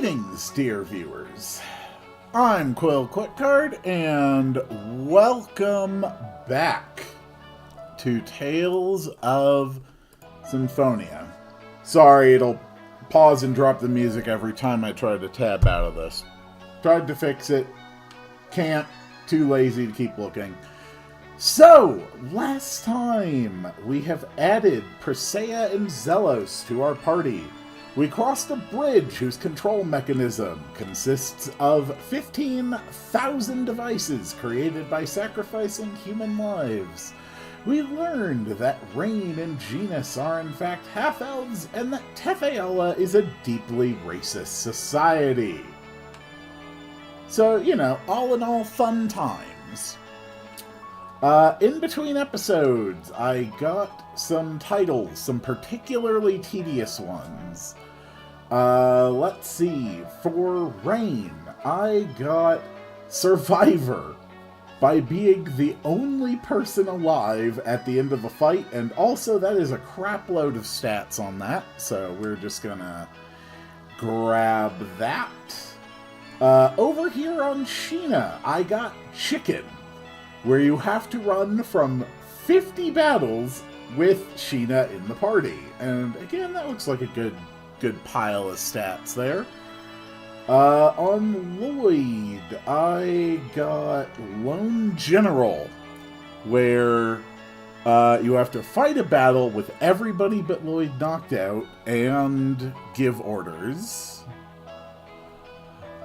Greetings, dear viewers. I'm Quill Quickcard, and welcome back to Tales of Symphonia. Sorry, it'll pause and drop the music every time I try to tab out of this. Tried to fix it. Can't. Too lazy to keep looking. So, last time, we have added Persea and Zelos to our party. We crossed a bridge whose control mechanism consists of 15,000 devices created by sacrificing human lives. We learned that Rain and Genus are in fact half-elves, and that Tethe'alla is a deeply racist society. So, you know, all in all, fun times. In between episodes, I got some titles, some particularly tedious ones. Let's see. For Rain, I got Survivor by being the only person alive at the end of a fight, and also that is a crap load of stats on that, so we're just gonna grab that. Over here on Sheena, I got Chicken, where you have to run from 50 battles with Sheena in the party. And again, that looks like a good pile of stats there. On Lloyd, I got Lone General, where you have to fight a battle with everybody but Lloyd knocked out and give orders.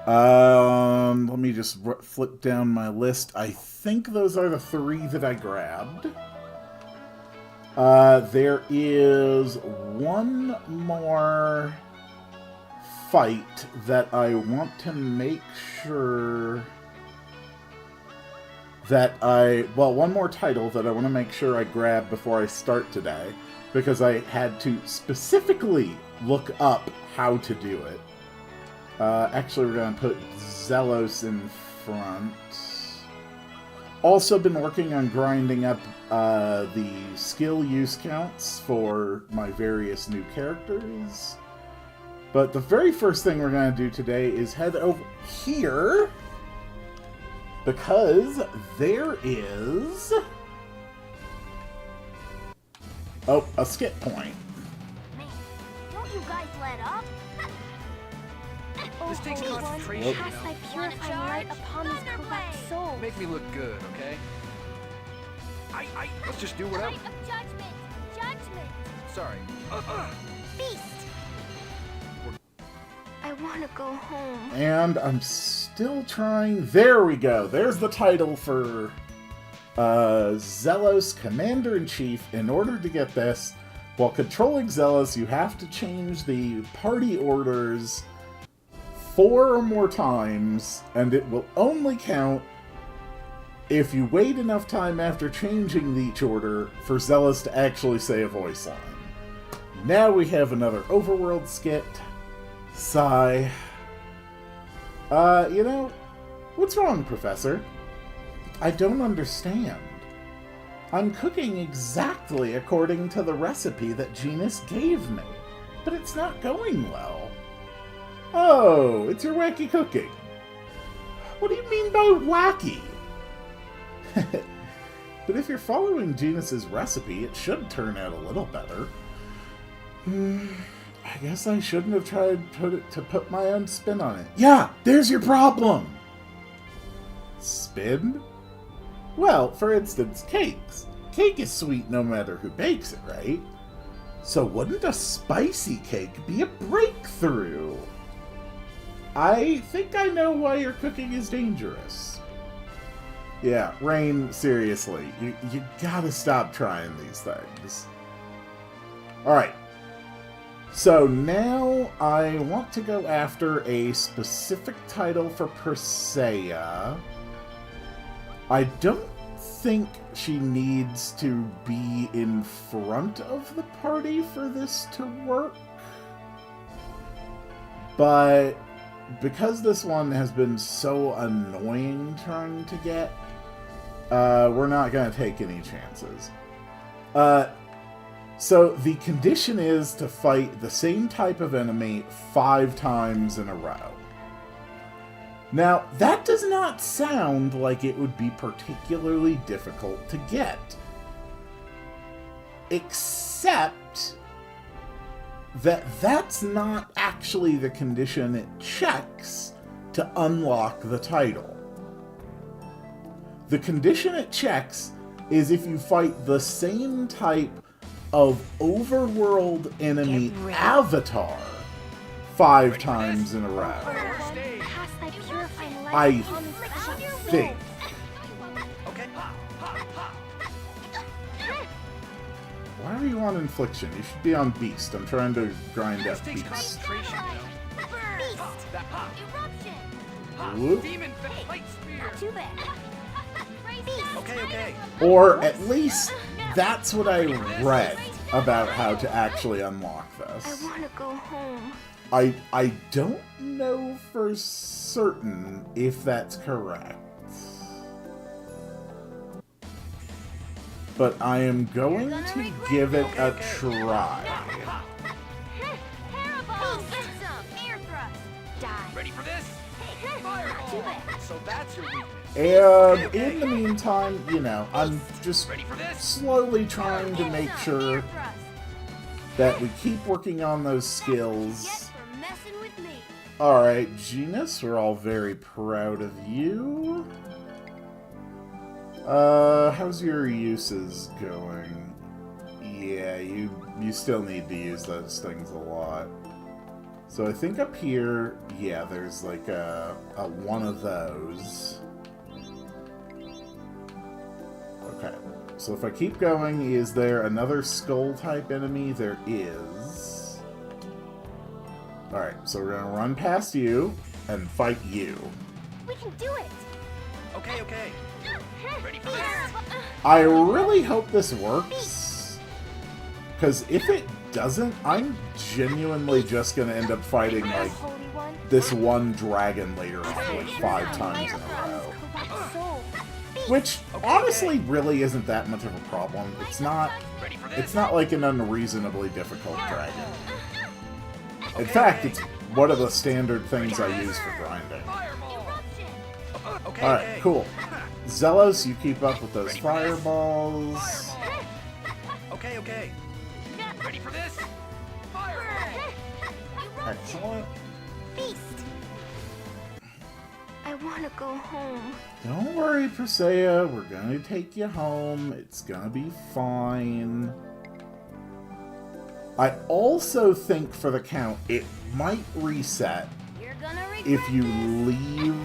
Let me just flip down my list. I think those are the 3 that I grabbed. There is one more fight that I want to make sure that one more title that I want to make sure I grab before I start today, because I had to specifically look up how to do it. Actually, we're going to put Zelos in front. Also been working on grinding up the skill use counts for my various new characters. But the very first thing we're going to do today is head over here, because there is... oh, a skip point. Man, don't you guys let up? This takes concentration, Cast thy purifying light upon this corrupt soul. Make me look good, okay? Let's just do whatever. Light of judgment! Judgment! Sorry. Beast! I want to go home. And I'm still trying... there we go. There's the title for Zelos Commander-in-Chief. In order to get this, while controlling Zelos, you have to change the party orders 4 or more times, and it will only count if you wait enough time after changing each order for Zelos to actually say a voice line. Now we have another overworld skit. Sigh. You know, what's wrong, Professor? I don't understand. I'm cooking exactly according to the recipe that Genus gave me, but it's not going well. Oh, it's your wacky cooking. What do you mean by wacky? But if you're following Genus's recipe, it should turn out a little better. I guess I shouldn't have tried to put my own spin on it. Yeah, there's your problem! Spin? Well, for instance, cakes. Cake is sweet no matter who bakes it, right? So wouldn't a spicy cake be a breakthrough? I think I know why your cooking is dangerous. Yeah, Rain, seriously, you gotta stop trying these things. Alright. So now I want to go after a specific title for Persea. I don't think she needs to be in front of the party for this to work. But because this one has been so annoying trying to get, we're not going to take any chances. So the condition is to fight the same type of enemy 5 times in a row. Now, that does not sound like it would be particularly difficult to get. Except that that's not actually the condition it checks to unlock the title. The condition it checks is if you fight the same type of overworld enemy avatar 5 times in a row. Cast thy purifying light I upon this crowd. think. Okay. Why are you on Infliction? You should be on Beast. I'm trying to grind up This takes Beast. concentration, you know. Beast. That pop. Eruption. Whoop. Demon light spear. Too bad. Beast. Okay. Or at least that's what I read about how to actually unlock I this. want to go home. I don't know for certain if that's correct. But I am going to give it a try. Ready for this? Fireball. So that's your weakness. And in the meantime, you know, I'm just Ready for this? slowly trying to make sure that we keep working on those skills. Alright, Genus, we're all very proud of you. How's your uses going? Yeah, you still need to use those things a lot. So I think up here, yeah, there's like a one of those. Okay, so if I keep going, is there another skull-type enemy? There is. Alright, so we're gonna run past you and fight you. We can do it. Okay. Ready for this? I really hope this works, because if it doesn't, I'm genuinely just gonna end up fighting, like, Holy One. this one dragon later on, like, 5 times in a row. Which, honestly, really isn't that much of a problem. It's not like an unreasonably difficult dragon. In fact, it's one of the standard things I use for grinding. Fireball. Okay. Alright, cool. Zealous, you keep up with those fireballs. Okay. Ready for this? Fireball. Excellent. Beast. I want to go home. Don't worry, Presea. We're gonna take you home. It's gonna be fine. I also think for the count, it might reset You're gonna regret if you leave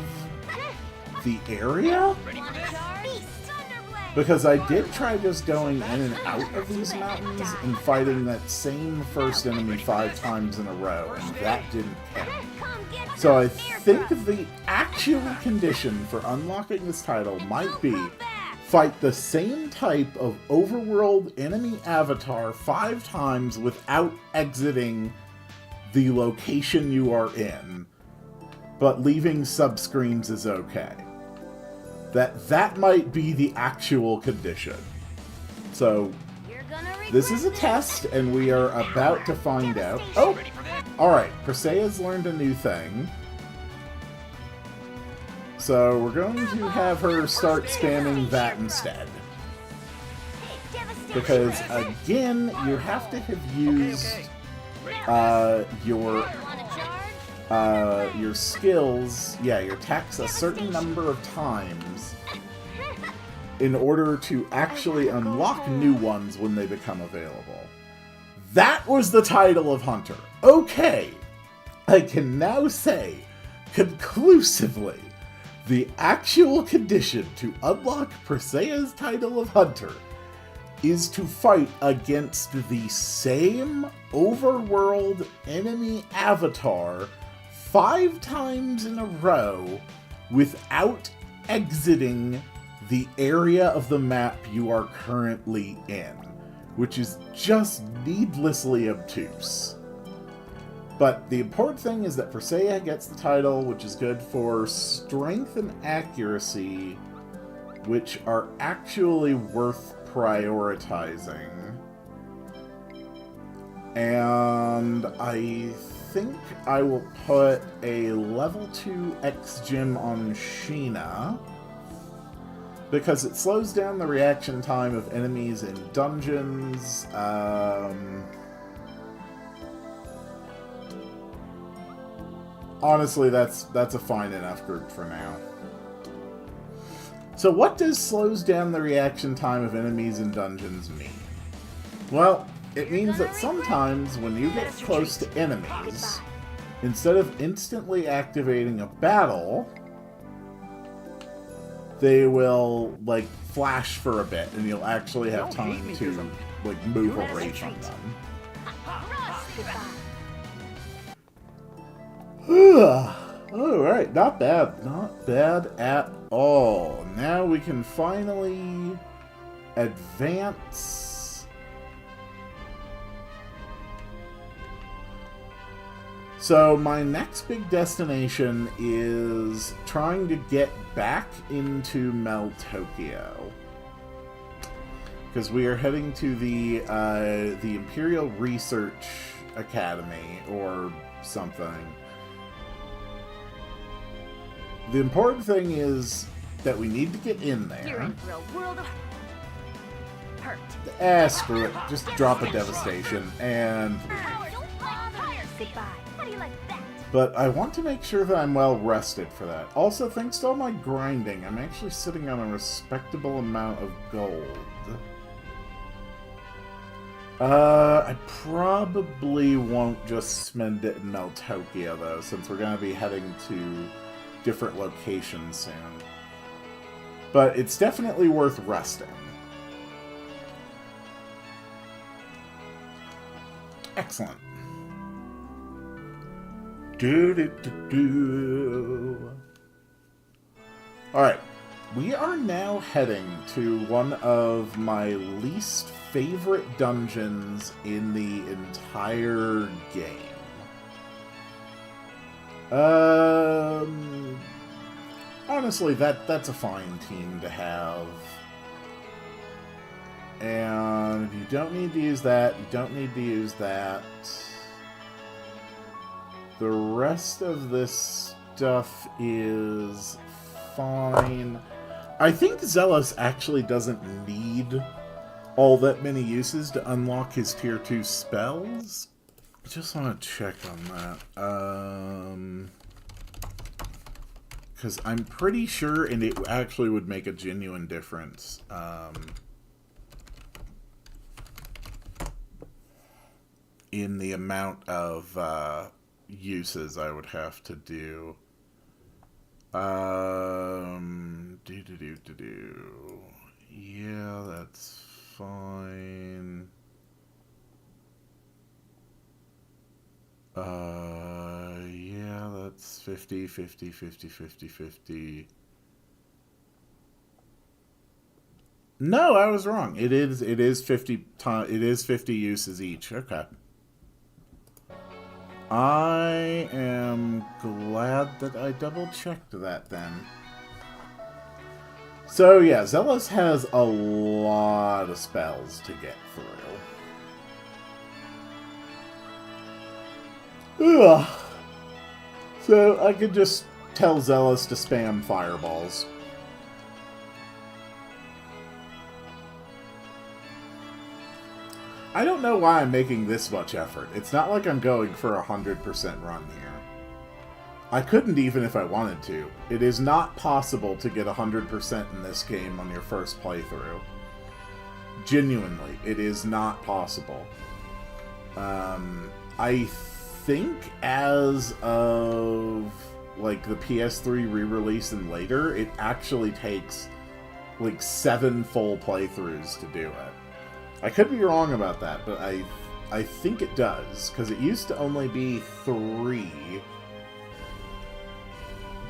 the area. Ready for this? Beast. Thunderblade. Because I did try just going in and out of these mountains and fighting that same first enemy 5 times in a row, and that didn't count. Come get So I some air think thrust. the actual condition for unlocking this title might be Come back. fight the same type of overworld enemy avatar 5 times without exiting the location you are in, but leaving subscreens is okay. That might be the actual condition. So You're gonna regret this is a test, and we are about to find out. Oh, Ready for this? alright, Presea's learned a new thing. So we're going to have her start spamming that instead. Devastation. Because, again, you have to have used your skills, yeah, your attacks a certain number of times in order to actually unlock new ones when they become available. That was the title of Hunter. Okay, I can now say conclusively the actual condition to unlock Presea's title of Hunter is to fight against the same overworld enemy avatar 5 times in a row without exiting the area of the map you are currently in, which is just needlessly obtuse. But the important thing is that Presea gets the title, which is good for strength and accuracy, which are actually worth prioritizing. And I think I will put a level 2 X-Gym on Sheena, because it slows down the reaction time of enemies in dungeons. Honestly, that's a fine enough group for now. So what does slows down the reaction time of enemies in dungeons mean? Well, it means that sometimes when you get close to enemies, instead of instantly activating a battle, they will, like, flash for a bit, and you'll actually have time to, like, move away from them. Alright, not bad. Not bad at all. Now we can finally advance. So my next big destination is trying to get back into Meltokio, because we are heading to the Imperial Research Academy or something. The important thing is that we need to get in there. You're in for a world of hurt. Screw it. Just drop a devastation and... Goodbye. How do you like that? But I want to make sure that I'm well rested for that. Also, thanks to all my grinding, I'm actually sitting on a respectable amount of gold. I probably won't just spend it in Meltokio, though, since we're going to be heading to different locations soon. But it's definitely worth resting. Excellent. Alright, we are now heading to one of my least favorite dungeons in the entire game. Honestly, that's a fine team to have. And you don't need to use that, you don't need to use that. The rest of this stuff is fine. I think Zealous actually doesn't need all that many uses to unlock his tier 2 spells. I just want to check on that. Because I'm pretty sure, and it actually would make a genuine difference. In the amount of uses I would have to do. Yeah, that's fine. Yeah, that's 50, 50, 50, 50, 50. No, I was wrong. It is 50 uses each. Okay. I am glad that I double-checked that then. So yeah, Zealous has a lot of spells to get through. Ugh. So I could just tell Zealous to spam fireballs. I don't know why I'm making this much effort. It's not like I'm going for 100% run here. I couldn't even if I wanted to. It is not possible to get 100% in this game on your first playthrough. Genuinely, it is not possible. I think as of like the PS3 re-release and later, it actually takes like 7 full playthroughs to do it. I could be wrong about that, but I think it does, because it used to only be 3.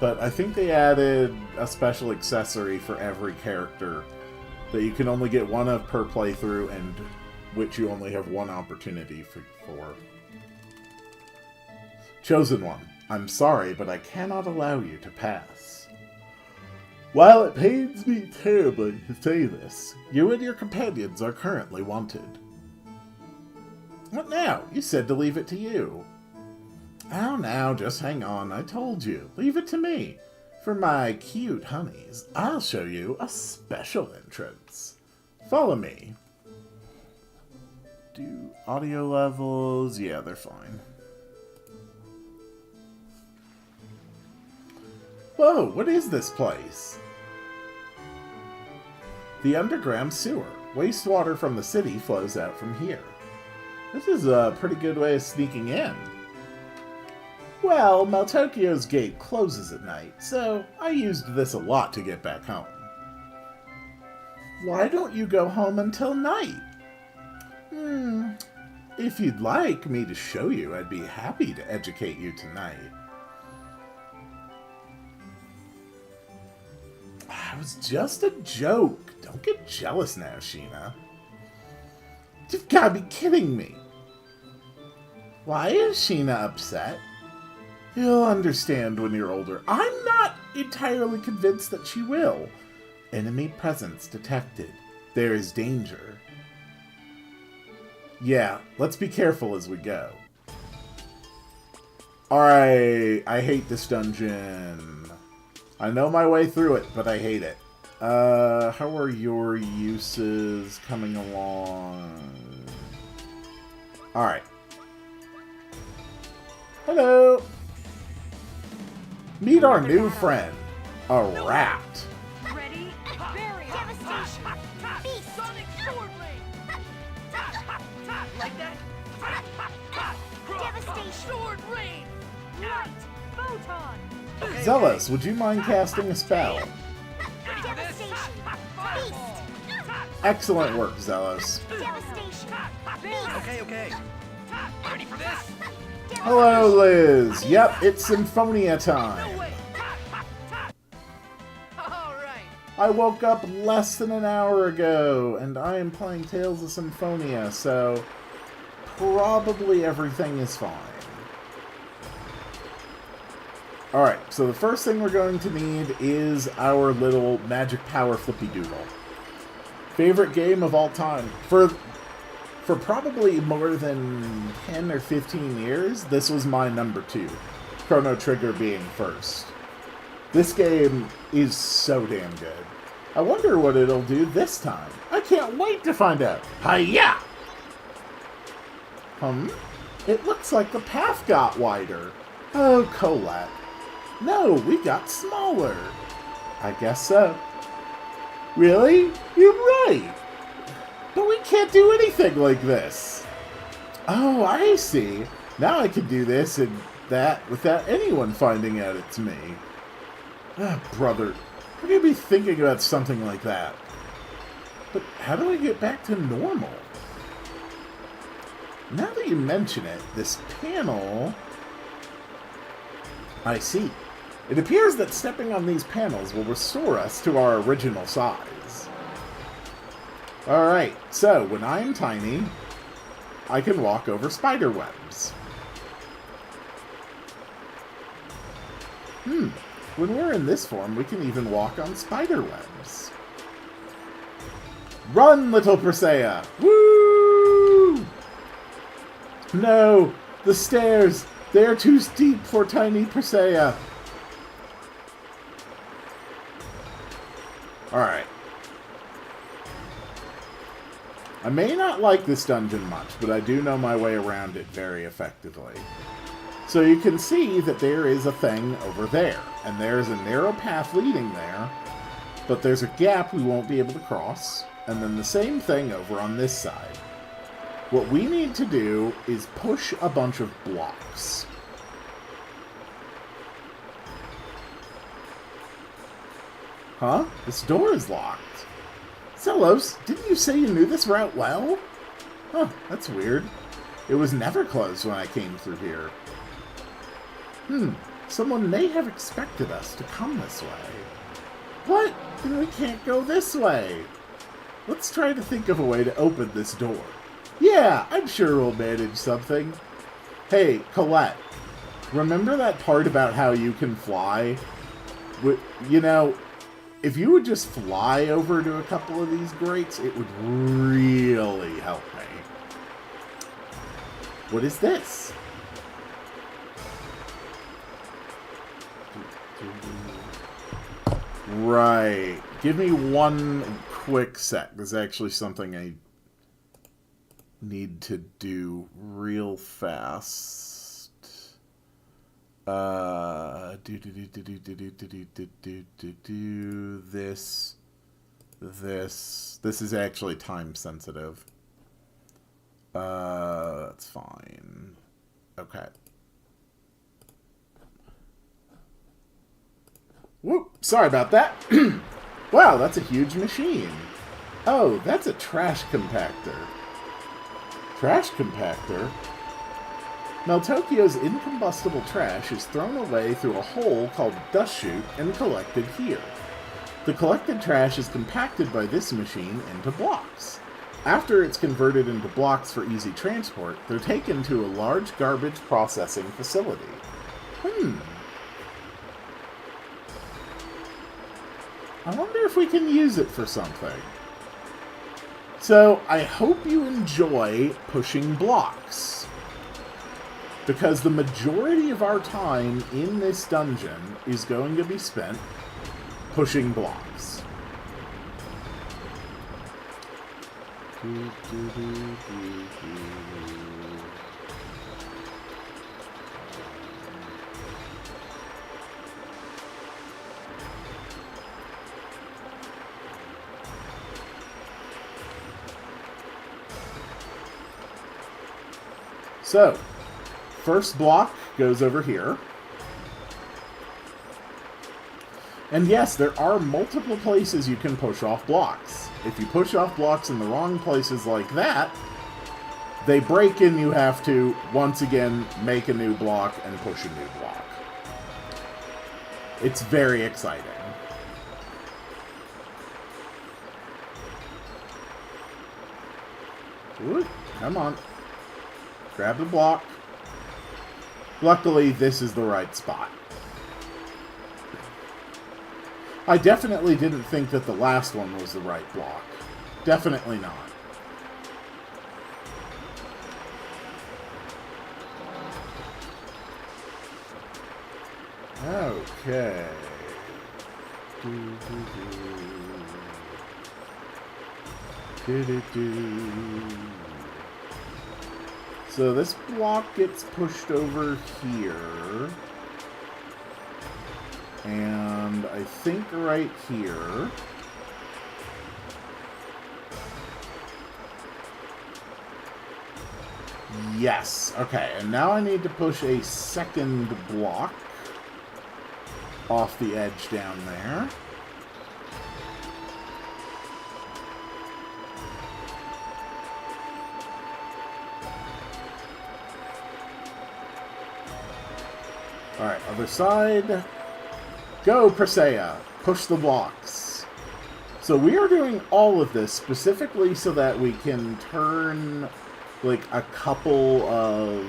But I think they added a special accessory for every character that you can only get one of per playthrough, and which you only have one opportunity for. Chosen One, I'm sorry, but I cannot allow you to pass. While it pains me terribly to say this, you and your companions are currently wanted. What now? You said to leave it to you. Oh, now, just hang on. I told you. Leave it to me. For my cute honeys, I'll show you a special entrance. Follow me. Do audio levels? Yeah, they're fine. Whoa, what is this place? The underground sewer. Wastewater from the city flows out from here. This is a pretty good way of sneaking in. Well, Meltokyo's gate closes at night, so I used this a lot to get back home. Why don't you go home until night? If you'd like me to show you, I'd be happy to educate you tonight. It was just a joke. Don't get jealous now, Sheena. You've got to be kidding me. Why is Sheena upset? You'll understand when you're older. I'm not entirely convinced that she will. Enemy presence detected. There is danger. Yeah, let's be careful as we go. Alright, I hate this dungeon. I know my way through it, but I hate it. How are your uses coming along? Alright. Hello! Meet our new friend, a rat. Ready? Barrier. Devastation. Beast. Sonic sword blade. Like that. Devastation. Sword rain. Light. Photon. Zealous, would you mind casting a spell? Devastation. Beast. Excellent work, Zealous. Devastation. Okay. Ready for this? Hello, Liz. Yep, it's Symphonia time. No way. All right. I woke up less than an hour ago, and I am playing Tales of Symphonia, so probably everything is fine. Alright, so the first thing we're going to need is our little magic power flippy doodle. Favorite game of all time. For probably more than 10 or 15 years, this was my number 2. Chrono Trigger being first. This game is so damn good. I wonder what it'll do this time. I can't wait to find out. Hiya! It looks like the path got wider. Oh, Colette. No, we got smaller. I guess so. Really? You're right. But we can't do anything like this. Oh, I see. Now I can do this and that without anyone finding out it's me. Ah, brother. How can you be thinking about something like that? But how do I get back to normal? Now that you mention it, this panel... I see. It appears that stepping on these panels will restore us to our original size. Alright, so when I'm tiny, I can walk over spider webs. When we're in this form, we can even walk on spider webs. Run, little Persea! Woo! No! The stairs! They're too steep for tiny Persea! Alright. I may not like this dungeon much, but I do know my way around it very effectively. So you can see that there is a thing over there, and there's a narrow path leading there, but there's a gap we won't be able to cross, and then the same thing over on this side. What we need to do is push a bunch of blocks. Huh? This door is locked. Zelos, didn't you say you knew this route well? Huh, that's weird. It was never closed when I came through here. Someone may have expected us to come this way. What? Then we can't go this way. Let's try to think of a way to open this door. Yeah, I'm sure we'll manage something. Hey, Colette, remember that part about how you can fly? You know, if you would just fly over to a couple of these grates, it would really help me. What is this? Right. Give me one quick sec. There's actually something I need to do real fast. Do this. this is actually time sensitive. That's fine. Okay. Whoop, sorry about that. Wow, that's a huge machine. Oh, that's a trash compactor. Trash compactor? Meltokyo's incombustible trash is thrown away through a hole called dust chute and collected here. The collected trash is compacted by this machine into blocks. After it's converted into blocks for easy transport, they're taken to a large garbage processing facility. I wonder if we can use it for something. So, I hope you enjoy pushing blocks. Because the majority of our time in this dungeon is going to be spent pushing blocks. So, first block goes over here. And yes, there are multiple places you can push off blocks. If you push off blocks in the wrong places like that, they break and you have to, once again, make a new block and push a new block. It's very exciting. Ooh, come on. Grab the block. Luckily, this is the right spot. I definitely didn't think that the last one was the right block. Definitely not. Okay. So this block gets pushed over here. And I think right here. Yes. Okay, and now I need to push a second block off the edge down there. Alright, other side. Go, Persea! Push the blocks. So we are doing all of this specifically so that we can turn, like, a couple of,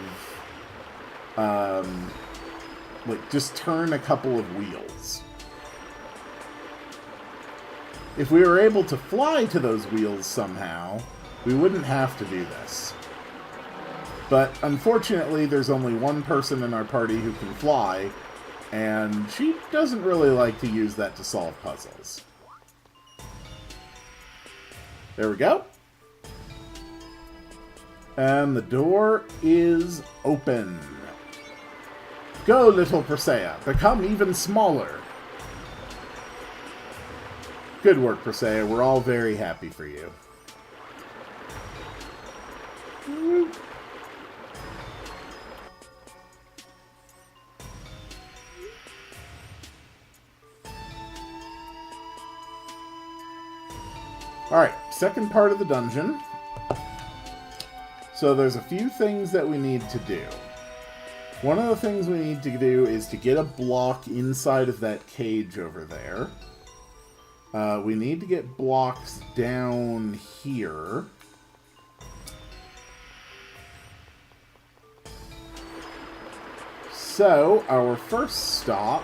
just turn a couple of wheels. If we were able to fly to those wheels somehow, we wouldn't have to do this. But unfortunately, there's only one person in our party who can fly, and she doesn't really like to use that to solve puzzles. There we go. And the door is open. Go, little Persea. Become even smaller. Good work, Persea. We're all very happy for you. Woo. Alright, second part of the dungeon. So there's a few things that we need to do. One of the things we need to do is to get a block inside of that cage over there. We need to get blocks down here. So, our first stop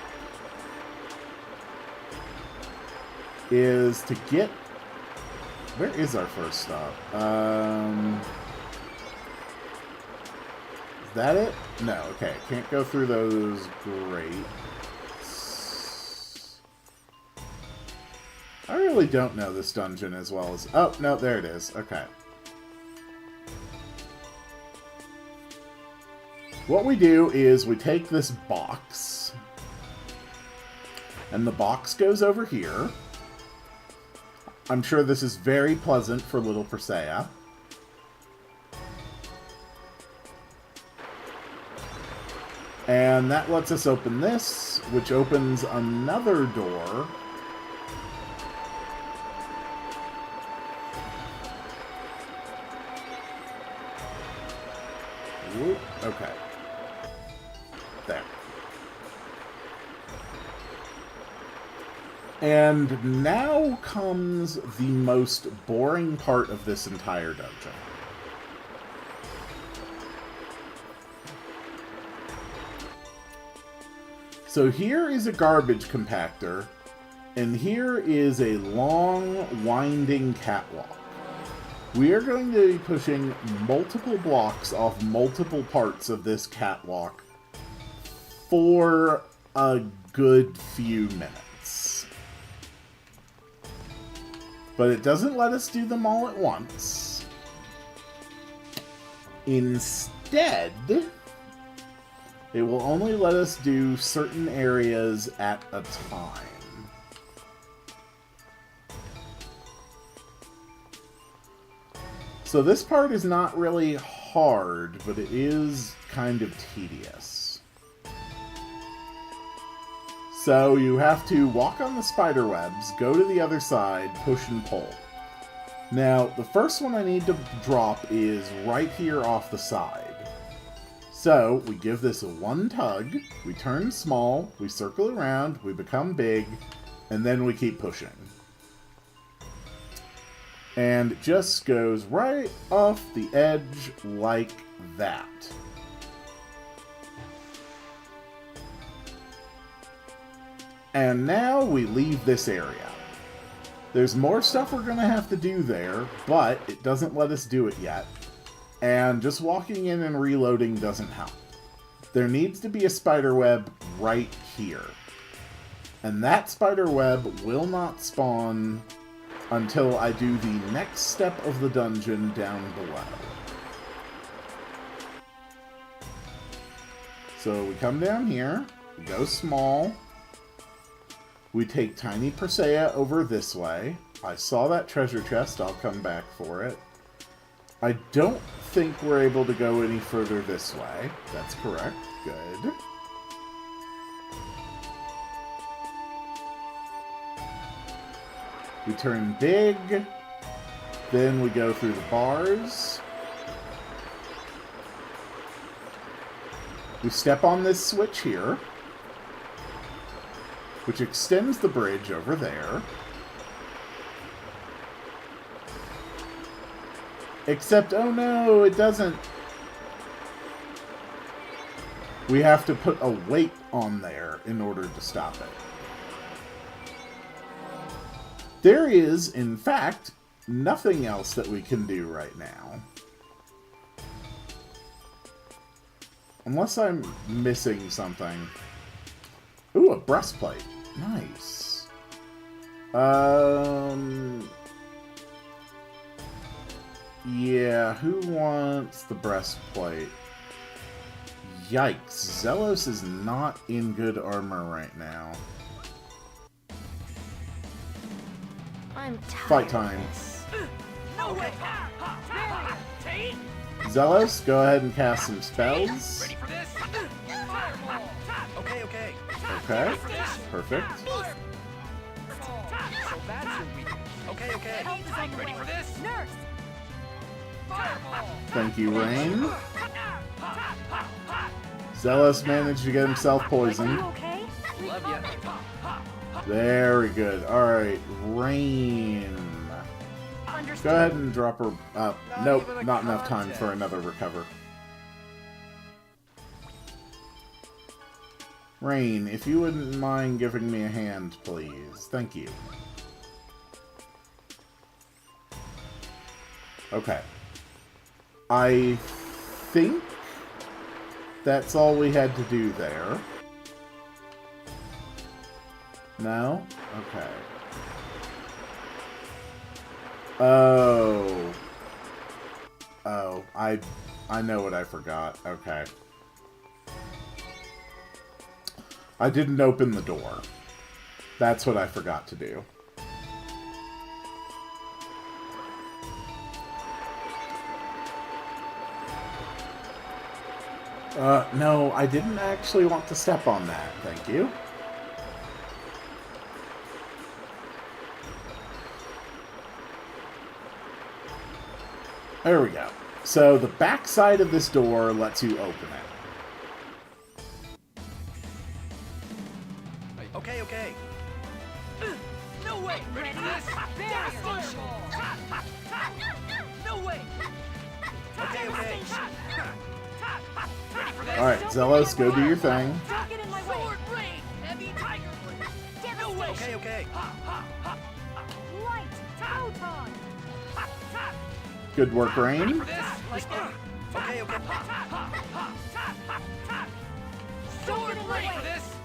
is to get... Where is our first stop? Is that it? No, okay. Can't go through those. Great. I really don't know this dungeon as well as... Oh, no, there it is. Okay. What we do is we take this box, and the box goes over here. I'm sure this is very pleasant for little Persea. And that lets us open this, which opens another door. Whoop, okay. There. And now comes the most boring part of this entire dungeon. So here is a garbage compactor, and here is a long, winding catwalk. We are going to be pushing multiple blocks off multiple parts of this catwalk for a good few minutes. But it doesn't let us do them all at once. Instead, it will only let us do certain areas at a time. So this part is not really hard, but it is kind of tedious. So you have to walk on the spider webs, go to the other side, push and pull. Now, the first one I need to drop is right here off the side. So, we give this a one tug, we turn small, we circle around, we become big, and then we keep pushing. And it just goes right off the edge like that. And now we leave this area. There's more stuff we're going to have to do there, but it doesn't let us do it yet. And just walking in and reloading doesn't help. There needs to be a spider web right here. And that spider web will not spawn until I do the next step of the dungeon down below. So we come down here, we go small, we take Tiny Persea over this way. I saw that treasure chest, I'll come back for it. I don't think we're able to go any further this way. That's correct. Good. We turn big. Then we go through the bars. We step on this switch here, which extends the bridge over there. Except, oh no, it doesn't. We have to put a weight on there in order to stop it. There is, in fact, nothing else that we can do right now. Unless I'm missing something. Ooh, a breastplate. Nice. Yeah, who wants the breastplate? Yikes, Zelos is not in good armor right now. I'm tired. Fight time. No way! Zelos, go ahead and cast some spells. Ready for this? Fireball! Okay, okay. Okay, perfect. So that's your weakness. Okay, okay. Help is on the Ready way. for this? Nurse! Fireball! Thank you, Rain. Zelos managed to get himself Are poisoned. you okay? Love ya. Very good. Alright, Rain. Understood. Go ahead and drop her up. Not Nope, even a not enough time contest. for another recover. Rain, if you wouldn't mind giving me a hand, please. Thank you. Okay. I think that's all we had to do there. No? Okay. Oh. Oh, I know what I forgot. Okay. I didn't open the door. That's what I forgot to do. No, I didn't actually want to step on that. Thank you. There we go. So the back side of this door lets you open it. Okay, okay. No way! Ready for this? Fireball! No way! Okay, okay. Ready for this? Alright, Zelos, go do your thing. Don't get in my way. Sword rain! Heavy tiger blade! No way! Okay, okay. Light photon. Good work, Ready Rain. for this? Okay, okay. Sword rain! For this?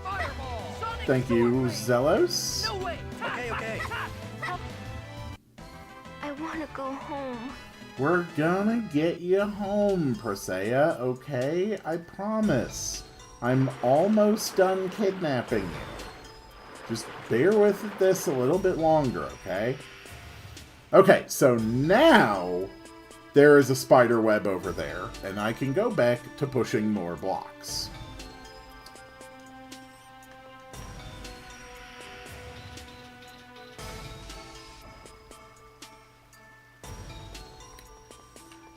Fireball! Sonic Thank you, sword rain. Zelos. No way! Okay, okay. I want to go home. We're gonna get you home, Persea, okay? I promise. I'm almost done kidnapping you. Just bear with this a little bit longer, okay? Okay, so now there is a spider web over there, and I can go back to pushing more blocks.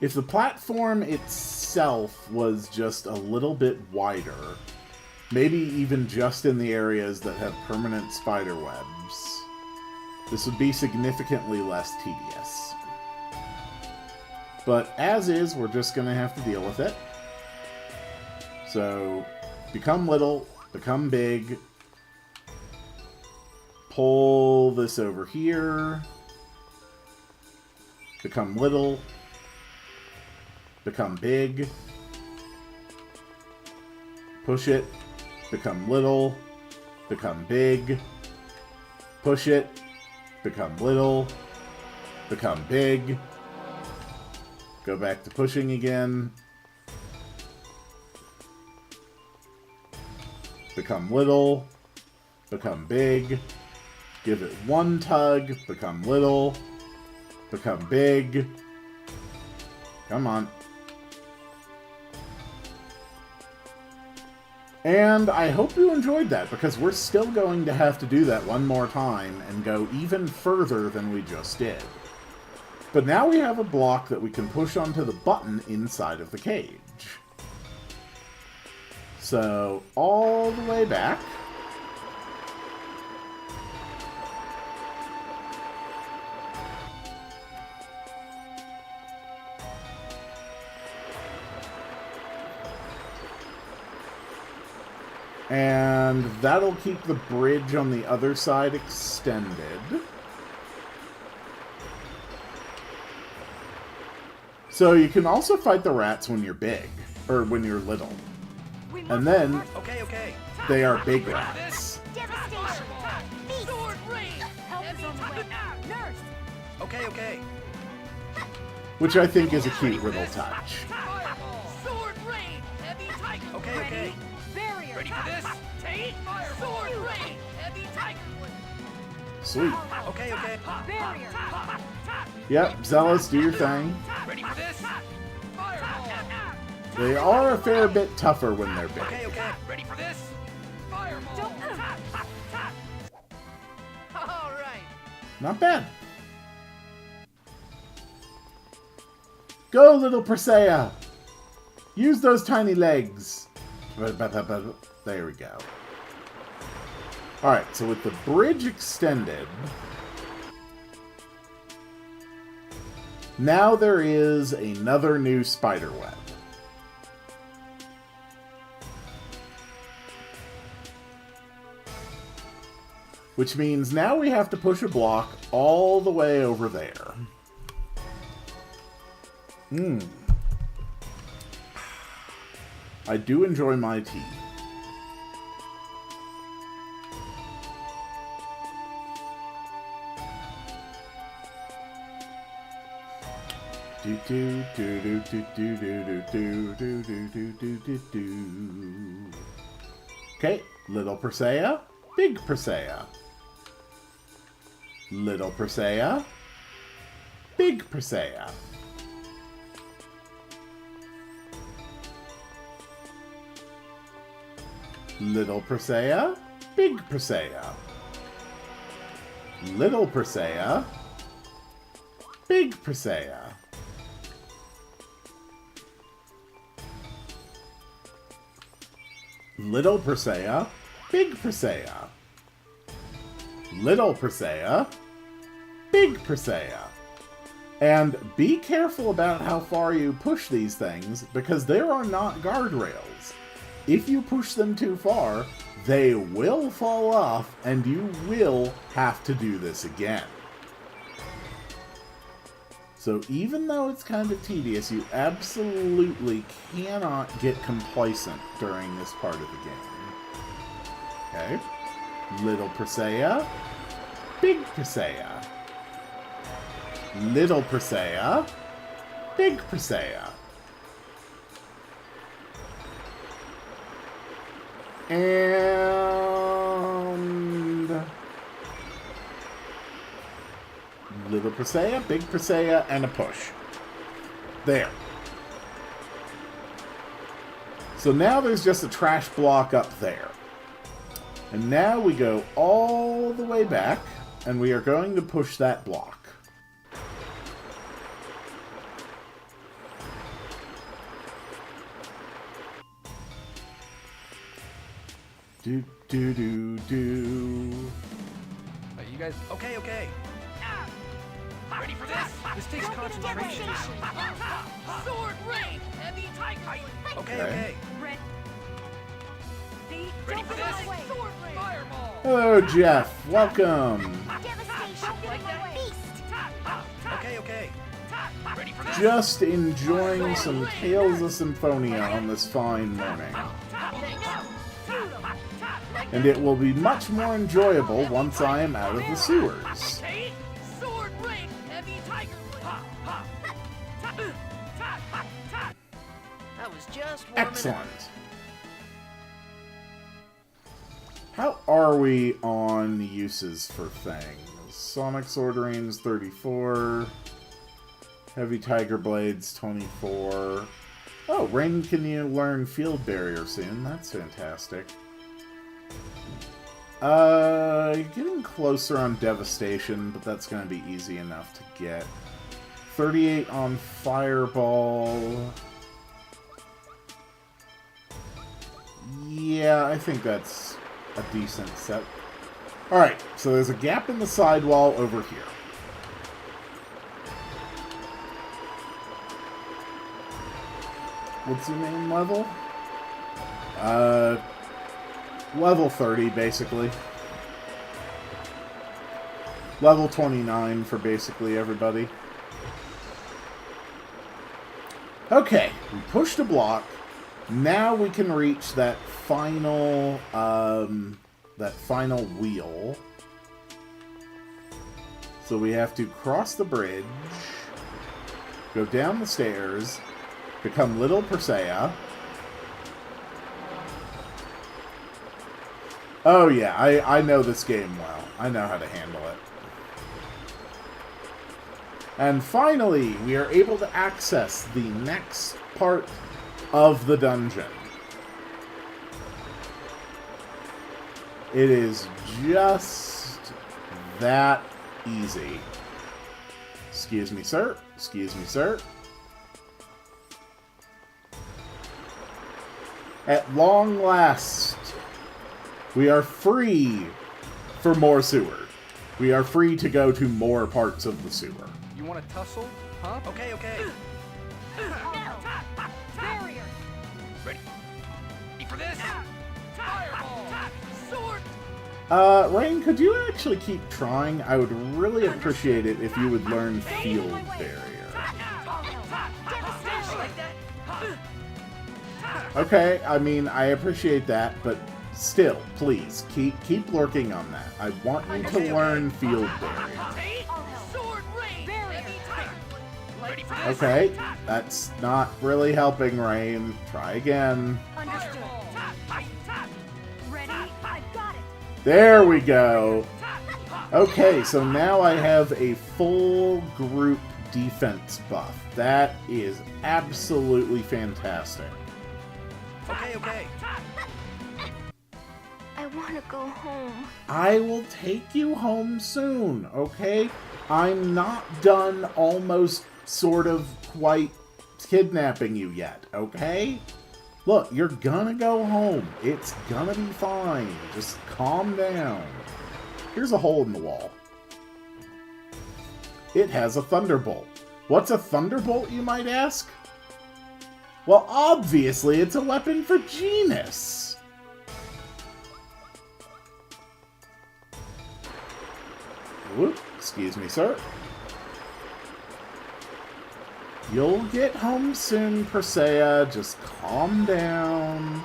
If the platform itself was just a little bit wider, maybe even just in the areas that have permanent spider webs, this would be significantly less tedious. But as is, we're just going to have to deal with it. So, become little, become big, pull this over here, become little, become big, push it, become little, become big, push it, become little, become big, go back to pushing again, become little, become big, give it one tug, become little, become big, come on. And I hope you enjoyed that, because we're still going to have to do that one more time and go even further than we just did. But now we have a block that we can push onto the button inside of the cage. So, all the way back. And that'll keep the bridge on the other side extended. So you can also fight the rats when you're big, or when you're little. And then, Okay, okay. they are big rats. Devastation. Beast. Sword rain! Help is on the way. Nurse. Okay, okay. Which I think is a cute little touch. Fireball! Sword rain! Heavy tiger! Okay, okay. Barrier. Ready for this? Take sword rain! Heavy tiger blade! Sweet. Okay, okay. Barrier. Yep, Zealous, do your thing. Ready for this? Fireball! They are a fair bit tougher when they're Okay, big. okay. Ready for this? Fireball! All right. Not bad. Go, little Persea! Use those tiny legs. There we go. Alright, so with the bridge extended, now there is another new spider web. Which means now we have to push a block all the way over there. I do enjoy my tea. Do do do do do do do do do do do do do do. Okay, little Persea, big Persea. Little Persea, big Persea. Little Persea, Big Persea. Little Persea, Big Persea. Little Persea, Big Persea. Little Persea, Big Persea. And be careful about how far you push these things, because there are not guardrails. If you push them too far, they will fall off, and you will have to do this again. So even though it's kind of tedious, you absolutely cannot get complacent during this part of the game. Okay. Little Persea, Big Persea. Little Persea, Big Persea. And Little Persea, Big Persea, and a push. There. So now there's just a trash block up there. And now we go all the way back, and we are going to push that block. Do, do, do, do. Are you guys okay? Okay. Ready for this? This takes concentration. Sword rain, heavy tiger. Okay, okay. Ready for this? Sword rain, fireball. Hello, Jeff. Welcome. Okay, okay. Ready for this? Just enjoying some Tales of Symphonia on this fine morning. And it will be much more enjoyable once I am out of the sewers. Sword rain, heavy tiger. That was just warming up. Excellent. How are we on uses for things? Sonic Sword Rings 34. Heavy Tiger Blades 24. Oh, Rain, can you learn Field Barrier soon? That's fantastic. Getting closer on Devastation, but that's going to be easy enough to get. 38 on Fireball. Yeah, I think that's a decent set. Alright, so there's a gap in the sidewall over here. What's your main level? Level 30, basically. Level 29 for basically everybody. Okay, we pushed a block. Now we can reach that final wheel. So we have to cross the bridge, go down the stairs, become Little Persea. Oh yeah, I know this game well. I know how to handle it. And finally, we are able to access the next part of the dungeon. It is just that easy. Excuse me, sir. Excuse me, sir. At long last, we are free for more sewer. We are free to go to more parts of the sewer. You want to tussle? Huh? Okay, okay. Barrier. Ready for this? Fireball. Sword. Rain, could you actually keep trying? I would really appreciate it if you would learn Field Barrier. Okay, I mean, I appreciate that, but still, please, keep working on that. I want you to learn Field Barrier. Okay, that's not really helping, Rain. Try again. Understood. Ready? I've got it. There we go. Okay, so now I have a full group defense buff. That is absolutely fantastic. Okay, okay. want to go home. I will take you home soon, okay? I'm not done almost sort of quite kidnapping you yet, okay? Look, you're gonna go home. It's gonna be fine. Just calm down. Here's a hole in the wall. It has a thunderbolt. What's a thunderbolt, you might ask? Well, obviously, it's a weapon for Genus. Whoop, excuse me, sir. You'll get home soon, Persea. Just calm down.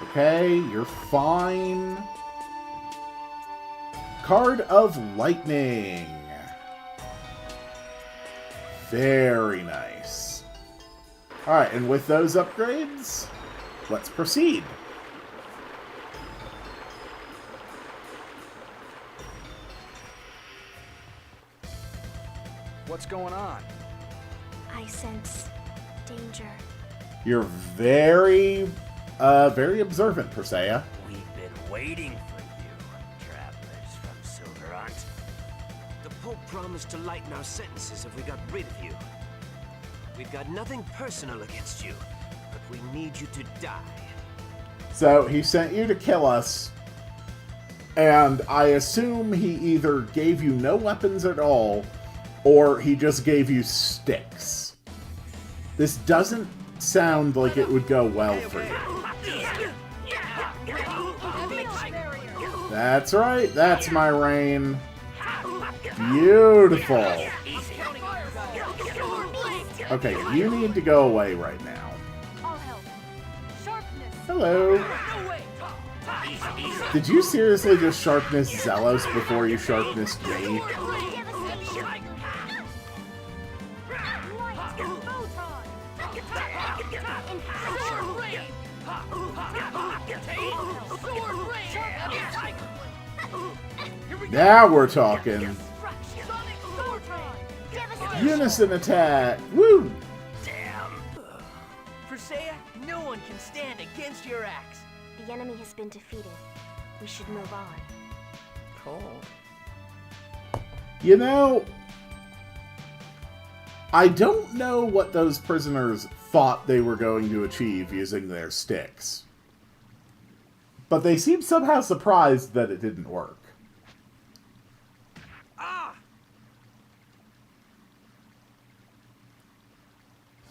Okay, you're fine. Card of Lightning. Very nice. Alright, and with those upgrades, let's proceed. What's going on? I sense danger. You're very observant, Persea. We've been waiting for you, travelers from Silverhunt. The Pope promised to lighten our sentences if we got rid of you. We've got nothing personal against you, but we need you to die. So he sent you to kill us, and I assume he either gave you no weapons at all, or he just gave you sticks. This doesn't sound like it would go well for you. That's right, that's my rain. Beautiful. Okay, you need to go away right now. I'll help. Sharpness. Hello. Did you seriously just sharpness Zealous before you sharpness me? Now we're talking. Unison attack! Woo! Damn. Persea, no one can stand against your axe. The enemy has been defeated. We should move on. Cold. You know, I don't know what those prisoners thought they were going to achieve using their sticks. But they seemed somehow surprised that it didn't work.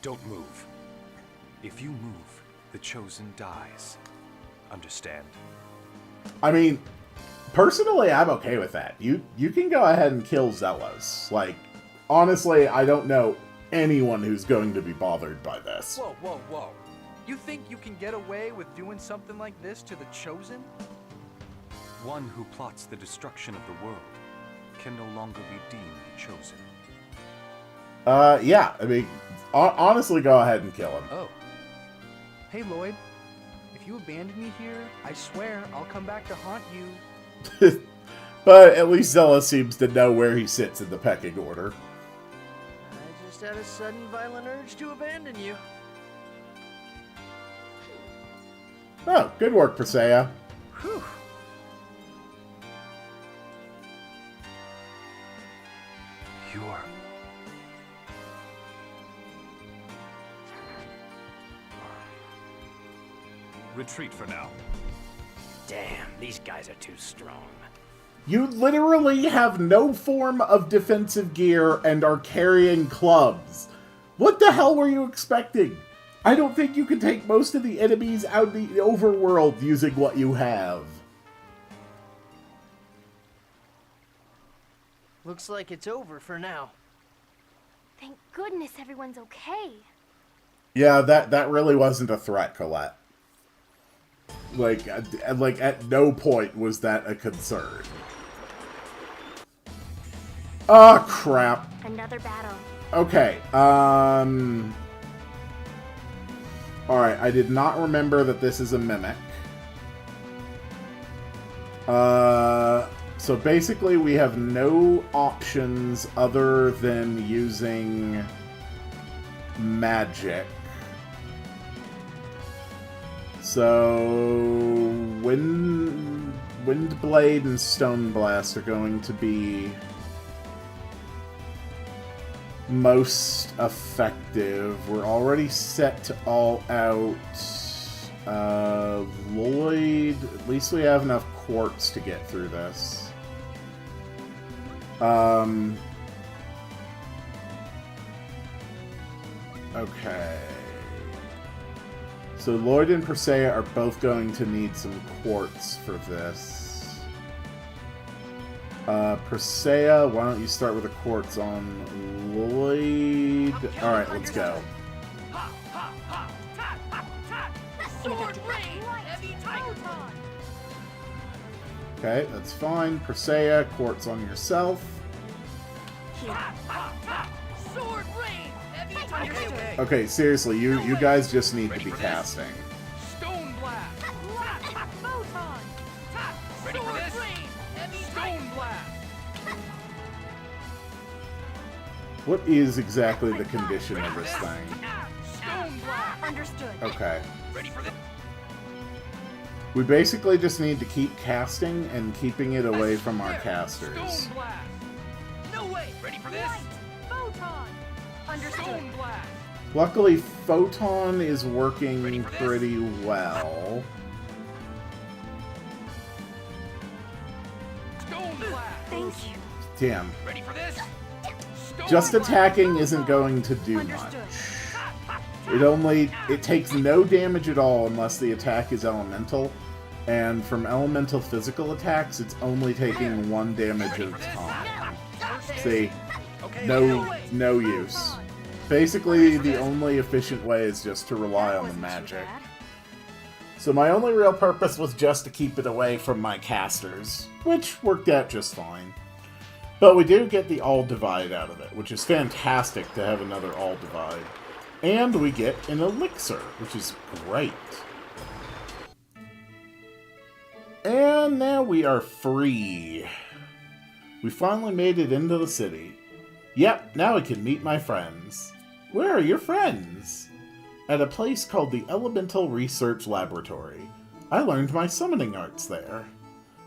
Don't move. If you move, the Chosen dies. Understand? I mean, personally, I'm okay with that. You can go ahead and kill Zealous. Like, honestly, I don't know anyone who's going to be bothered by this. Whoa, whoa, whoa. You think you can get away with doing something like this to the Chosen? One who plots the destruction of the world can no longer be deemed chosen. Yeah, I mean, honestly, go ahead and kill him. Oh. Hey, Lloyd. If you abandon me here, I swear I'll come back to haunt you. But at least Zealous seems to know where he sits in the pecking order. I just had a sudden violent urge to abandon you. Oh, good work, Persea. Whew. You're... Retreat for now. Damn, these guys are too strong. You literally have no form of defensive gear and are carrying clubs. What the hell were you expecting? I don't think you can take most of the enemies out of the overworld using what you have. Looks like it's over for now. Thank goodness everyone's okay. Yeah, that really wasn't a threat, Colette. Like at no point was that a concern. Oh, crap. Another battle. Okay, alright, I did not remember that this is a mimic. So basically we have no options other than using magic. So when Wind Blade and Stone Blast are going to be most effective. We're already set to all out. Lloyd, at least we have enough quartz to get through this. Okay. So Lloyd and Persea are both going to need some quartz for this. Persea, why don't you start with a quartz on Lloyd? Alright, let's go. Sword rain, heavy tiger. Okay, that's fine. Persea, quartz on yourself. Sword rain, heavy tiger. Okay. Okay, seriously, you guys just need to be casting. Stone blast. Photon! Ready for this? Heavy stone blast. What is exactly the condition of this thing? Stone blast. Understood. Okay. Ready for this? We basically just need to keep casting and keeping it away from our casters. Stone blast. No way. Ready for this? Light! Photon! Understood. Stone blast. Luckily, Photon is working pretty well. Stone blast. Thank you. Damn. Ready for this? Stone Just blast. attacking isn't going to do much. Understood. It takes no damage at all unless the attack is elemental. And from elemental physical attacks, it's only taking 1 damage at a time. See? No use. Basically, the only efficient way is just to rely on the magic. So my only real purpose was just to keep it away from my casters, which worked out just fine. But we do get the All Divide out of it, which is fantastic to have another All Divide. And we get an elixir, which is great. And now we are free. We finally made it into the city. Yep, now I can meet my friends. Where are your friends? At a place called the Elemental Research Laboratory. I learned my summoning arts there.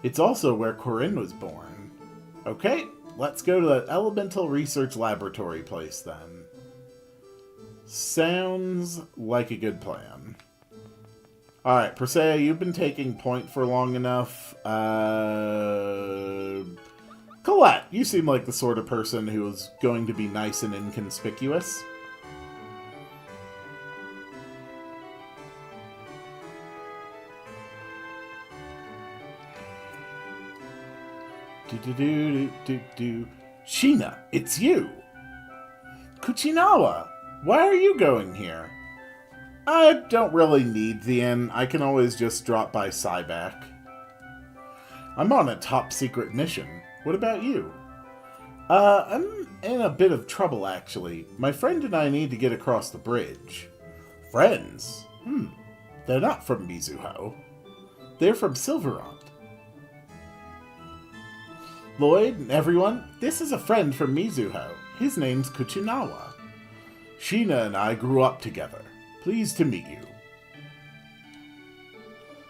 It's also where Corinne was born. Okay, let's go to the Elemental Research Laboratory place then. Sounds like a good plan. Alright, Persea, you've been taking point for long enough. Colette, you seem like the sort of person who is going to be nice and inconspicuous. Sheena, it's you! Kuchinawa, why are you going here? I don't really need the inn. I can always just drop by Cyback. I'm on a top secret mission. What about you? I'm in a bit of trouble, actually. My friend and I need to get across the bridge. Friends? They're not from Mizuho. They're from Silverant. Lloyd and everyone, this is a friend from Mizuho. His name's Kuchinawa. Sheena and I grew up together. Pleased to meet you.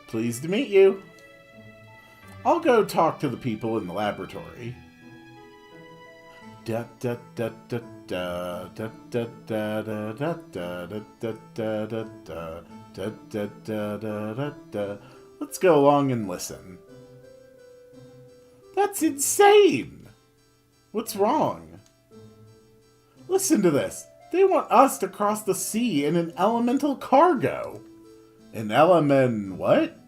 Pleased to meet you. I'll go talk to the people in the laboratory. Let's go along and listen. That's insane! What's wrong? Listen to this. They want us to cross the sea in an elemental cargo. An what?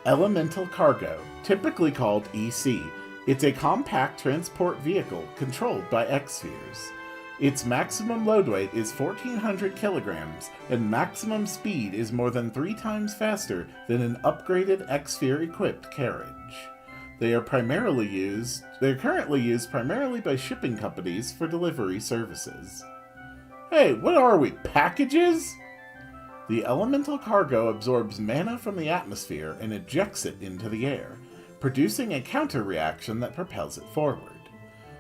Elemental cargo, typically called EC. It's a compact transport vehicle controlled by X-spheres. Its maximum load weight is 1,400 kilograms, and maximum speed is more than 3 times faster than an upgraded X-sphere-equipped carriage. They are currently used primarily by shipping companies for delivery services. Hey, what are we, packages? The elemental cargo absorbs mana from the atmosphere and ejects it into the air, producing a counter-reaction that propels it forward.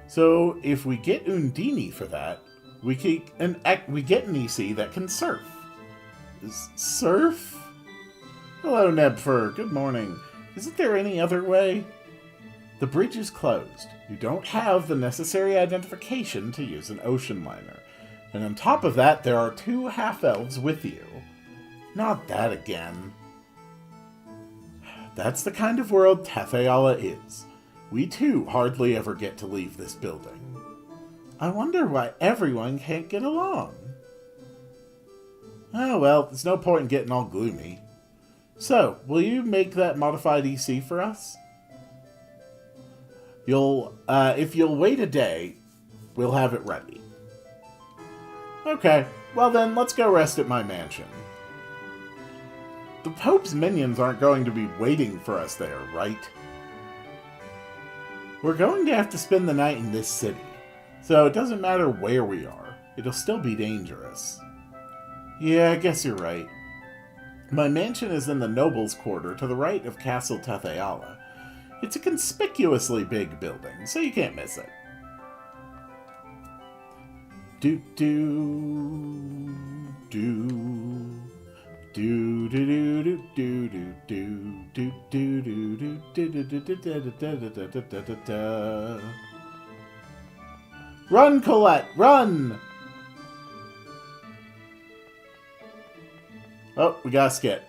So, if we get Undini for that, we get an EC that can surf. Surf? Hello, Nebfur. Good morning. Isn't there any other way? The bridge is closed. You don't have the necessary identification to use an ocean liner. And on top of that, there are 2 half-elves with you. Not that again. That's the kind of world Tethe'alla is. We too hardly ever get to leave this building. I wonder why everyone can't get along. Oh well, there's no point in getting all gloomy. So, will you make that modified EC for us? If you'll wait a day, we'll have it ready. Okay, well then, let's go rest at my mansion. The Pope's minions aren't going to be waiting for us there, right? We're going to have to spend the night in this city, so it doesn't matter where we are. It'll still be dangerous. Yeah, I guess you're right. My mansion is in the Nobles' Quarter to the right of Castle Tethe'alla. It's a conspicuously big building, so you can't miss it. Do do do do do do do do do do do do do do. Run, Colette, run! Oh, we got a skit.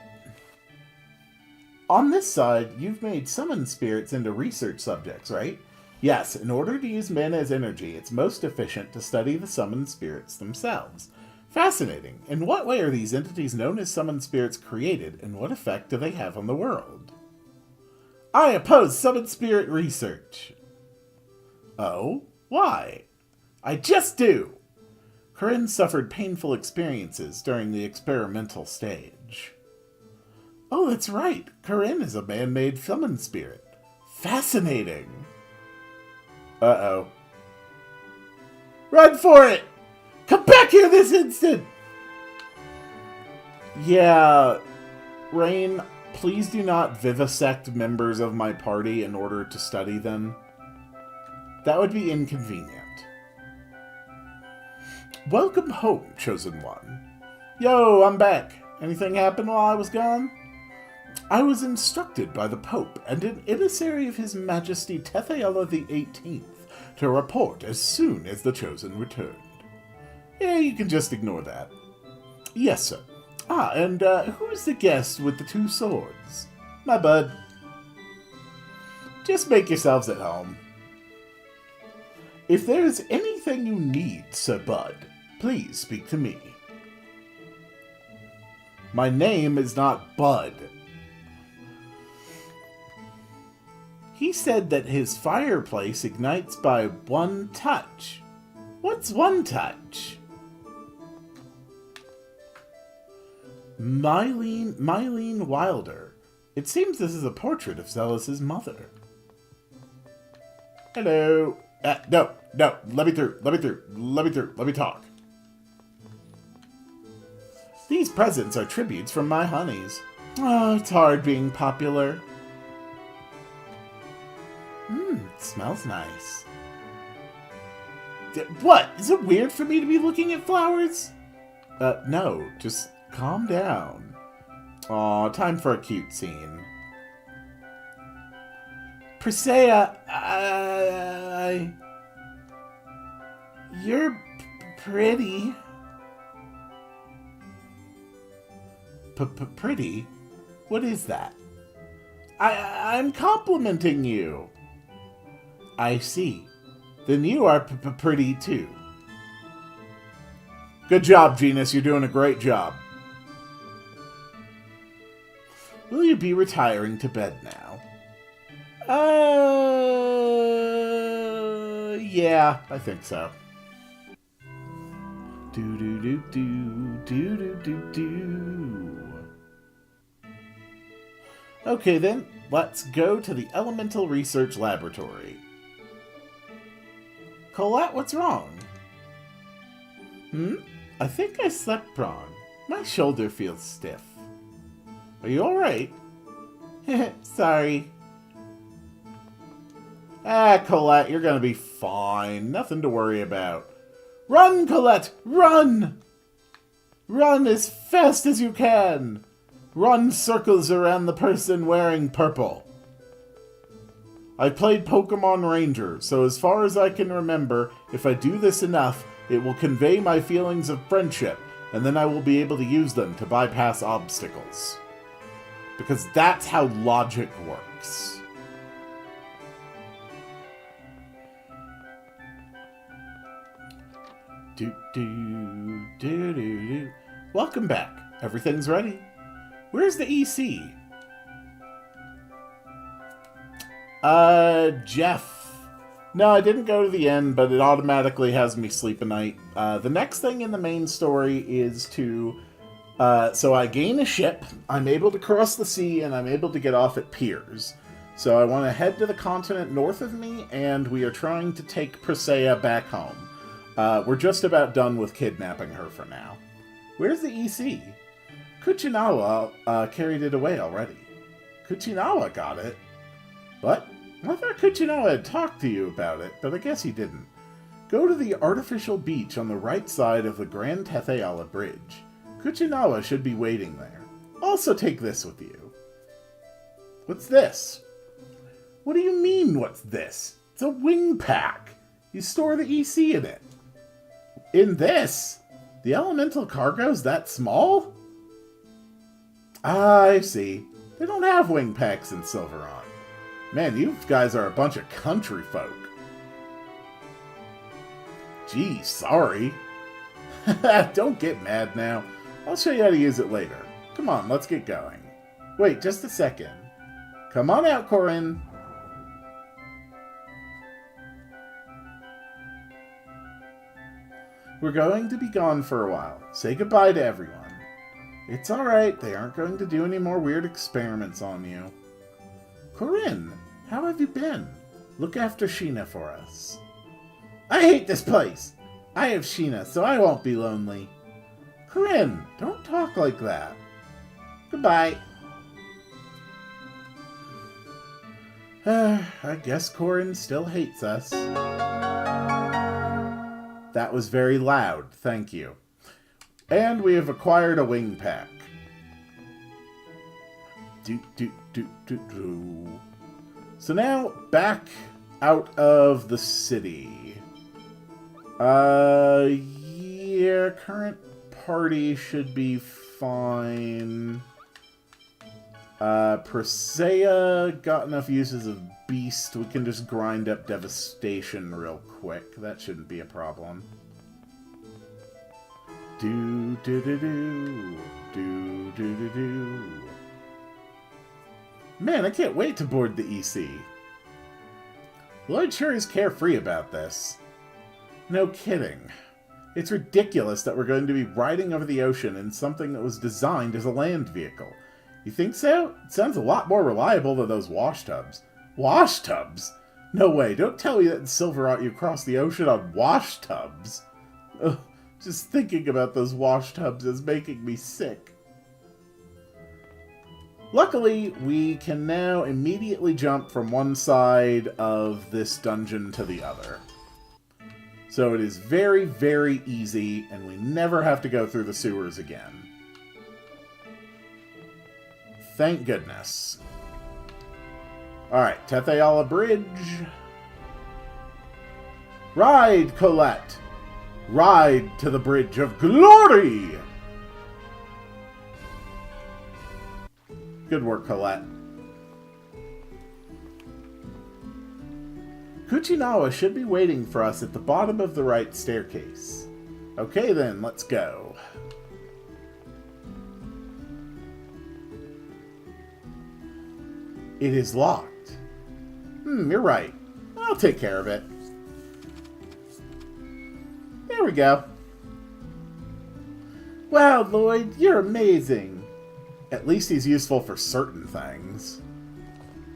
On this side, you've made summon spirits into research subjects, right? Yes, in order to use mana as energy, it's most efficient to study the summoned spirits themselves. Fascinating. In what way are these entities known as summoned spirits created, and what effect do they have on the world? I oppose summoned spirit research. Oh? Why? I just do! Corinne suffered painful experiences during the experimental stage. Oh, that's right. Corinne is a man-made summon spirit. Fascinating. Uh-oh. Run for it! Come back here this instant! Yeah, Rain, please do not vivisect members of my party in order to study them. That would be inconvenient. Welcome home, Chosen One. Yo, I'm back. Anything happened while I was gone? I was instructed by the Pope and an emissary of His Majesty Tethe'alla the 18th to report as soon as the Chosen returned. Yeah, you can just ignore that. Yes, sir. Ah, and who's the guest with the 2 swords? My bud. Just make yourselves at home. If there's anything you need, Sir Bud, please speak to me. My name is not Bud. He said that his fireplace ignites by 1 touch. What's 1 touch? Mylene Wilder. It seems this is a portrait of Zealous' mother. Hello. No. Let me through. Let me talk. These presents are tributes from my honeys. Oh, it's hard being popular. It smells nice. What? Is it weird for me to be looking at flowers? No. Just calm down. Aw, time for a cute scene. Priscilla, you're pretty. Pretty? What is that? I'm complimenting you. I see. Then you are pretty too. Good job, Genus. You're doing a great job. Will you be retiring to bed now? Yeah, I think so. Okay then, let's go to the Elemental Research Laboratory. Colette, what's wrong? I think I slept wrong. My shoulder feels stiff. Are you alright? Sorry. Colette, you're gonna be fine. Nothing to worry about. Run, Colette! Run! Run as fast as you can! Run circles around the person wearing purple. I played Pokemon Ranger, so as far as I can remember, if I do this enough, it will convey my feelings of friendship, and then I will be able to use them to bypass obstacles. Because that's how logic works. Do. Welcome back. Everything's ready. Where's the EC? Jeff. No, I didn't go to the end, but it automatically has me sleep a night. The next thing in the main story is to... so I gain a ship, I'm able to cross the sea, and I'm able to get off at piers. So I want to head to the continent north of me, and we are trying to take Presea back home. We're just about done with kidnapping her for now. Where's the EC? Kuchinawa carried it away already. Kuchinawa got it? What? I thought Kuchinawa had talked to you about it, but I guess he didn't. Go to the artificial beach on the right side of the Grand Tethe'alla Bridge. Kuchinawa should be waiting there. Also take this with you. What's this? What do you mean, what's this? It's a wing pack. You store the EC in it. In this? The elemental cargo's that small? Ah, I see. They don't have wing packs in Silveron. Man, you guys are a bunch of country folk. Gee, sorry. Don't get mad now. I'll show you how to use it later. Come on, let's get going. Wait, just a second. Come on out, Corinne. We're going to be gone for a while. Say goodbye to everyone. It's alright, they aren't going to do any more weird experiments on you. Corinne, how have you been? Look after Sheena for us. I hate this place! I have Sheena, so I won't be lonely. Corinne, don't talk like that. Goodbye. I guess Corinne still hates us. That was very loud, thank you. And we have acquired a wing pack. So now, back out of the city. Yeah, current party should be fine. Presea got enough uses of Beast. We can just grind up Devastation real quick. That shouldn't be a problem. Do. Man, I can't wait to board the EC. Lloyd sure is carefree about this. No kidding. It's ridiculous that we're going to be riding over the ocean in something that was designed as a land vehicle. You think so? It sounds a lot more reliable than those wash tubs. Wash tubs? No way, don't tell me that in Silverot you cross the ocean on wash tubs. Ugh, just thinking about those wash tubs is making me sick. Luckily, we can now immediately jump from one side of this dungeon to the other. So it is very, very easy, and we never have to go through the sewers again. Thank goodness. Alright, Tethe'alla Bridge. Ride, Colette! Ride to the Bridge of Glory! Good work, Colette. Kuchinawa should be waiting for us at the bottom of the right staircase. Okay then, let's go. It is locked. You're right. I'll take care of it. There we go. Wow, Lloyd, you're amazing. At least he's useful for certain things.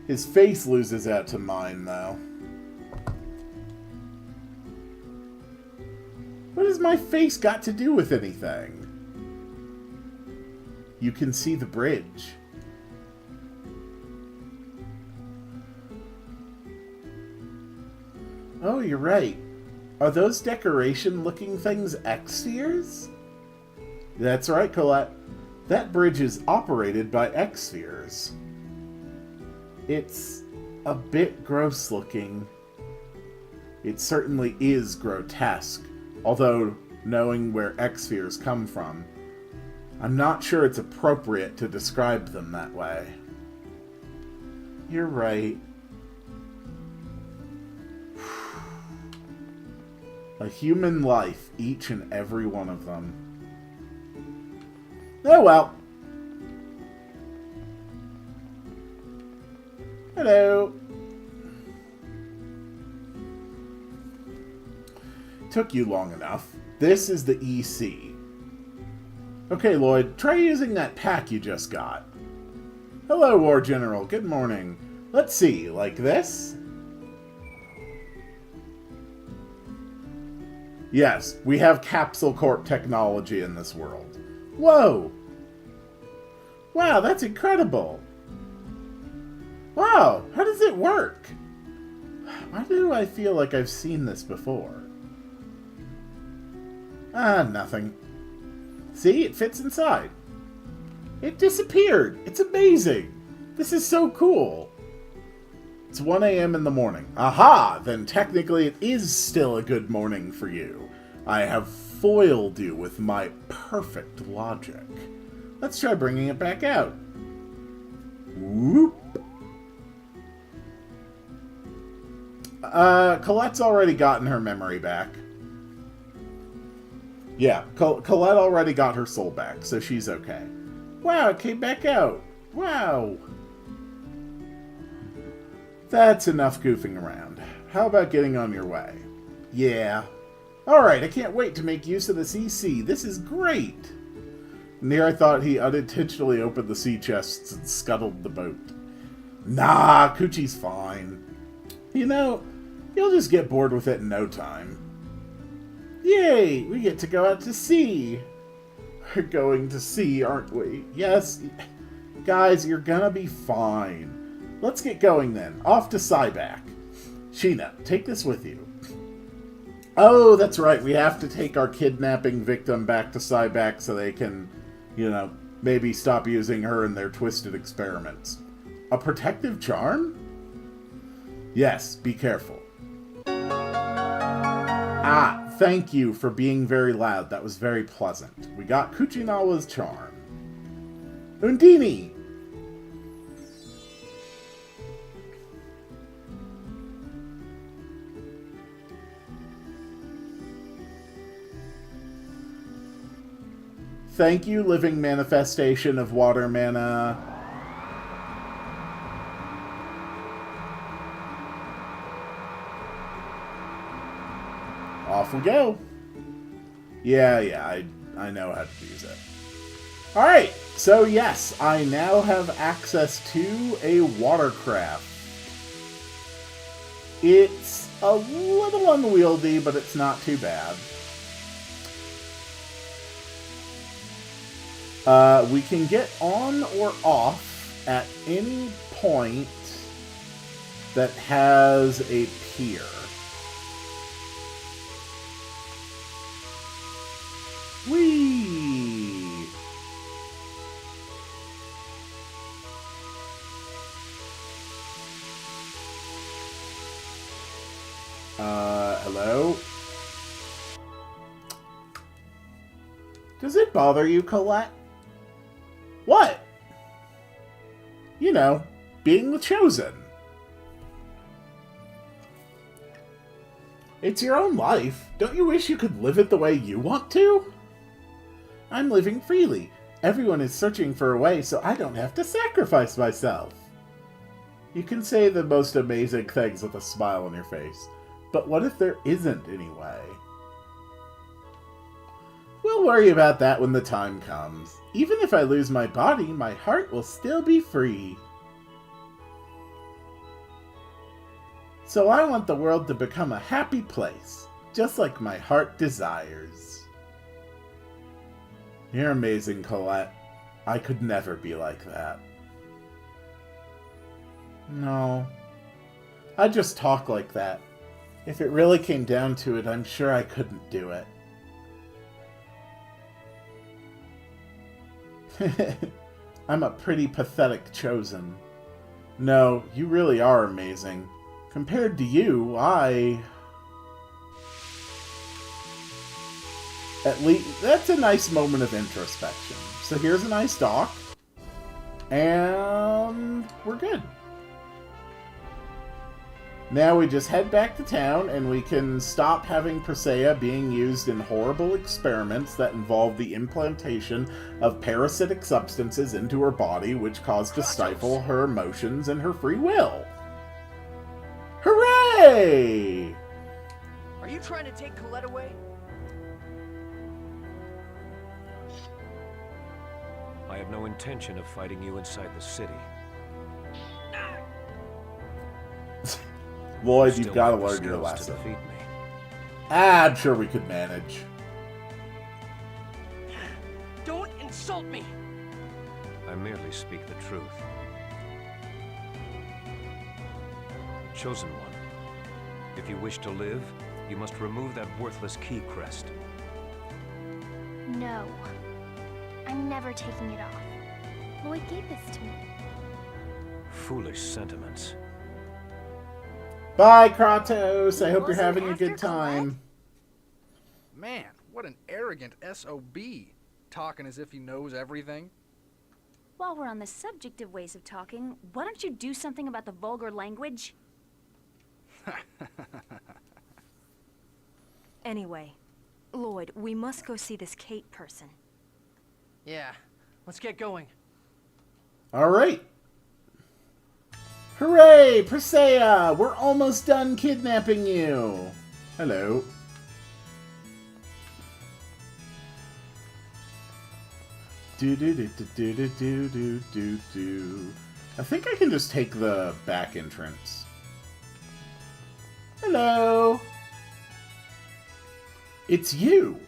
His face loses out to mine, though. What has my face got to do with anything? You can see the bridge. Oh, you're right. Are those decoration-looking things X-Seers? That's right, Colette. That bridge is operated by X-spheres. It's a bit gross looking. It certainly is grotesque, although knowing where X-spheres come from, I'm not sure it's appropriate to describe them that way. You're right. A human life, each and every one of them. Oh well. Hello. Took you long enough. This is the EC. Okay, Lloyd, try using that pack you just got. Hello, War General. Good morning. Let's see, like this? Yes, we have Capsule Corp technology in this world. Whoa! Wow, that's incredible! Wow, how does it work? Why do I feel like I've seen this before? Ah, nothing. See, it fits inside. It disappeared! It's amazing! This is so cool! It's 1 a.m. in the morning. Aha! Then technically it is still a good morning for you. I have foiled you with my perfect logic. Let's try bringing it back out. Whoop! Colette's already gotten her memory back. Yeah, Colette already got her soul back, so she's okay. Wow, it came back out. Wow. That's enough goofing around. How about getting on your way? Yeah. Alright, I can't wait to make use of the CC. This is great. And here I thought he unintentionally opened the sea chests and scuttled the boat. Nah, Coochie's fine. You know, you'll just get bored with it in no time. Yay! We get to go out to sea! We're going to sea, aren't we? Yes. Guys, you're gonna be fine. Let's get going then. Off to Cyback. Sheena, take this with you. Oh, that's right. We have to take our kidnapping victim back to Cyback so they can, you know, maybe stop using her in their twisted experiments. A protective charm? Yes, be careful. Ah, thank you for being very loud. That was very pleasant. We got Kuchinawa's charm. Undini! Thank you, living manifestation of water mana. Off we go. Yeah, I know how to use it. Alright, so yes, I now have access to a watercraft. It's a little unwieldy, but it's not too bad. We can get on or off at any point that has a pier. Whee! Hello? Does it bother you, Colette? What? You know, being the chosen. It's your own life. Don't you wish you could live it the way you want to? I'm living freely. Everyone is searching for a way so I don't have to sacrifice myself. You can say the most amazing things with a smile on your face, but what if there isn't any way? We'll worry about that when the time comes. Even if I lose my body, my heart will still be free. So I want the world to become a happy place, just like my heart desires. You're amazing, Colette. I could never be like that. No. I just talk like that. If it really came down to it, I'm sure I couldn't do it. I'm a pretty pathetic chosen. No, you really are amazing. Compared to you, At least, that's a nice moment of introspection. So here's a nice dock. And we're good. Now we just head back to town and we can stop having Persea being used in horrible experiments that involve the implantation of parasitic substances into her body, which cause to stifle her emotions and her free will. Hooray! Are you trying to take Colette away? I have no intention of fighting you inside the city. Lloyd, Still you've got to have the learn your skills lesson. to defeat me. I'm sure we could manage. Don't insult me! I merely speak the truth. Chosen One, if you wish to live, you must remove that worthless key crest. No. I'm never taking it off. Lloyd gave this to me. Foolish sentiments. Bye, Kratos. I hope you're Wasn't having a after good time. Man, what an arrogant SOB. Talking as if he knows everything. While we're on the subject of ways of talking, why don't you do something about the vulgar language? Anyway, Lloyd, we must go see this Kate person. Yeah, let's get going. All right. Hooray, Persea! We're almost done kidnapping you. Hello. Do do do do do do do do do. I think I can just take the back entrance. Hello. It's you.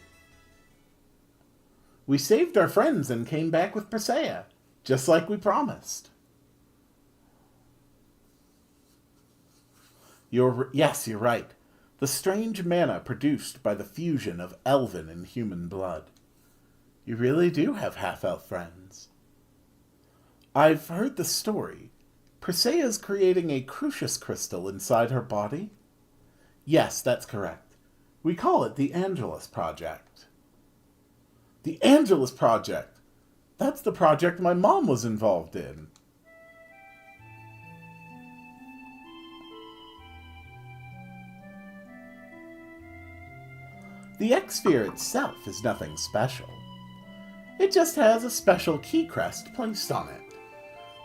We saved our friends and came back with Persea, just like we promised. Yes, you're right. The strange mana produced by the fusion of elven and human blood. You really do have half-elf friends. I've heard the story. Persea's creating a crucius crystal inside her body? Yes, that's correct. We call it the Angelus Project. The Angelus Project! That's the project my mom was involved in. The X-Sphere itself is nothing special. It just has a special key crest placed on it.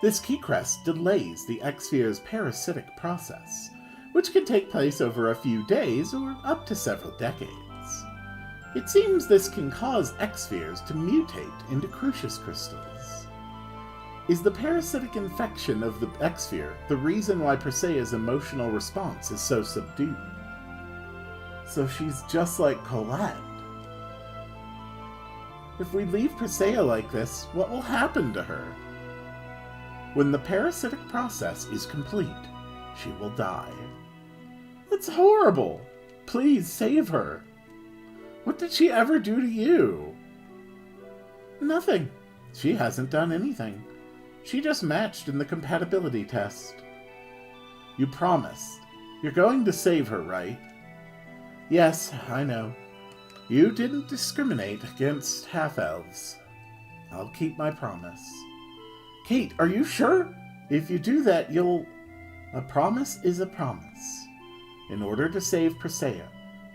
This key crest delays the X-Sphere's parasitic process, which can take place over a few days or up to several decades. It seems this can cause X-Spheres to mutate into crucius crystals. Is the parasitic infection of the X-Sphere the reason why Persea's emotional response is so subdued? So she's just like Colette. If we leave Persea like this, what will happen to her? When the parasitic process is complete, she will die. That's horrible! Please save her! What did she ever do to you? Nothing. She hasn't done anything. She just matched in the compatibility test. You promised. You're going to save her, right? Yes, I know. You didn't discriminate against half-elves. I'll keep my promise. Kate, are you sure? If you do that, you'll... A promise is a promise. In order to save Persea,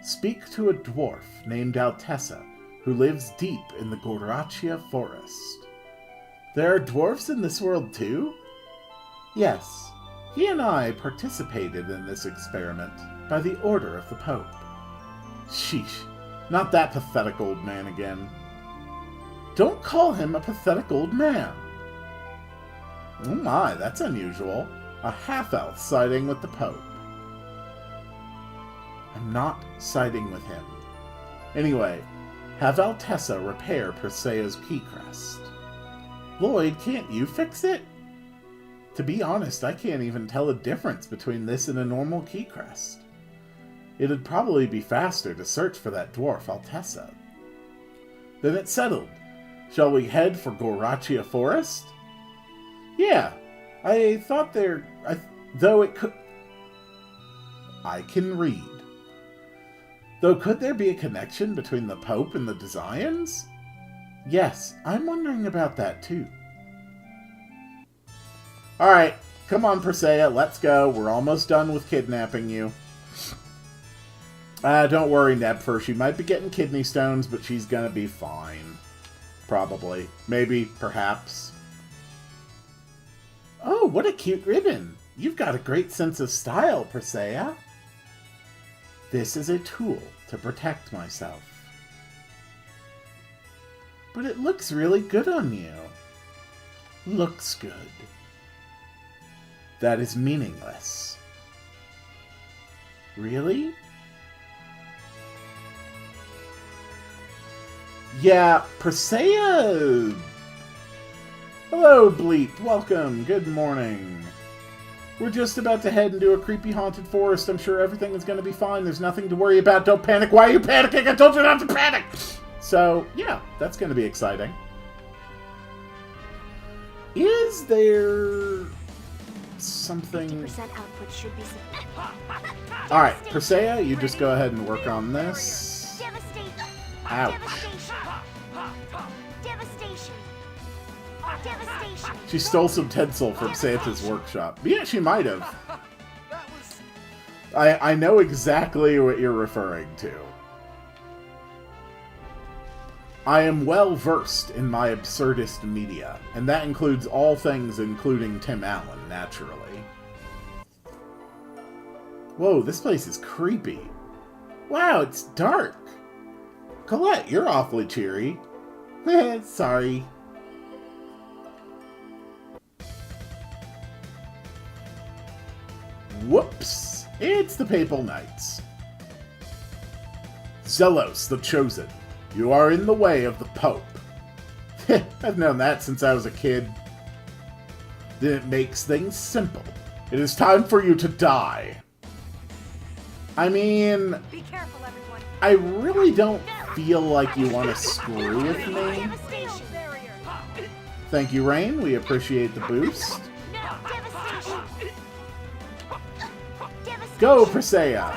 speak to a dwarf named Altessa, who lives deep in the Gorachia forest. There are dwarfs in this world too? Yes. He and I participated in this experiment by the order of the Pope. Sheesh. Not that pathetic old man again. Don't call him a pathetic old man. Oh my, that's unusual. A half-elf siding with the Pope. I'm not siding with him. Anyway, have Altessa repair Persea's key crest. Lloyd, can't you fix it? To be honest, I can't even tell the difference between this and a normal key crest. It'd probably be faster to search for that dwarf Altessa. Then it's settled. Shall we head for Gorachia Forest? Yeah, I thought though it could... I can read. Though could there be a connection between the Pope and the designs? Yes, I'm wondering about that too. Alright, come on Persea, let's go. We're almost done with kidnapping you. Don't worry, Nebfer. She might be getting kidney stones, but she's gonna be fine. Probably. Maybe. Perhaps. Oh, what a cute ribbon. You've got a great sense of style, Persea. This is a tool to protect myself. But it looks really good on you. Looks good. That is meaningless. Really? Yeah, Persea... Hello, Bleep. Welcome. Good morning. We're just about to head into a creepy haunted forest. I'm sure everything is going to be fine. There's nothing to worry about. Don't panic. Why are you panicking? I told you not to panic! So, yeah, that's going to be exciting. Is there... something... 50% output should be... Alright, Persea, you just go ahead and work on this. Ouch. She stole some tinsel from Santa's workshop. Yeah, she might have. I know exactly what you're referring to. I am well versed in my absurdist media, and that includes all things including Tim Allen, naturally. Whoa, this place is creepy. Wow, it's dark. Colette, you're awfully cheery. Sorry. Whoops! It's the Papal Knights. Zelos, the Chosen. You are in the way of the Pope. I've known that since I was a kid. Then it makes things simple. It is time for you to die. I mean... Be careful, everyone. I really don't feel like you want to screw with me. Thank you, Rain. We appreciate the boost. Go, Persea!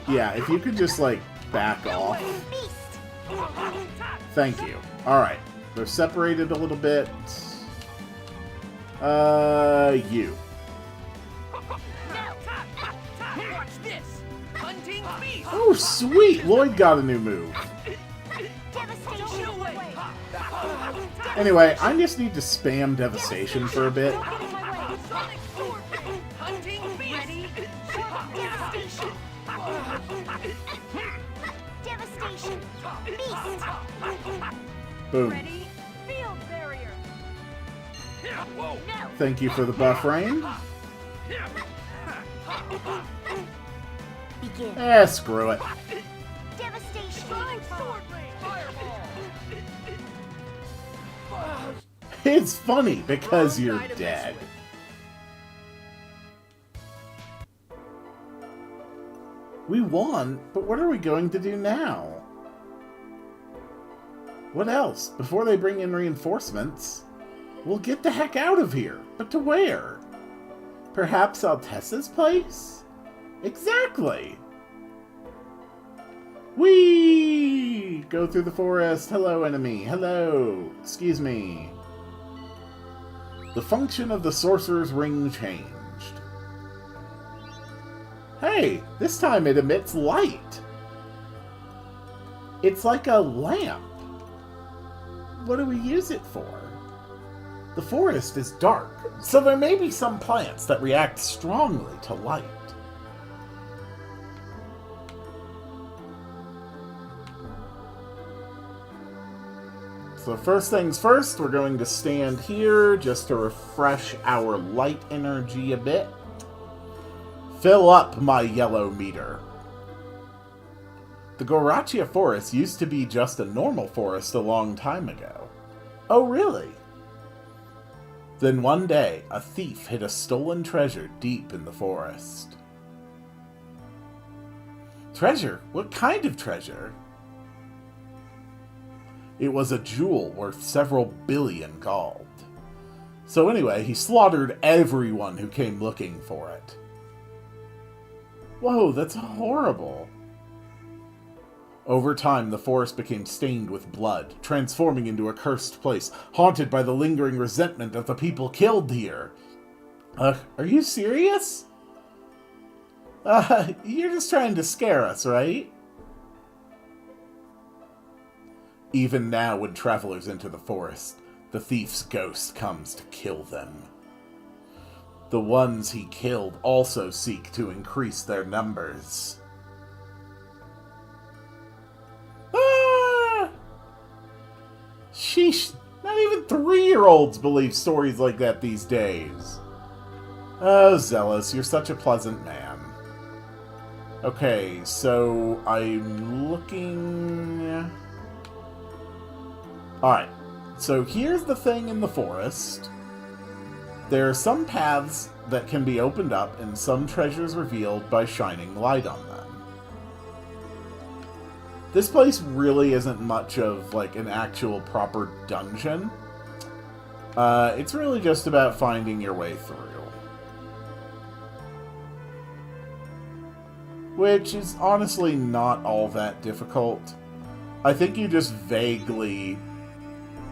Yeah, if you could just, like, back off. Thank you. Alright. They're separated a little bit. You. Oh, sweet! Lloyd got a new move. Anyway, I just need to spam Devastation for a bit. Boom. Thank you for the buff, Rain. Screw it. It's funny because you're dead. We won, but what are we going to do now? What else? Before they bring in reinforcements, we'll get the heck out of here. But to where? Perhaps Altessa's place? Exactly! Whee! Go through the forest. Hello, enemy. Hello. Excuse me. The function of the Sorcerer's Ring changed. Hey, this time it emits light. It's like a lamp. What do we use it for? The forest is dark, so there may be some plants that react strongly to light. So first things first, we're going to stand here just to refresh our light energy a bit. Fill up my yellow meter. The Gorachia Forest used to be just a normal forest a long time ago. Oh, really? Then one day, a thief hid a stolen treasure deep in the forest. Treasure? What kind of treasure? It was a jewel worth several billion gold. So anyway, he slaughtered everyone who came looking for it. Whoa, that's horrible. Over time, the forest became stained with blood, transforming into a cursed place, haunted by the lingering resentment of the people killed here. Are you serious? You're just trying to scare us, right? Even now, when travelers enter the forest, the thief's ghost comes to kill them. The ones he killed also seek to increase their numbers. Ah! Sheesh, not even 3-year-olds believe stories like that these days. Oh, Zealous, you're such a pleasant man. Okay, so I'm looking... Alright, so here's the thing in the forest. There are some paths that can be opened up and some treasures revealed by shining light on them. This place really isn't much of, like, an actual proper dungeon. It's really just about finding your way through. Which is honestly not all that difficult. I think you just vaguely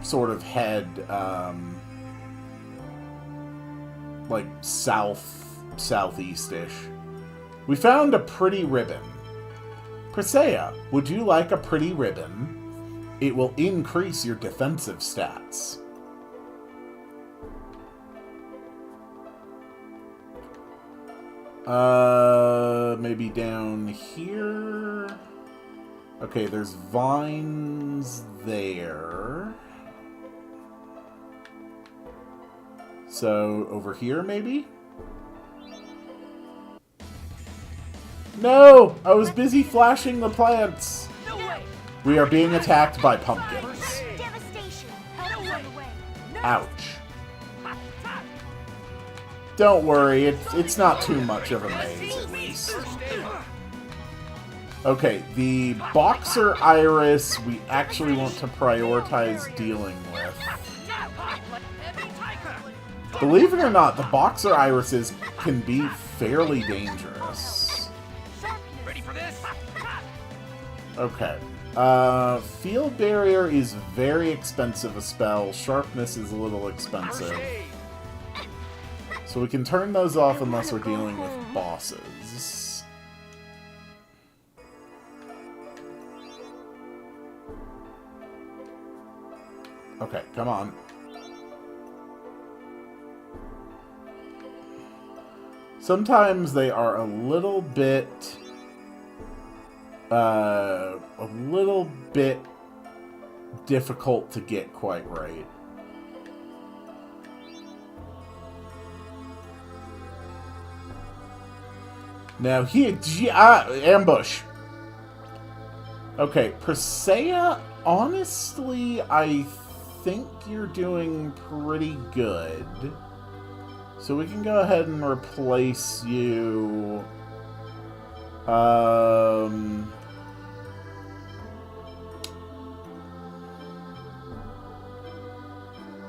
sort of head, like southeast-ish. We found a pretty ribbon. Presea, would you like a pretty ribbon? It will increase your defensive stats. Maybe down here? Okay, there's vines there. So, over here, maybe? No! I was busy flashing the plants! We are being attacked by pumpkins. Ouch. Don't worry, it's not too much of a maze, at least. Okay, the Boxer Iris we actually want to prioritize dealing with. Believe it or not, the Boxer Irises can be fairly dangerous. Okay. Field Barrier is very expensive a spell. Sharpness is a little expensive. So we can turn those off unless we're dealing with bosses. Okay, come on. Sometimes they are a little bit difficult to get quite right. Now here, ambush. Okay, Presea, honestly, I think you're doing pretty good. So we can go ahead and replace you.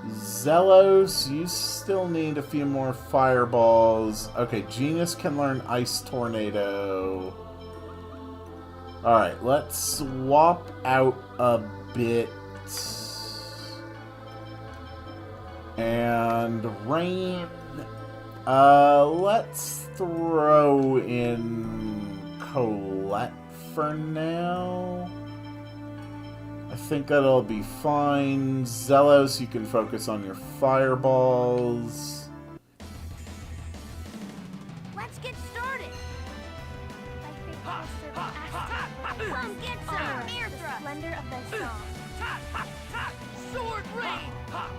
Zelos, you still need a few more fireballs. Okay, Genius can learn Ice Tornado. Alright, let's swap out a bit. And Rain. Let's throw in Colette for now. I think that'll be fine. Zelos, you can focus on your fireballs. Let's get started. I think come get some. Air thrust. Splendor of the song. Sword rain!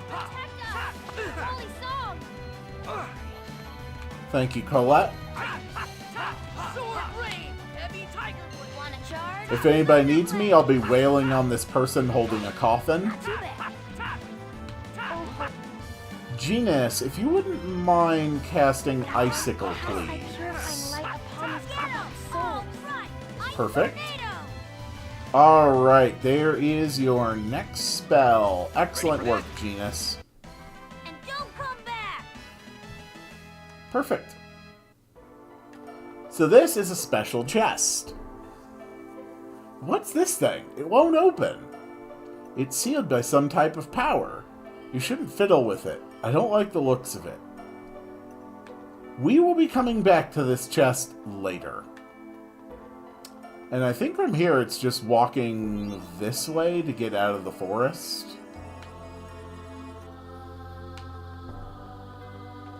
Protect us. Holy song. Thank you, Colette. Sword rain! Heavy tiger wood! Want a charge? If anybody needs me, I'll be wailing on this person holding a coffin. Too bad. Genius, if you wouldn't mind casting Icicle, please. Perfect. Alright, there is your next spell. Excellent work, Genus. And don't come back! Perfect. So this is a special chest. What's this thing? It won't open. It's sealed by some type of power. You shouldn't fiddle with it. I don't like the looks of it. We will be coming back to this chest later. And I think from here it's just walking this way to get out of the forest.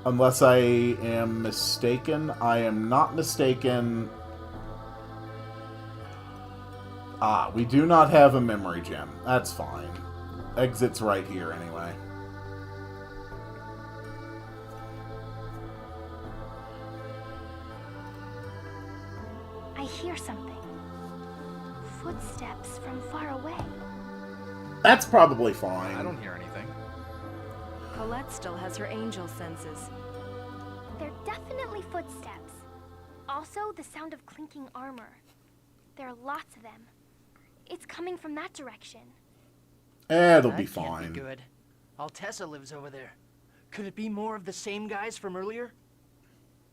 Unless I am mistaken. I am not mistaken. Ah, we do not have a memory gem. That's fine. Exit's right here anyway. I hear something. Footsteps from far away. That's probably fine. I don't hear anything. Colette still has her angel senses. They're definitely footsteps. Also, the sound of clinking armor. There are lots of them. It's coming from that direction. It'll be That can't fine. be good. Altessa lives over there. Could it be more of the same guys from earlier?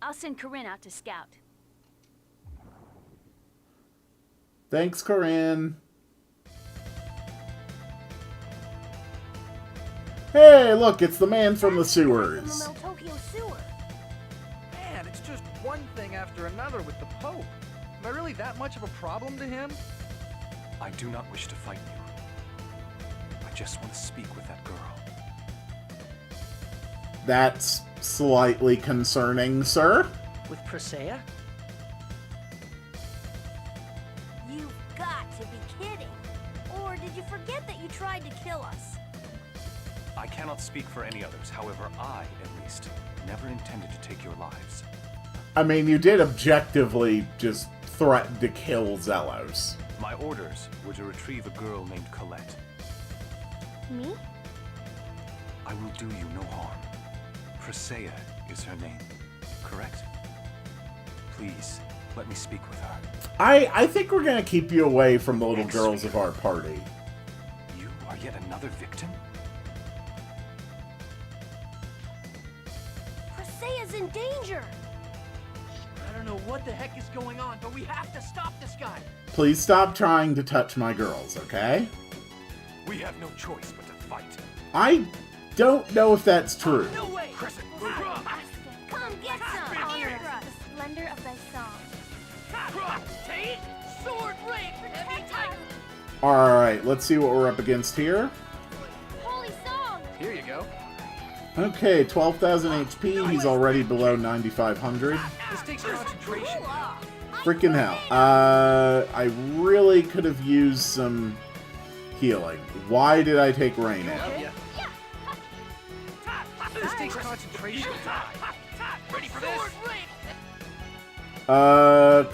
I'll send Corinne out to scout. Thanks, Corinne. Hey, look, it's the man from the sewers. From the Tokyo sewer. Man, it's just one thing after another with the Pope. Am I really that much of a problem to him? I do not wish to fight you. I just want to speak with that girl. That's slightly concerning, sir. With Presea? You've got to be kidding. Or did you forget that you tried to kill us? I cannot speak for any others. However, I, at least, never intended to take your lives. I mean, you did objectively just threaten to kill Zelos. My orders were to retrieve a girl named Colette. Me? I will do you no harm. Presea is her name, correct? Please, let me speak with her. I think we're gonna keep you away from the little girls of our party. You are yet another victim? Presea's in danger! I don't know what the heck is going on, but we have to stop this guy. Please stop trying to touch my girls, okay? We have no choice but to fight. I don't know if that's true. No way! Crescent, Come get some! Honor us, the splendor of thy song. Take sword rape, heavy tiger. Alright, let's see what we're up against here. Holy song! Here you go. Okay, 12,000 HP. He's already below 9,500. This takes concentration. Freaking hell. I really could have used some healing. Why did I take rain out? Yeah. This takes concentration. Ready for this?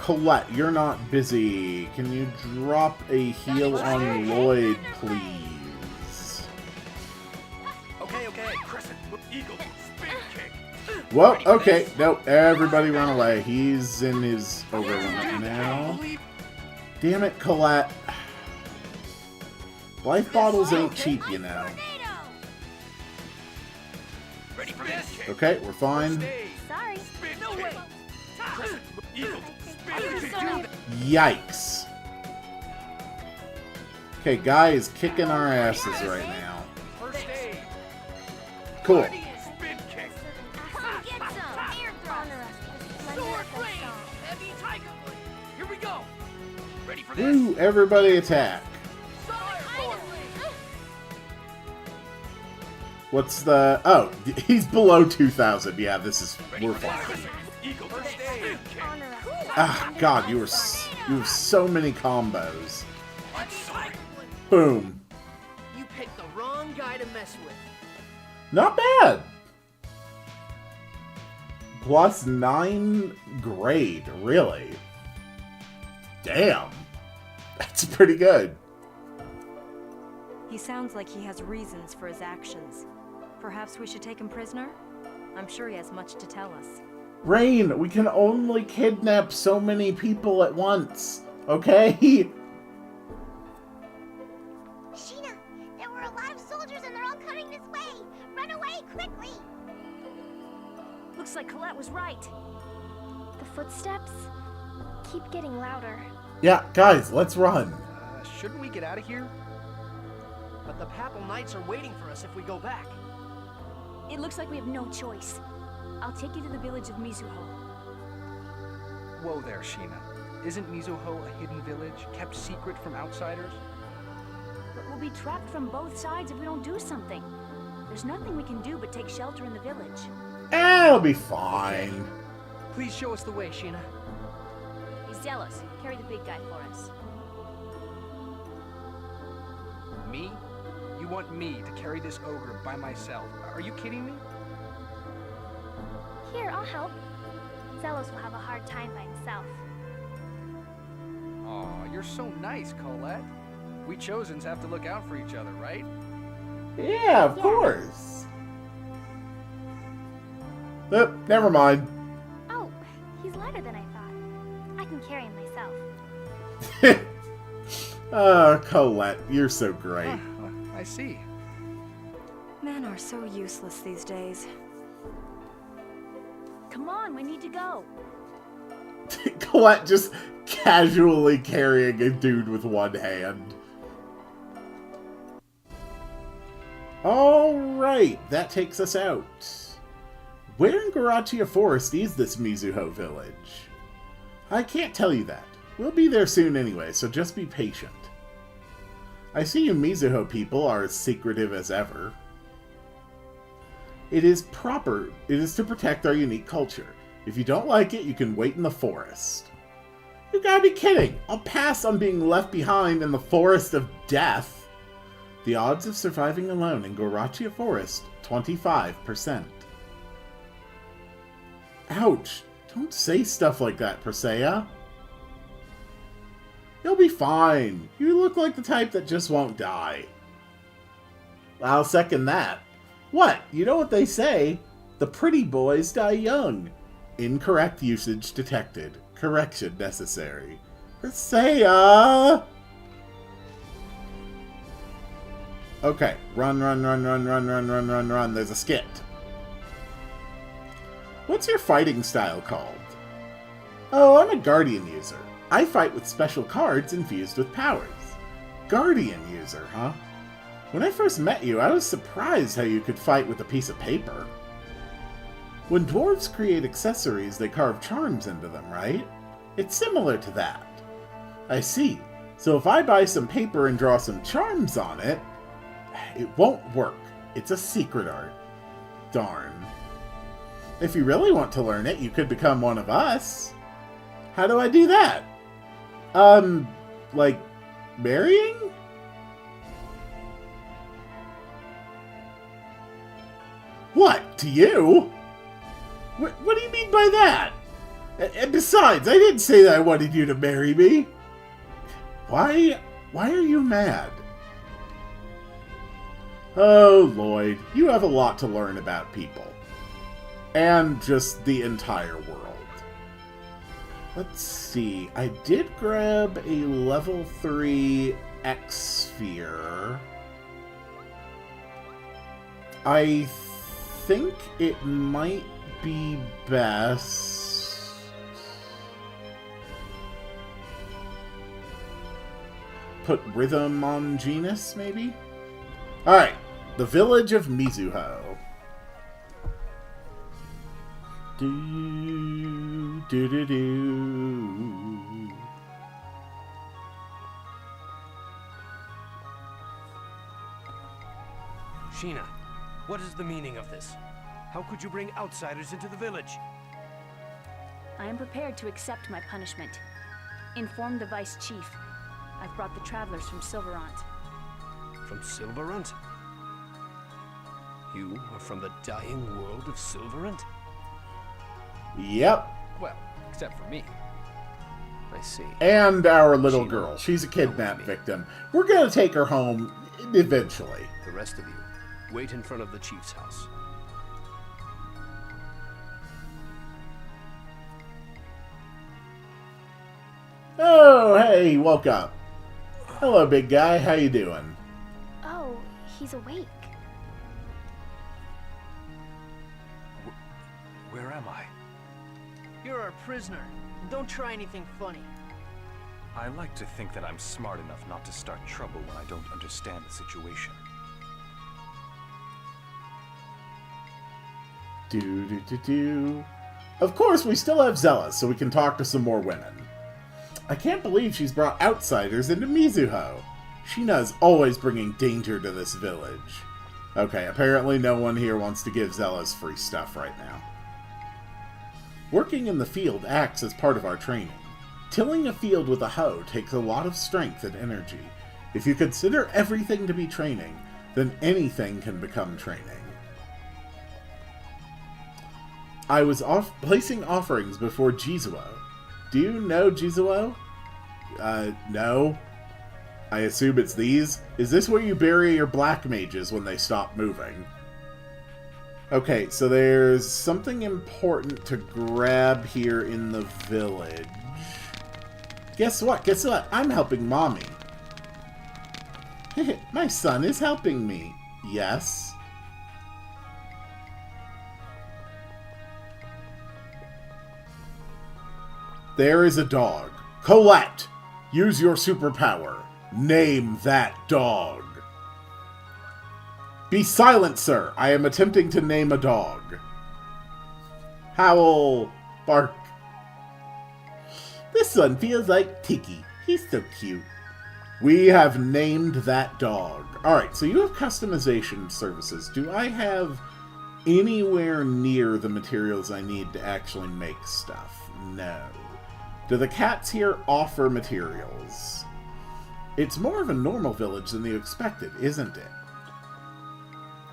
Colette, you're not busy. Can you drop a heal on Lloyd, please? Okay. Crescent, eagle, spin kick. Well, okay. No, everybody run away. He's in his overlimit now. Damn it, Colette. Life bottles ain't cheap, you know. Ready for this? Okay, we're fine. Sorry. No way. Crescent, eagle, spin kick. Yikes. Okay, Guy is kicking our asses right now. First aid. Cool. Spin kick. Come get some! Air thrust! Honor us, the splendor Sword of thy rain, song. heavy tiger blade. Here we go. Ready for this? Woo, everybody attack. What's the... Oh, he's below 2,000. Yeah, this is... We're fine. Eagle, first aid. Honor us. Ah, God, you have so many combos. Heavy tiger blade. Boom. You picked the wrong guy to mess with. Not bad. Plus 9 grade, really. Damn. That's pretty good. He sounds like he has reasons for his actions. Perhaps we should take him prisoner? I'm sure he has much to tell us. Rain, we can only kidnap so many people at once, okay? Run away quickly! Looks like Colette was right. The footsteps keep getting louder. Yeah, guys, let's run. Shouldn't we get out of here? But the Papal Knights are waiting for us if we go back. It looks like we have no choice. I'll take you to the village of Mizuho. Whoa there, Sheena. Isn't Mizuho a hidden village, kept secret from outsiders? But we'll be trapped from both sides if we don't do something. There's nothing we can do but take shelter in the village. It'll be fine. Please show us the way, Sheena. He's zealous. Carry the big guy for us. Me? You want me to carry this ogre by myself? Are you kidding me? Here, I'll help. Zelos will have a hard time by himself. Aw, you're so nice, Colette. We Chosens have to look out for each other, right? Yeah, of course. Never mind. Oh, he's lighter than I thought. I can carry him myself. Colette, you're so great. I see. Men are so useless these days. Come on, we need to go. Colette just casually carrying a dude with one hand. Alright, that takes us out. Where in Garachia Forest is this Mizuho village? I can't tell you that. We'll be there soon anyway, so just be patient. I see you Mizuho people are as secretive as ever. It is to protect our unique culture. If you don't like it, you can wait in the forest. You gotta be kidding! I'll pass on being left behind in the forest of death. The odds of surviving alone in Garachia Forest, 25%. Ouch! Don't say stuff like that, Persea. You'll be fine. You look like the type that just won't die. I'll second that. What? You know what they say? The pretty boys die young. Incorrect usage detected. Correction necessary. Persea! Okay, run. There's a skit. What's your fighting style called? Oh, I'm a Guardian user. I fight with special cards infused with powers. Guardian user, huh? When I first met you, I was surprised how you could fight with a piece of paper. When dwarves create accessories, they carve charms into them, right? It's similar to that. I see. So if I buy some paper and draw some charms on it, it won't work. It's a secret art. Darn. If you really want to learn it, you could become one of us. How do I do that? Like, marrying? What, to you? What do you mean by that? And besides, I didn't say that I wanted you to marry me. Why are you mad? Oh, Lloyd, you have a lot to learn about people. And just the entire world. Let's see, I did grab a level 3 X-Sphere. I think it might be best... put Rhythm on Genus, maybe? Alright, the village of Mizuho. Do. Sheena, what is the meaning of this? How could you bring outsiders into the village? I am prepared to accept my punishment. Inform the Vice Chief. I've brought the travelers from Silverant. From Silverant? You are from the dying world of Silverant? Yep. Well, except for me. I see. And our little girl. She's a kidnapped victim. We're gonna take her home eventually. The rest of you, wait in front of the chief's house. Oh, hey, woke up. Hello, big guy. How you doing? Oh, he's awake. am I? You're our prisoner. Don't try anything funny. I like to think that I'm smart enough not to start trouble when I don't understand the situation. Do. Of course, we still have Zealous, so we can talk to some more women. I can't believe she's brought outsiders into Mizuho. Sheena's always bringing danger to this village. Okay, apparently no one here wants to give Zealous free stuff right now. Working in the field acts as part of our training. Tilling a field with a hoe takes a lot of strength and energy. If you consider everything to be training, then anything can become training. I was placing offerings before Jizuo. Do you know Jizuo? No. I assume it's these. Is this where you bury your black mages when they stop moving? Okay, so there's something important to grab here in the village. Guess what? Guess what? I'm helping Mommy. My son is helping me. Yes. There is a dog. Colette! Use your superpower. Name that dog. Be silent, sir. I am attempting to name a dog. Howl. Bark. This one feels like Tiki. He's so cute. We have named that dog. Alright, so you have customization services. Do I have anywhere near the materials I need to actually make stuff? No. Do the cats here offer materials? It's more of a normal village than you expected, isn't it?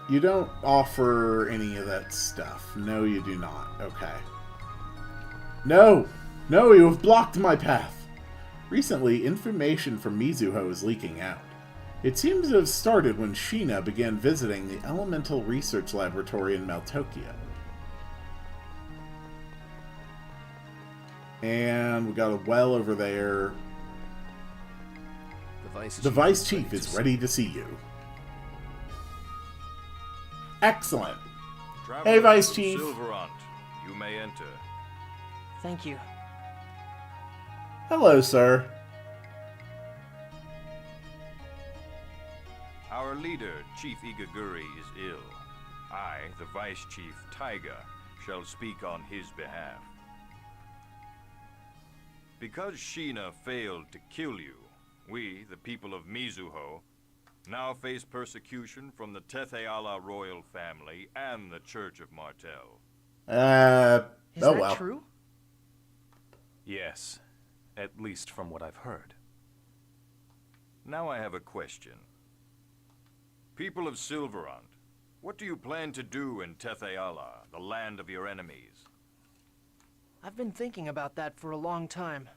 You don't offer any of that stuff. No, you do not. Okay. No! No, you have blocked my path! Recently, information from Mizuho is leaking out. It seems to have started when Sheena began visiting the Elemental Research Laboratory in Maltokyo. And we got a well over there. The Vice Chief is ready to see you. Excellent. Hey, Vice Chief. Silverant, you may enter. Thank you. Hello, sir. Our leader, Chief Igaguri, is ill. I, the Vice Chief Taiga, shall speak on his behalf. Because Sheena failed to kill you, we, the people of Mizuho, now face persecution from the Tethe'alla royal family and the Church of Martel. Is that true? Yes, at least from what I've heard. Now I have a question. People of Silverant, what do you plan to do in Tethe'alla, the land of your enemies? I've been thinking about that for a long time.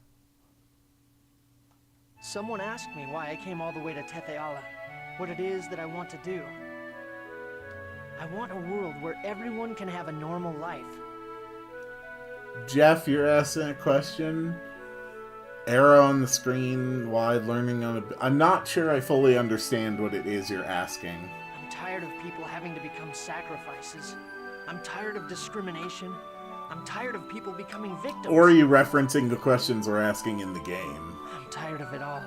Someone asked me why I came all the way to Tethe'alla, what it is that I want to do. I want a world where everyone can have a normal life. Jeff, you're asking a question. Arrow on the screen, wide learning on a... I'm not sure I fully understand what it is you're asking. I'm tired of people having to become sacrifices. I'm tired of discrimination. I'm tired of people becoming victims. Or are you referencing the questions we're asking in the game? I'm tired of it all.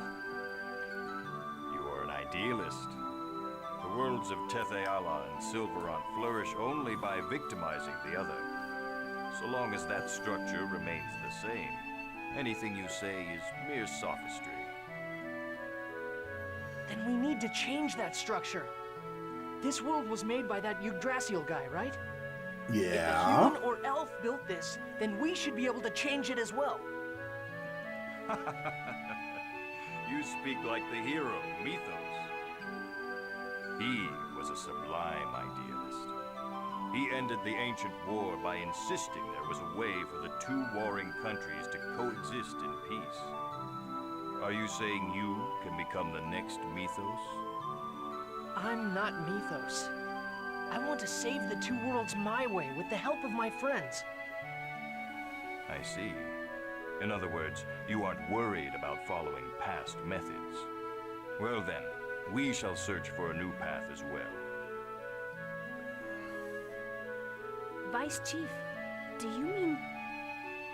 You are an idealist. The worlds of Tethe'alla and Silverant flourish only by victimizing the other. So long as that structure remains the same, anything you say is mere sophistry. Then we need to change that structure. This world was made by that Yggdrasil guy, right? Yeah. If a human or elf built this, then we should be able to change it as well. You speak like the hero, Mythos. He was a sublime idealist. He ended the ancient war by insisting there was a way for the two warring countries to coexist in peace. Are you saying you can become the next Mythos? I'm not Mythos. I want to save the two worlds my way with the help of my friends. I see. In other words, you aren't worried about following past methods. Well then, we shall search for a new path as well. Vice Chief, Do you mean...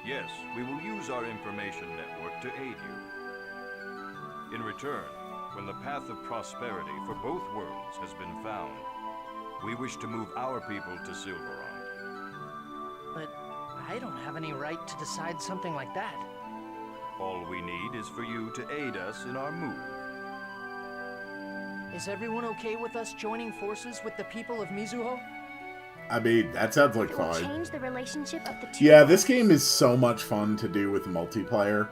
Yes, we will use our information network to aid you. In return, when the path of prosperity for both worlds has been found, we wish to move our people to Silverant. But I don't have any right to decide something like that. All we need is for you to aid us in our move. Is everyone okay with us joining forces with the people of Mizuho? I mean, that sounds like It will fun. change the relationship of the two Yeah, worlds. this game is so much fun to do with multiplayer.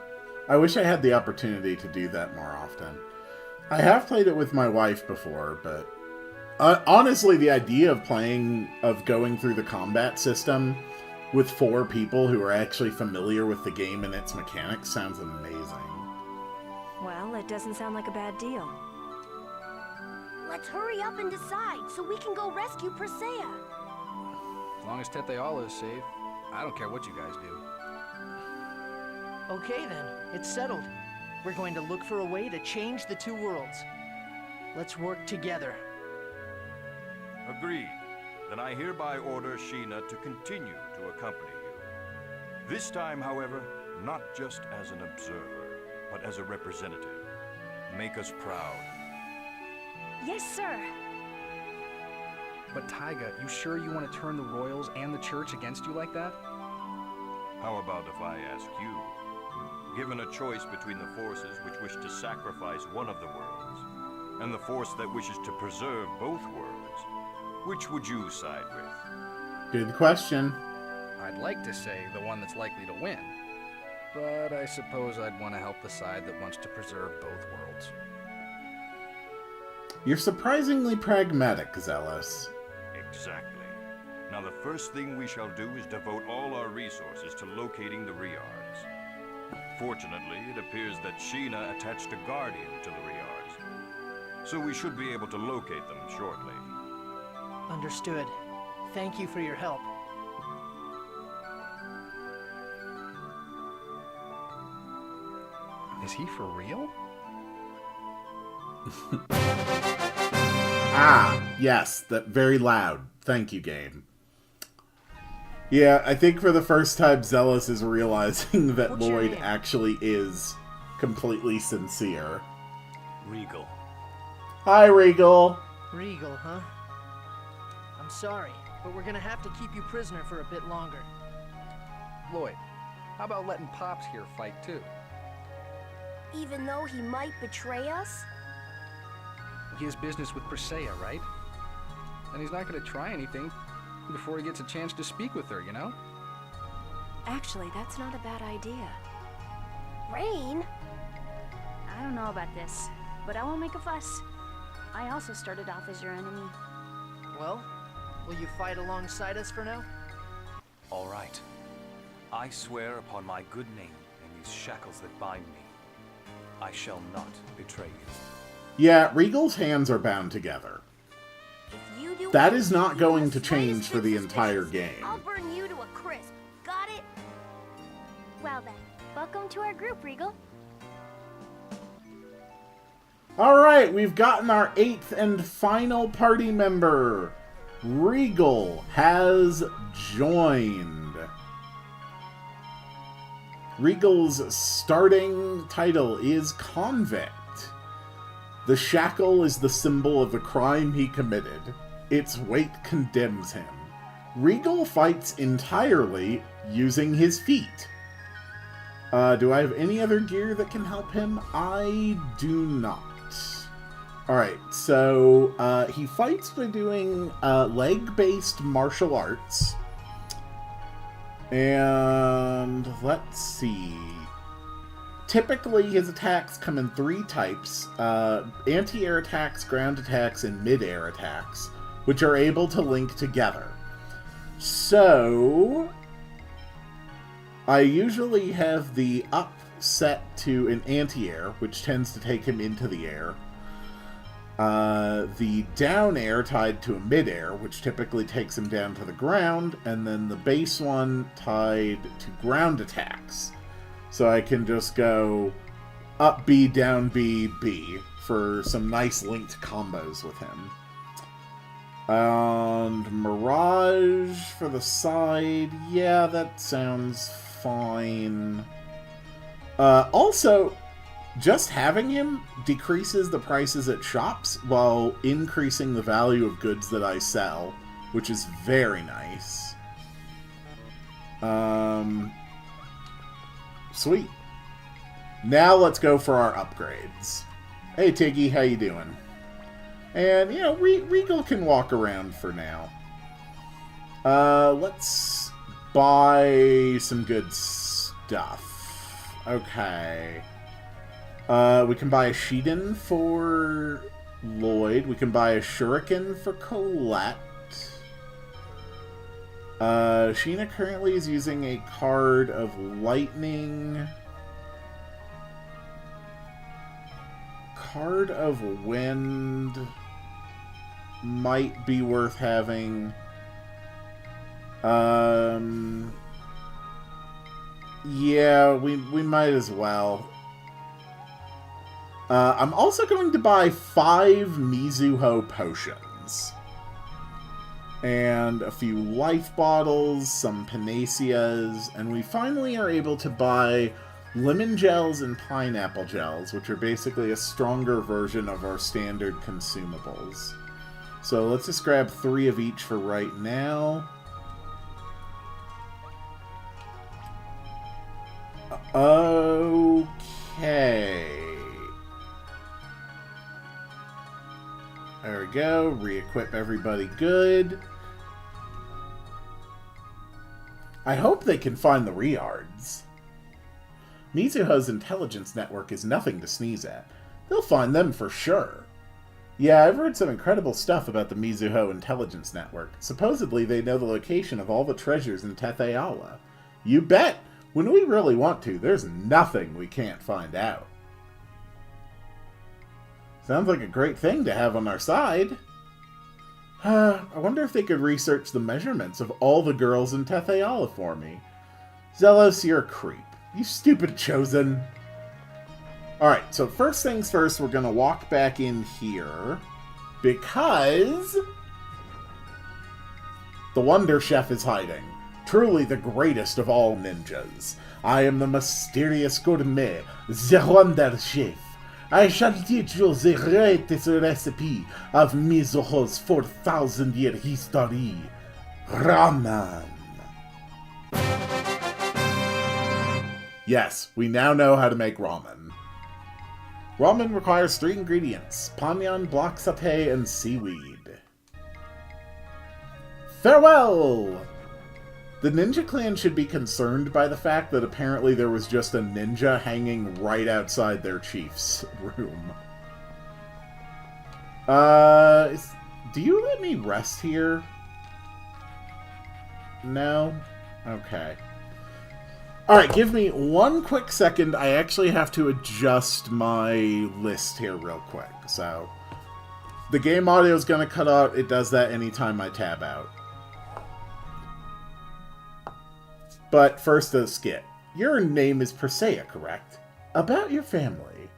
I wish I had the opportunity to do that more often. I have played it with my wife before, but honestly, the idea of going through the combat system with 4 people who are actually familiar with the game and its mechanics sounds amazing. Well, it doesn't sound like a bad deal. Let's hurry up and decide so we can go rescue Persea. As long as Tethe'alla is safe, I don't care what you guys do. Okay then, it's settled. We're going to look for a way to change the two worlds. Let's work together. Agreed. Then I hereby order Sheena to continue to accompany you. This time, however, not just as an observer, but as a representative. Make us proud. Yes, sir. But Taiga, you sure you want to turn the Royals and the Church against you like that? How about if I ask you? Given a choice between the forces which wish to sacrifice one of the worlds, and the force that wishes to preserve both worlds, which would you side with? Good question. I'd like to say the one that's likely to win. But I suppose I'd want to help the side that wants to preserve both worlds. You're surprisingly pragmatic, Zealous. Exactly. Now the first thing we shall do is devote all our resources to locating the Riards. Fortunately, it appears that Sheena attached a guardian to the Riards, so we should be able to locate them shortly. Understood. Thank you for your help. Is he for real? Ah, yes, that very loud. Thank you, game. Yeah, I think for the first time, Zealous is realizing that What's your Lloyd name? actually is completely sincere. Regal. Hi, Regal. Regal, huh? I'm sorry, but we're gonna have to keep you prisoner for a bit longer. Lloyd, how about letting Pops here fight too? Even though he might betray us? He has business with Persea, right? And he's not gonna try anything before he gets a chance to speak with her, you know? Actually, that's not a bad idea. Rain? I don't know about this, but I won't make a fuss. I also started off as your enemy. Well, will you fight alongside us for now? All right. I swear upon my good name and these shackles that bind me, I shall not betray you. Yeah, Regal's hands are bound together. If you do That is not anything going even to the change slightest for the bit entire suspicious, game. I'll burn you to a crisp. Got it? Well then, welcome to our group, Regal. Alright, we've gotten our 8th and final party member. Regal has joined. Regal's starting title is Convict. The shackle is the symbol of the crime he committed. Its weight condemns him. Regal fights entirely using his feet. Do I have any other gear that can help him? I do not. Alright, so he fights by doing leg-based martial arts. And let's see. Typically, his attacks come in 3 types. Anti-air attacks, ground attacks, and mid-air attacks, which are able to link together. So, I usually have the up set to an anti-air, which tends to take him into the air. The down air tied to a mid-air, which typically takes him down to the ground, and then the base one tied to ground attacks. So I can just go up B, down B, B for some nice linked combos with him. And Mirage for the side. Yeah, that sounds fine. Also, just having him decreases the prices at shops while increasing the value of goods that I sell, which is very nice. Sweet. Now let's go for our upgrades. Hey Tiggy, how you doing? And, you know, Regal can walk around for now. Let's buy some good stuff. Okay. We can buy a Shiden for Lloyd. We can buy a Shuriken for Colette. Sheena currently is using a card of Lightning. Card of Wind might be worth having. Yeah, we might as well. I'm also going to buy 5 Mizuho potions. And a few life bottles, some panaceas, and we finally are able to buy lemon gels and pineapple gels, which are basically a stronger version of our standard consumables. So let's just grab 3 of each for right now. Okay. There we go. Re-equip everybody good. I hope they can find the Riards. Mizuho's intelligence network is nothing to sneeze at. They'll find them for sure. Yeah, I've heard some incredible stuff about the Mizuho intelligence network. Supposedly they know the location of all the treasures in Tethe'alla. You bet! When we really want to, there's nothing we can't find out. Sounds like a great thing to have on our side. I wonder if they could research the measurements of all the girls in Tethe'alla for me. Zelos, you're a creep. You stupid Chosen. Alright, so first things first, we're gonna walk back in here. Because the Wonder Chef is hiding. Truly the greatest of all ninjas. I am the mysterious gourmet, the Wonder Chef. I shall teach you the greatest recipe of Mizuho's 4,000-year history. Ramen. Yes, we now know how to make ramen. Ramen requires 3 ingredients: panyan, block satay, and seaweed. Farewell! The Ninja Clan should be concerned by the fact that apparently there was just a ninja hanging right outside their chief's room. Do you let me rest here? No? Okay. Alright, give me 1 quick second. I actually have to adjust my list here real quick. So, the game audio is going to cut out. It does that anytime I tab out. But first, a skit. Your name is Persea, correct? About your family.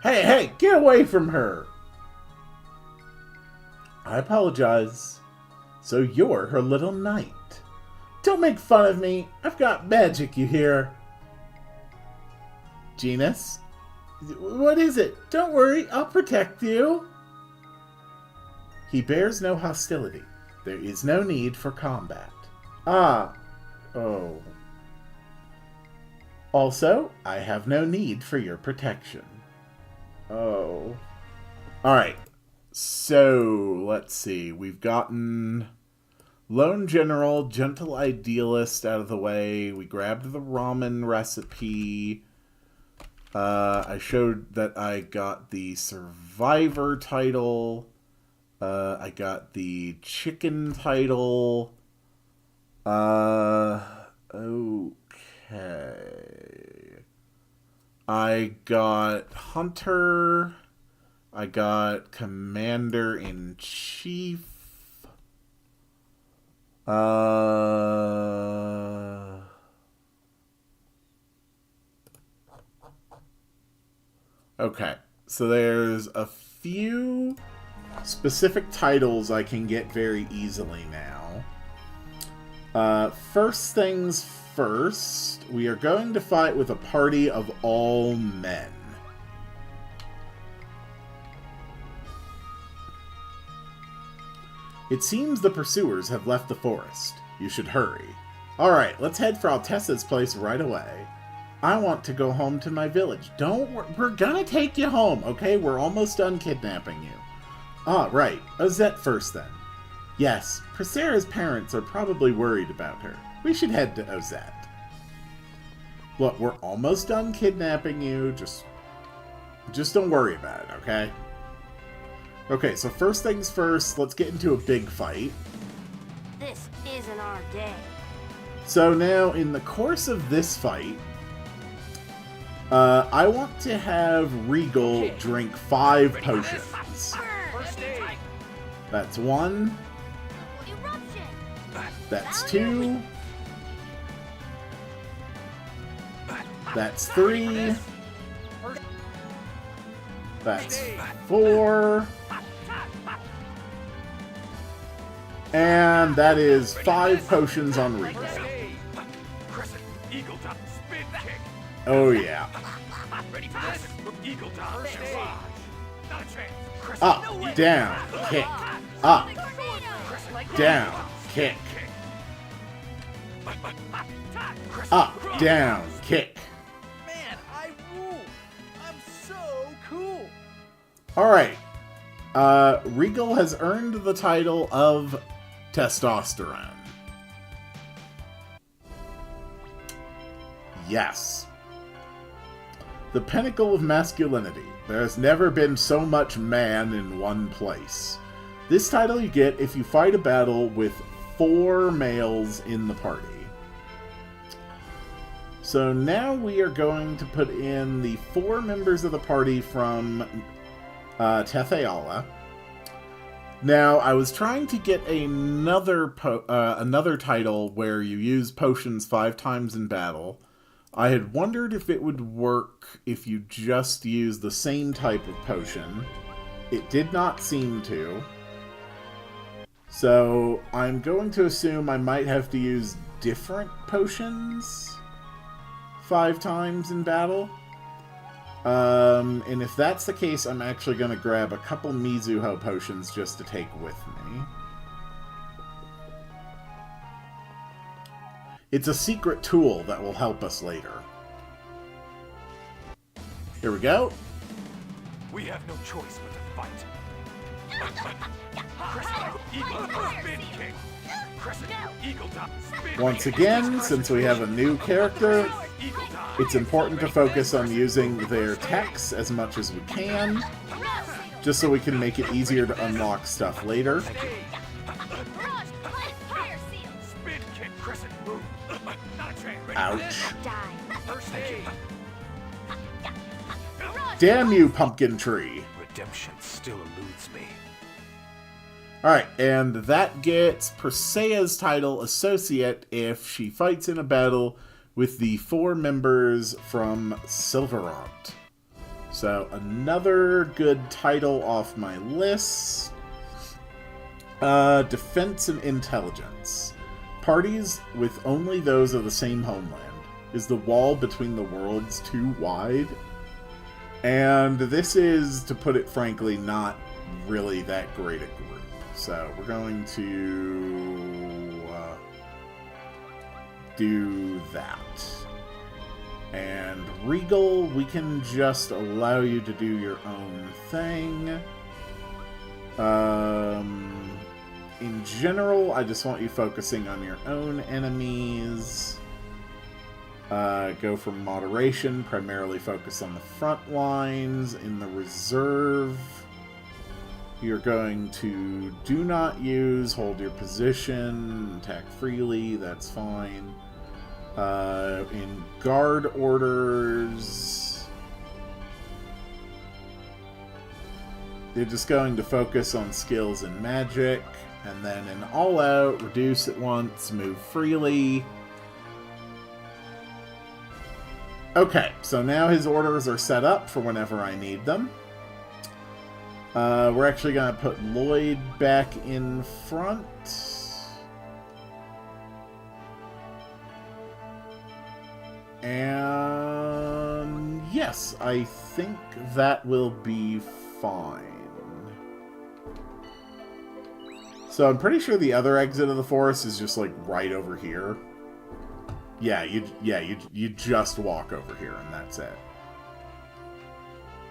Hey, get away from her! I apologize. So you're her little knight. Don't make fun of me. I've got magic, you hear? Genus? What is it? Don't worry, I'll protect you. He bears no hostility. There is no need for combat. Ah. Oh. Also, I have no need for your protection. Oh. Alright. So, let's see. We've gotten Lone General, Gentle Idealist out of the way. We grabbed the ramen recipe. I showed that I got the Survivor title. I got the chicken title. Okay. I got Hunter. I got Commander-in-Chief. Okay. So there's a few specific titles I can get very easily now. First things first, we are going to fight with a party of all men. It seems the pursuers have left the forest. You should hurry. Alright, let's head for Altessa's place right away. I want to go home to my village. We're gonna take you home, okay? We're almost done kidnapping you. Ah, right. Ozette first then. Yes, Priscera's parents are probably worried about her. We should head to Ozette. Look, we're almost done kidnapping you. Just don't worry about it, okay? Okay, so first things first, let's get into a big fight. This isn't our day. So now, in the course of this fight, I want to have Regal drink 5 potions. That's 1. That's 2. That's 3. That's 4. And that is 5 potions on Regal. Oh yeah. Up, down, kick. Up, down, kick. Up, down, kick. Man, I rule. I'm so cool. Alright. Regal has earned the title of Testosterone. Yes. The pinnacle of masculinity. There has never been so much man in one place. This title you get if you fight a battle with 4 males in the party. So now we are going to put in the 4 members of the party from Tethe'alla. Now, I was trying to get another title where you use potions 5 times in battle. I had wondered if it would work if you just use the same type of potion. It did not seem to. So, I'm going to assume I might have to use different potions 5 times in battle. And if that's the case, I'm actually going to grab a couple Mizuho potions just to take with me. It's a secret tool that will help us later. Here we go. We have no choice but to fight. Spin kick. Crescent eagle top. Once again, since we have a new character, it's important to focus on using their techs as much as we can, just so we can make it easier to unlock stuff later. Ouch. Damn you, pumpkin tree. Redemption still eludes me. Alright, and that gets Prisea's title Associate if she fights in a battle with the 4 members from Silverant. So, another good title off my list. Defense and Intelligence. Parties with only those of the same homeland. Is the wall between the worlds too wide? And this is, to put it frankly, not really that great a group. So we're going to do that. And Regal, we can just allow you to do your own thing. In general, I just want you focusing on your own enemies. Go for moderation, primarily focus on the front lines. In the reserve, you're going to do not use, hold your position, attack freely, that's fine. In guard orders, you're just going to focus on skills and magic. And then in all out, reduce at once, move freely. Okay, so now his orders are set up for whenever I need them. We're actually going to put Lloyd back in front. And yes, I think that will be fine. So I'm pretty sure the other exit of the forest is just like right over here. Yeah, you just walk over here and that's it.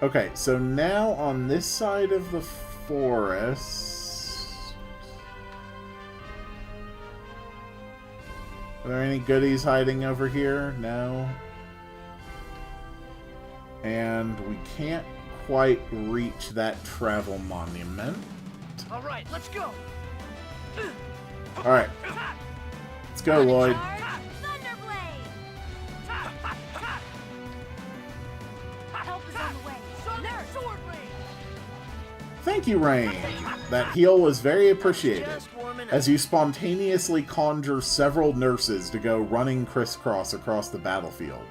Okay, so now on this side of the forest, are there any goodies hiding over here? No. And we can't quite reach that travel monument. All right, let's go. All right, let's go, Lloyd. Thank you, Rain. That heal was very appreciated, as you spontaneously conjure several nurses to go running crisscross across the battlefield.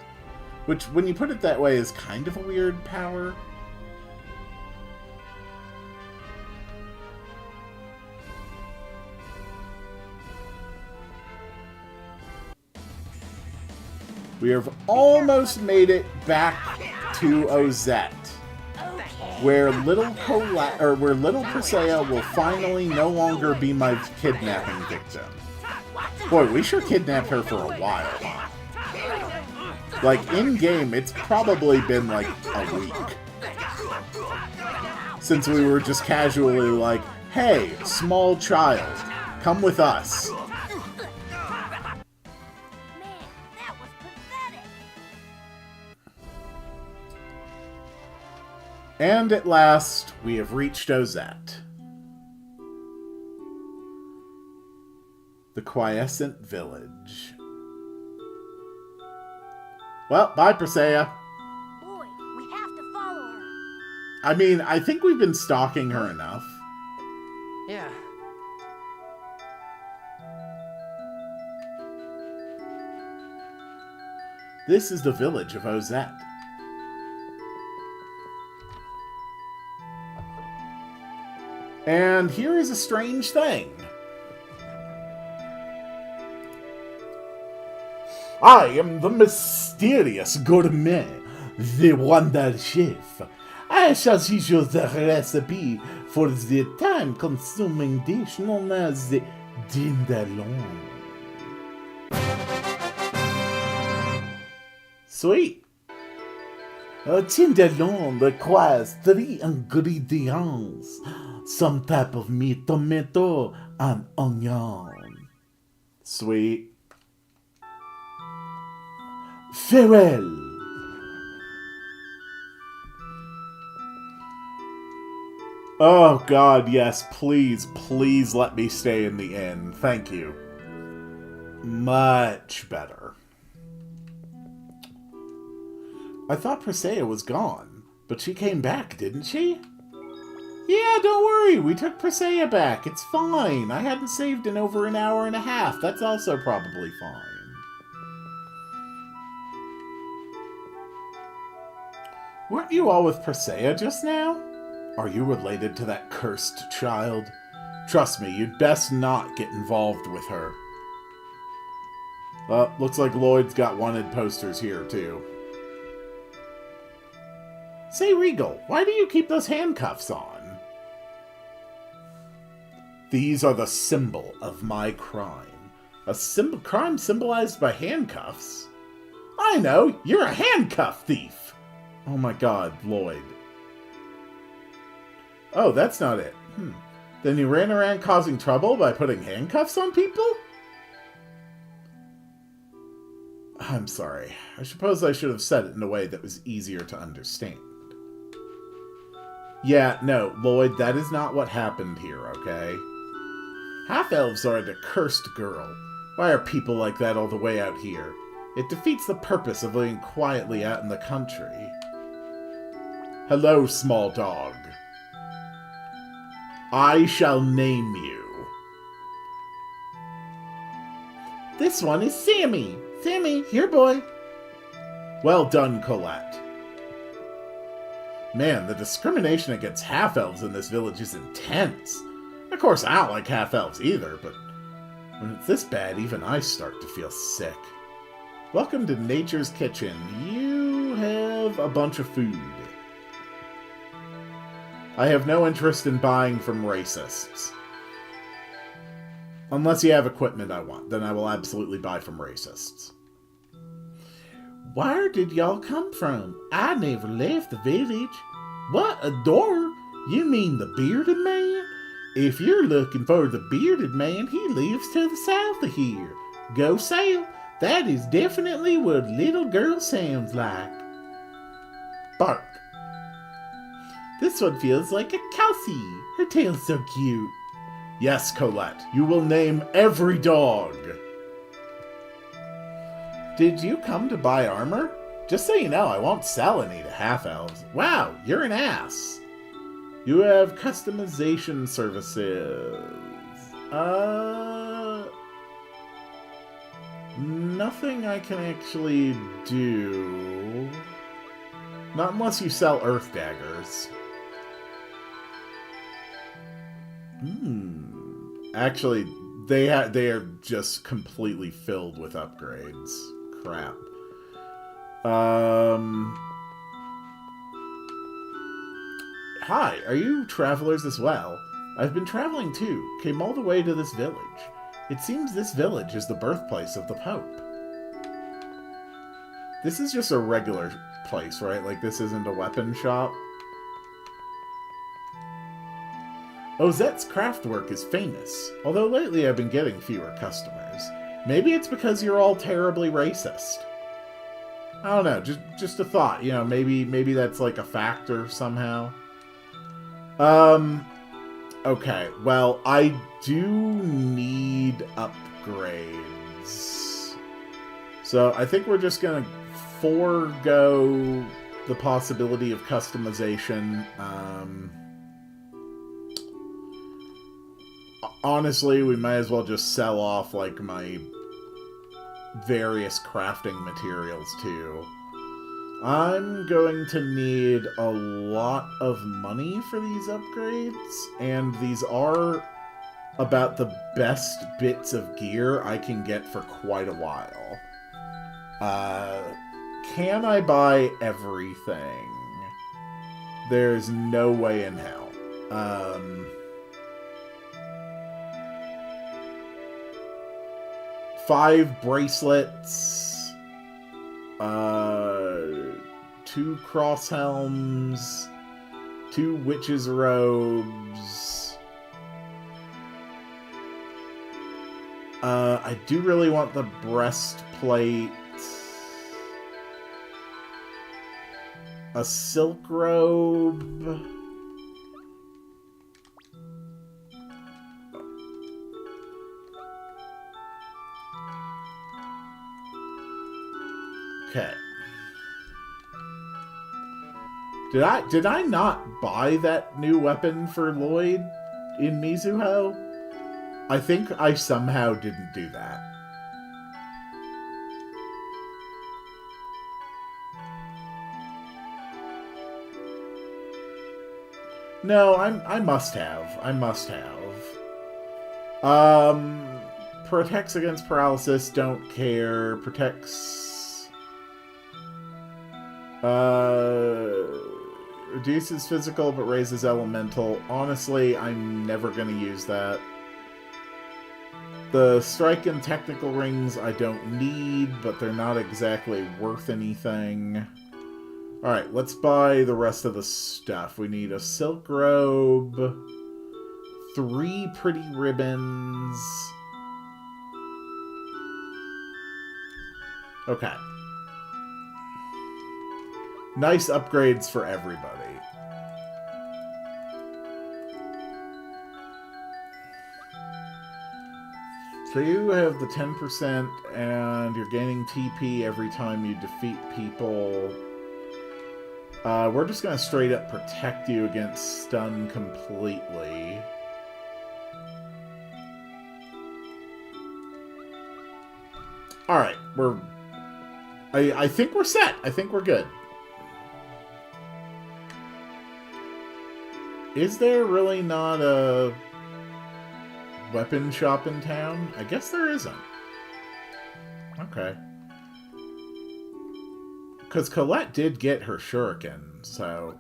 Which, when you put it that way, is kind of a weird power. We have almost made it back to Ozette, where little Presea will finally no longer be my kidnapping victim. Boy, we sure kidnapped her for a while, huh? Like, in-game, it's probably been like a week. Since we were just casually like, hey, small child, come with us. And at last, we have reached Ozette. The quiescent village. Well, bye, Presea. Boy, we have to follow her. I mean, I think we've been stalking her enough. Yeah. This is the village of Ozette. And here is a strange thing. I am the mysterious gourmet, the Wonder Chef. I shall teach you the recipe for the time-consuming dish known as the dindalon. Sweet. A dindalon requires 3 ingredients. Some type of meat, tomato, and onion. Sweet. Farewell. Oh God, yes, please, please let me stay in the inn. Thank you. Much better. I thought Presea was gone, but she came back, didn't she? Yeah, don't worry, we took Presea back. It's fine. I hadn't saved in over an hour and a half. That's also probably fine. Weren't you all with Presea just now? Are you related to that cursed child? Trust me, you'd best not get involved with her. Looks like Lloyd's got wanted posters here, too. Say, Regal, why do you keep those handcuffs on? These are the symbol of my crime. A crime symbolized by handcuffs? I know! You're a handcuff thief! Oh my god, Lloyd. Oh, that's not it. Then you ran around causing trouble by putting handcuffs on people? I'm sorry. I suppose I should have said it in a way that was easier to understand. Yeah, no, Lloyd, that is not what happened here, okay? Half-elves are the cursed girl. Why are people like that all the way out here? It defeats the purpose of living quietly out in the country. Hello, small dog. I shall name you. This one is Sammy. Sammy, here, boy. Well done, Colette. Man, the discrimination against half-elves in this village is intense. Of course, I don't like half-elves either, but when it's this bad, even I start to feel sick. Welcome to Nature's Kitchen. You have a bunch of food. I have no interest in buying from racists. Unless you have equipment I want, then I will absolutely buy from racists. Where did y'all come from? I never left the village. What, a door? You mean the bearded man? If you're looking for the bearded man, he lives to the south of here. Go south. That is definitely what a little girl sounds like. Bark. This one feels like a Kelsey. Her tail's so cute. Yes, Colette, you will name every dog. Did you come to buy armor? Just so you know, I won't sell any to half-elves. Wow, you're an ass. You have customization services. Nothing I can actually do. Not unless you sell earth daggers. Actually, they are just completely filled with upgrades. Crap. Hi, are you travelers as well? I've been traveling too. Came all the way to this village. It seems this village is the birthplace of the Pope. This is just a regular place, right? Like, this isn't a weapon shop. Ozette's craftwork is famous, although lately I've been getting fewer customers. Maybe it's because you're all terribly racist. I don't know, just a thought, you know, maybe that's like a factor somehow. Okay, well, I do need upgrades. So I think we're just gonna forego the possibility of customization. Honestly, we might as well just sell off, like, my various crafting materials, too. I'm going to need a lot of money for these upgrades, and these are about the best bits of gear I can get for quite a while. Can I buy everything? There's no way in hell. 5 bracelets, 2 cross helms, 2 witches' robes. I do really want the breastplate, a silk robe. Okay. Did I not buy that new weapon for Lloyd in Mizuho? I think I somehow didn't do that. No, I must have. I must have. Protects against paralysis, don't care. Protects... reduces physical but raises elemental. Honestly, I'm never going to use that. The strike and technical rings I don't need, but they're not exactly worth anything. Alright, let's buy the rest of the stuff. We need a silk robe, 3 pretty ribbons. Okay. Nice upgrades for everybody. So you have the 10%, and you're gaining TP every time you defeat people. We're just going to straight up protect you against stun completely. Alright, I think we're set. I think we're good. Is there really not a weapon shop in town? I guess there isn't. Okay. Because Colette did get her shuriken, so...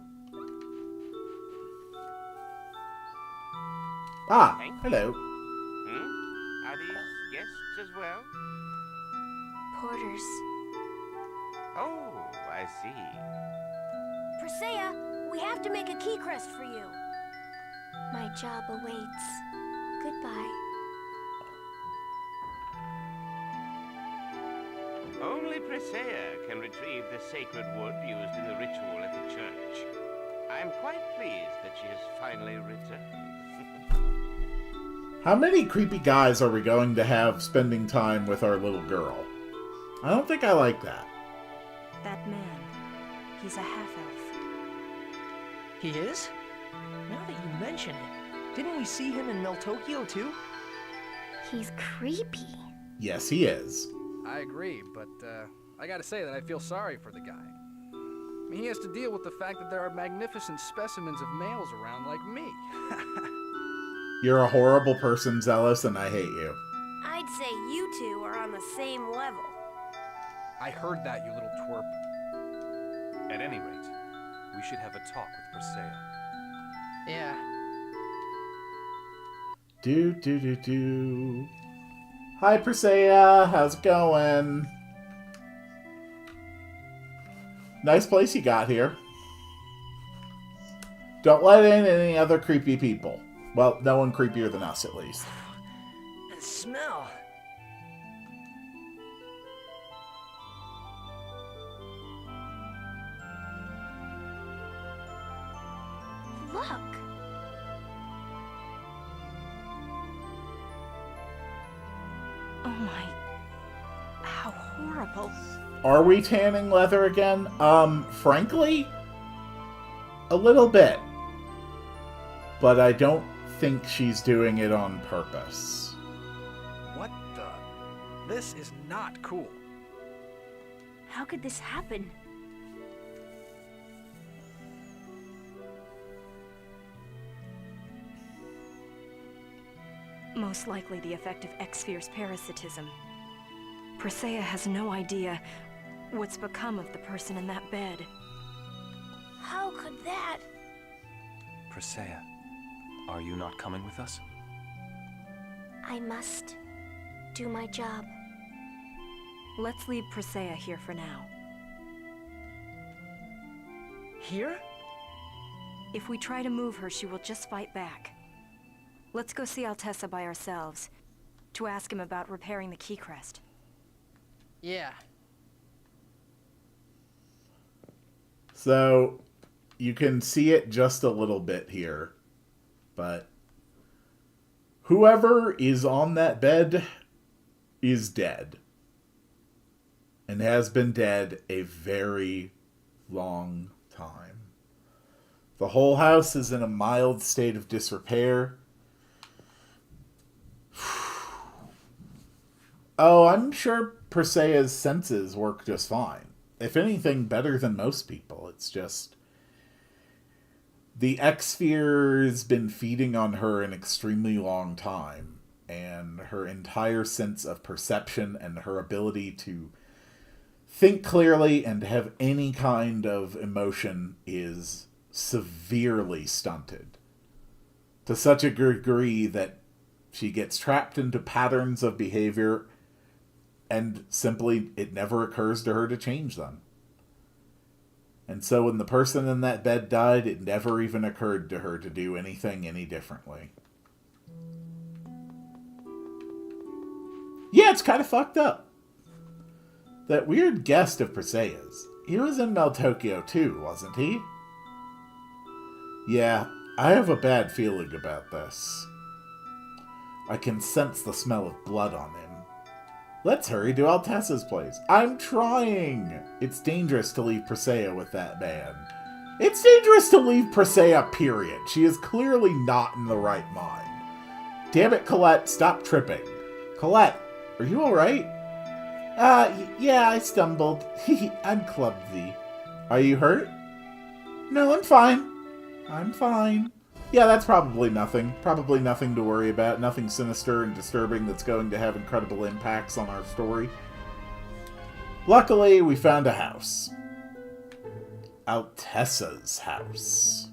Ah, hello. Are these guests as well? Porters. Oh, I see. Presea, we have to make a key crest for you. My job awaits. Goodbye. Only Presea can retrieve the sacred wood used in the ritual at the church. I'm quite pleased that she has finally returned. How many creepy guys are we going to have spending time with our little girl? I don't think I like that. That man, he's a half-elf. He is? Now that you mention it, didn't we see him in Meltokyo too? He's creepy. Yes, he is. I agree, but I gotta say that I feel sorry for the guy. I mean, he has to deal with the fact that there are magnificent specimens of males around like me. You're a horrible person, Zealous, and I hate you. I'd say you two are on the same level. I heard that, you little twerp. At any rate, we should have a talk with Presea. Yeah. Do. Hi, Presea. How's it going? Nice place you got here. Don't let in any other creepy people. Well, no one creepier than us, at least. That smell. Look. Oh my... How horrible. Are we tanning leather again? Frankly, a little bit. But I don't think she's doing it on purpose. What the? This is not cool. How could this happen? Most likely the effect of X-Sphere's parasitism. Presea has no idea what's become of the person in that bed. How could that? Presea, are you not coming with us? I must do my job. Let's leave Presea here for now. Here? If we try to move her, she will just fight back. Let's go see Altessa by ourselves, to ask him about repairing the key crest. Yeah. So, you can see it just a little bit here, but whoever is on that bed is dead. And has been dead a very long time. The whole house is in a mild state of disrepair. Oh, I'm sure Presea's senses work just fine. If anything, better than most people. It's just... the X-Sphere's been feeding on her an extremely long time. And her entire sense of perception and her ability to think clearly and have any kind of emotion is severely stunted. To such a degree that she gets trapped into patterns of behavior and simply it never occurs to her to change them. And so when the person in that bed died, it never even occurred to her to do anything any differently. Yeah, it's kind of fucked up. That weird guest of Presea's. He was in Meltokyo too, wasn't he? Yeah, I have a bad feeling about this. I can sense the smell of blood on him. Let's hurry to Altessa's place. I'm trying! It's dangerous to leave Presea with that man. It's dangerous to leave Presea, period. She is clearly not in the right mind. Damn it, Colette, stop tripping. Colette, are you alright? Yeah, I stumbled. I'm clumsy. Are you hurt? No, I'm fine. I'm fine. Yeah, that's probably nothing. Probably nothing to worry about. Nothing sinister and disturbing that's going to have incredible impacts on our story. Luckily, we found a house. Altessa's house.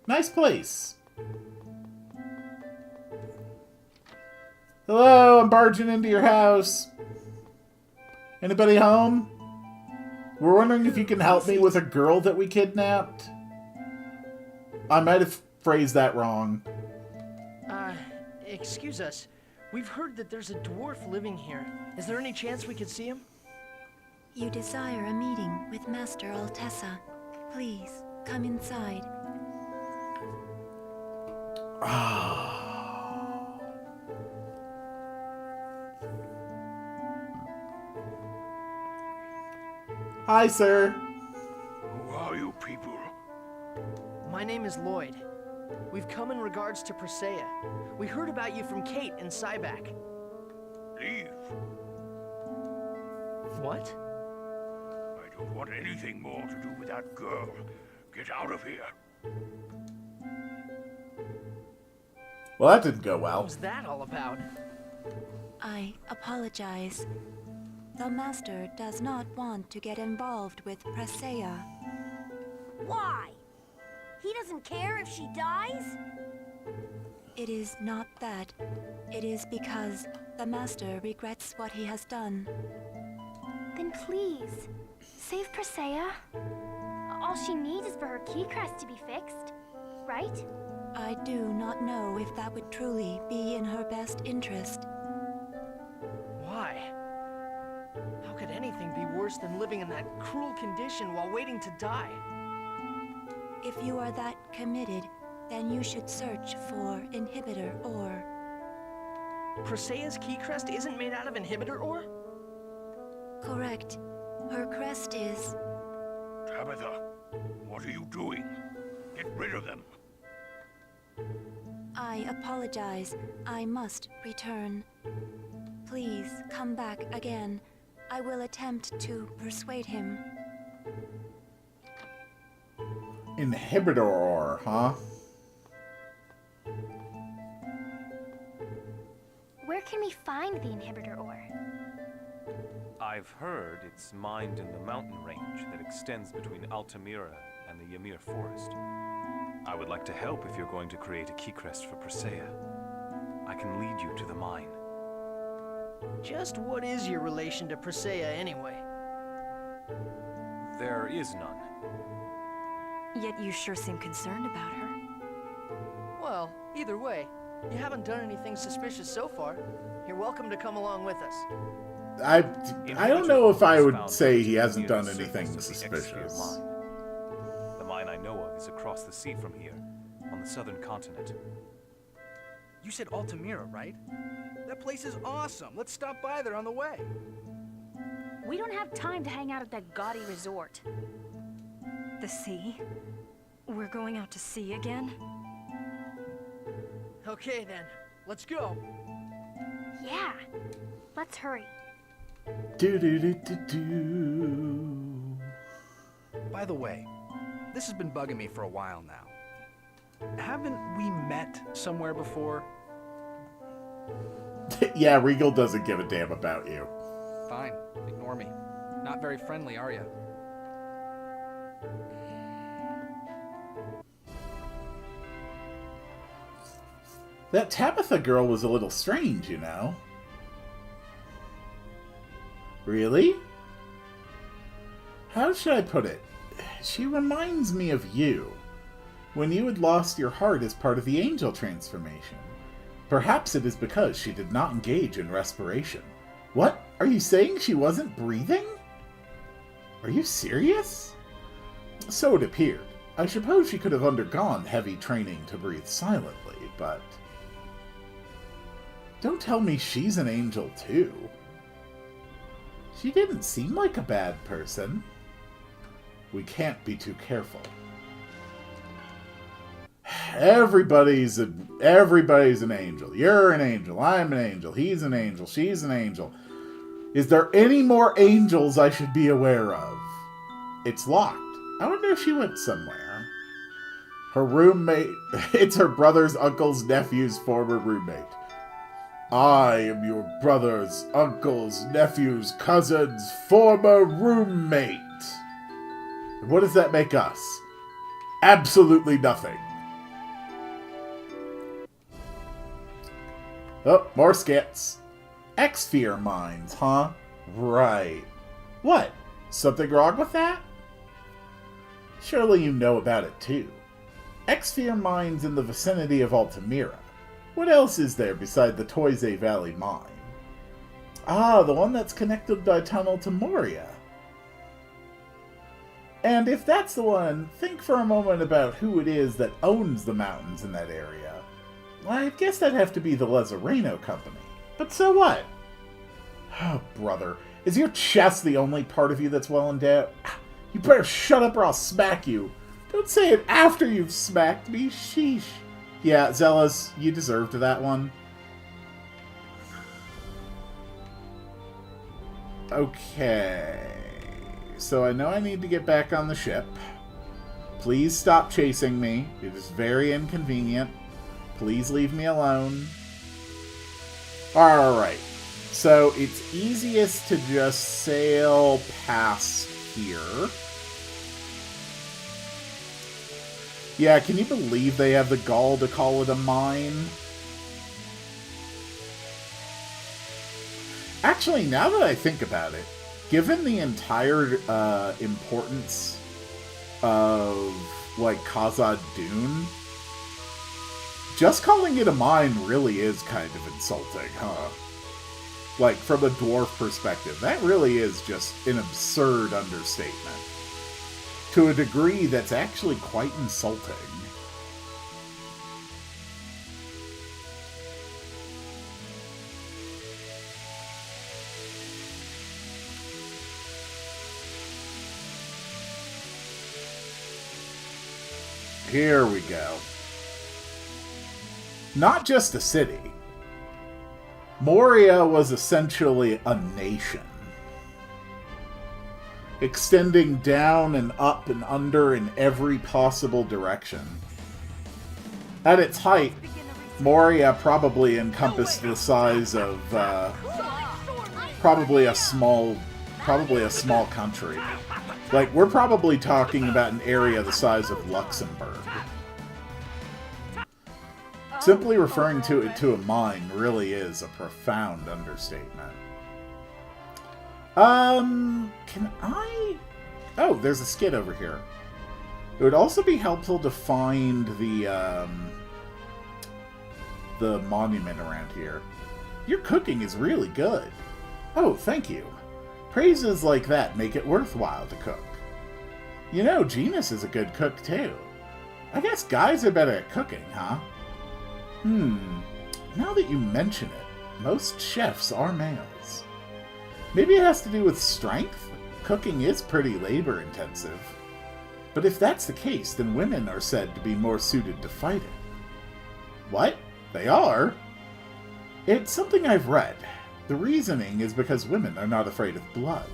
Nice place. Hello, I'm barging into your house. Anybody home? We're wondering if you can help me with a girl that we kidnapped. I might have phrased that wrong. Excuse us. We've heard that there's a dwarf living here. Is there any chance we could see him? You desire a meeting with Master Altessa. Please, come inside. Hi, sir. Who are you people? My name is Lloyd. We've come in regards to Presea. We heard about you from Kate in Sybac. Leave. What? I don't want anything more to do with that girl. Get out of here. Well, that didn't go What well. was that all about? I apologize. The Master does not want to get involved with Presea. Why? He doesn't care if she dies? It is not that. It is because the Master regrets what he has done. Then please, save Presea. All she needs is for her key crest to be fixed, right? I do not know if that would truly be in her best interest. Why? How could anything be worse than living in that cruel condition while waiting to die? If you are that committed, then you should search for inhibitor ore. Presea's key crest isn't made out of inhibitor ore? Correct. Her crest is... Tabitha, what are you doing? Get rid of them. I apologize. I must return. Please come back again. I will attempt to persuade him. Inhibitor ore, huh? Where can we find the inhibitor ore? I've heard it's mined in the mountain range that extends between Altamira and the Ymir forest. I would like to help if you're going to create a key crest for Presea. I can lead you to the mine. Just what is your relation to Presea anyway? There is none. Yet you sure seem concerned about her. Well, either way, you haven't done anything suspicious so far. You're welcome to come along with us. I don't know if I would say he hasn't done anything suspicious. The mine I know of is across the sea from here, on the southern continent. You said Altamira, right? That place is awesome. Let's stop by there on the way. We don't have time to hang out at that gaudy resort. The sea? We're going out to sea again? Okay then, let's go. Yeah, let's hurry. Do-do-do-do-do. By the way, this has been bugging me for a while now. Haven't we met somewhere before? Yeah, Regal doesn't give a damn about you. Fine, ignore me. Not very friendly, are you? That Tabitha girl was a little strange, you know. Really? How should I put it? She reminds me of you, when you had lost your heart as part of the angel transformation. Perhaps it is because she did not engage in respiration. What? Are you saying she wasn't breathing? Are you serious? So it appeared. I suppose she could have undergone heavy training to breathe silently, but... Don't tell me she's an angel too. She didn't seem like a bad person. We can't be too careful. Everybody's an angel. You're an angel. I'm an angel. He's an angel. She's an angel. Is there any more angels I should be aware of? It's locked. I wonder if she went somewhere. Her roommate, it's her brother's uncle's nephew's former roommate. I am your brother's uncle's nephew's cousin's former roommate. What does that make us? Absolutely nothing. Oh, more skits. X-Fear mines, huh? Right. What? Something wrong with that? Surely you know about it too. X-Fear mines in the vicinity of Altamira. What else is there beside the Toise Valley mine? Ah, the one that's connected by tunnel to Moria. And if that's the one, think for a moment about who it is that owns the mountains in that area. I guess that'd have to be the Lazzareno Company. But so what? Oh, brother. Is your chest the only part of you that's well endowed? You better shut up or I'll smack you. Don't say it after you've smacked me. Sheesh. Yeah, Zealous, you deserved that one. Okay. So I know I need to get back on the ship. Please stop chasing me. It is very inconvenient. Please leave me alone. Alright. So it's easiest to just sail past here. Yeah, can you believe they have the gall to call it a mine? Actually, now that I think about it, given the entire importance of, like, Khazad Dûn, just calling it a mine really is kind of insulting, huh? Like, from a dwarf perspective, that really is just an absurd understatement. To a degree that's actually quite insulting. Here we go. Not just a city. Moria was essentially a nation. Extending down and up and under in every possible direction. At its height, Moria probably encompassed the size of, probably a small country. Like, we're probably talking about an area the size of Luxembourg. Simply referring to it to a mine really is a profound understatement. Can I... Oh, there's a skid over here. It would also be helpful to find the monument around here. Your cooking is really good. Oh, thank you. Praises like that make it worthwhile to cook. You know, Genus is a good cook, too. I guess guys are better at cooking, huh? Now that you mention it, most chefs are males. Maybe it has to do with strength? Cooking is pretty labor-intensive. But if that's the case, then women are said to be more suited to fighting. What? They are? It's something I've read. The reasoning is because women are not afraid of blood.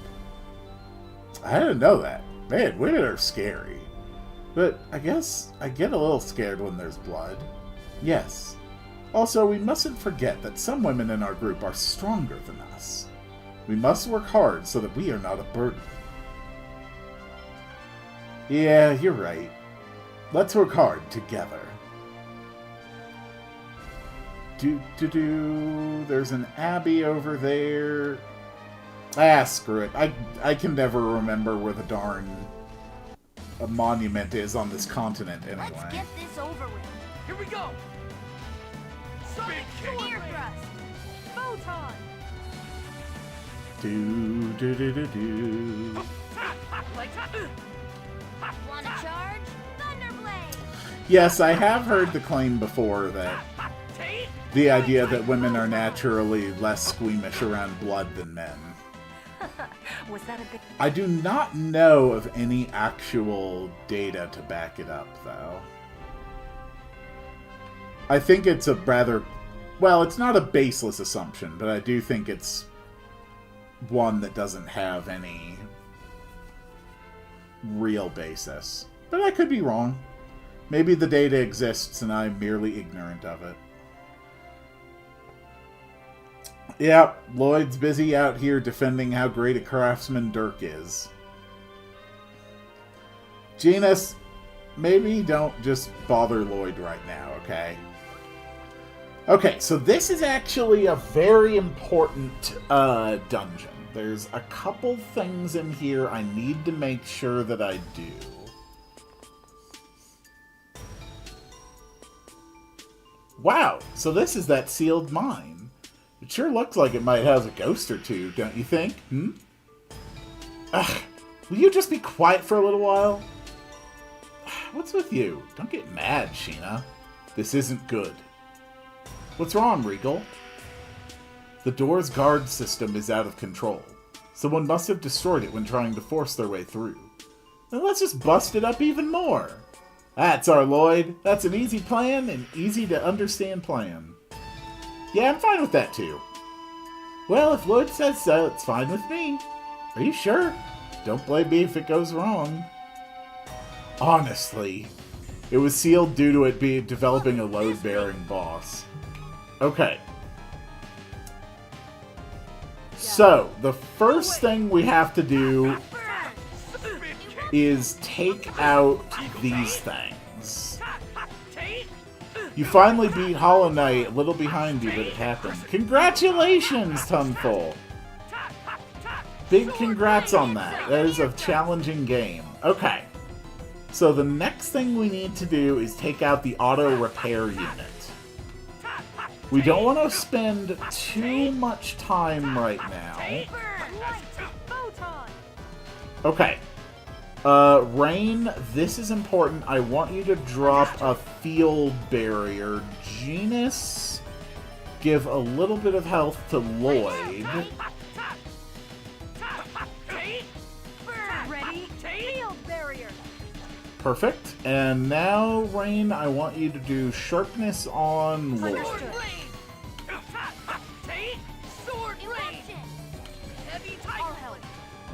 I didn't know that. Man, women are scary. But I guess I get a little scared when there's blood. Yes. Also, we mustn't forget that some women in our group are stronger than us. We must work hard so that we are not a burden. Yeah, you're right. Let's work hard together. There's an abbey over there. Ah, screw it. I can never remember where the darn monument is on this continent anyway. Let's get this over with. Here we go! Sonic Spear Thrust! Photon! Wanna charge? Thunderblade! Yes, I have heard the claim before that the idea that women are naturally less squeamish around blood than men. Was that a big... I do not know of any actual data to back it up, though. I think it's a rather... Well, it's not a baseless assumption, but I do think it's one that doesn't have any real basis. But I could be wrong. Maybe the data exists and I'm merely ignorant of it. Yeah, Lloyd's busy out here defending how great a craftsman Dirk is. Genus, maybe don't just bother Lloyd right now, okay? Okay, so this is actually a very important dungeon. There's a couple things in here I need to make sure that I do. Wow, so this is that sealed mine. It sure looks like it might house a ghost or two, don't you think? Ugh, will you just be quiet for a little while? What's with you? Don't get mad, Sheena. This isn't good. What's wrong, Regal? The door's guard system is out of control. Someone must have destroyed it when trying to force their way through. Then let's just bust it up even more. That's our Lloyd. That's an easy plan, an easy to understand plan. Yeah, I'm fine with that too. Well, if Lloyd says so, it's fine with me. Are you sure? Don't blame me if it goes wrong. Honestly, it was sealed due to it developing a load-bearing boss. Okay. So, the first thing we have to do is take out these things. You finally beat Hollow Knight, a little behind you, but it happened. Congratulations, Tunful! Big congrats on that. That is a challenging game. Okay. So the next thing we need to do is take out the auto repair unit. We don't want to spend too much time right now. Okay. Rain, this is important. I want you to drop a field barrier. Genus, give a little bit of health to Lloyd. Perfect. And now, Rain, I want you to do sharpness on Lloyd.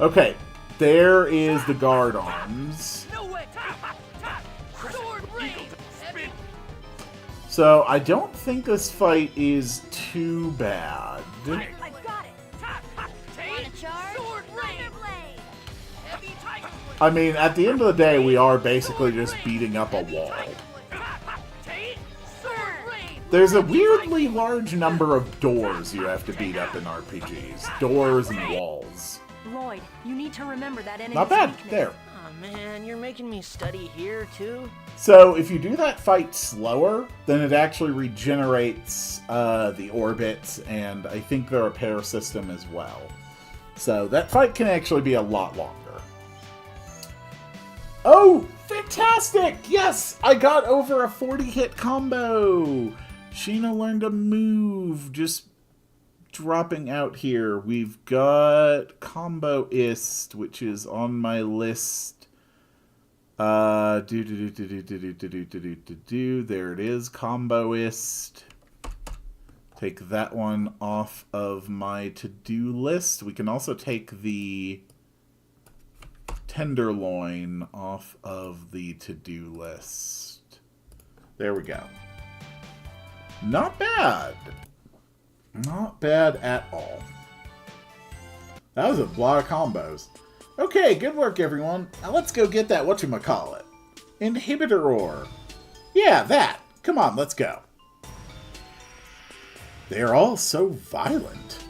Okay, there is the guard arms. So, I don't think this fight is too bad. I mean, at the end of the day, we are basically just beating up a wall. There's a weirdly large number of doors you have to beat up in RPGs. Doors and walls. Lloyd, you need to remember that enemy's Not bad. weakness. There. Oh man, you're making me study here too? So, if you do that fight slower, then it actually regenerates the orbits, and I think the repair system as well. So, that fight can actually be a lot longer. Oh, fantastic! Yes, I got over a 40-hit combo! Sheena learned a move. Just dropping out here. We've got Comboist, which is on my list. There it is, Comboist. Take that one off of my to-do list. We can also take the Tenderloin off of the to-do list. There we go. Not bad. Not bad at all. That was a lot of combos. Okay, good work, everyone. Now let's go get that whatchamacallit. Inhibitor ore. Yeah, that. Come on, let's go. They're all so violent.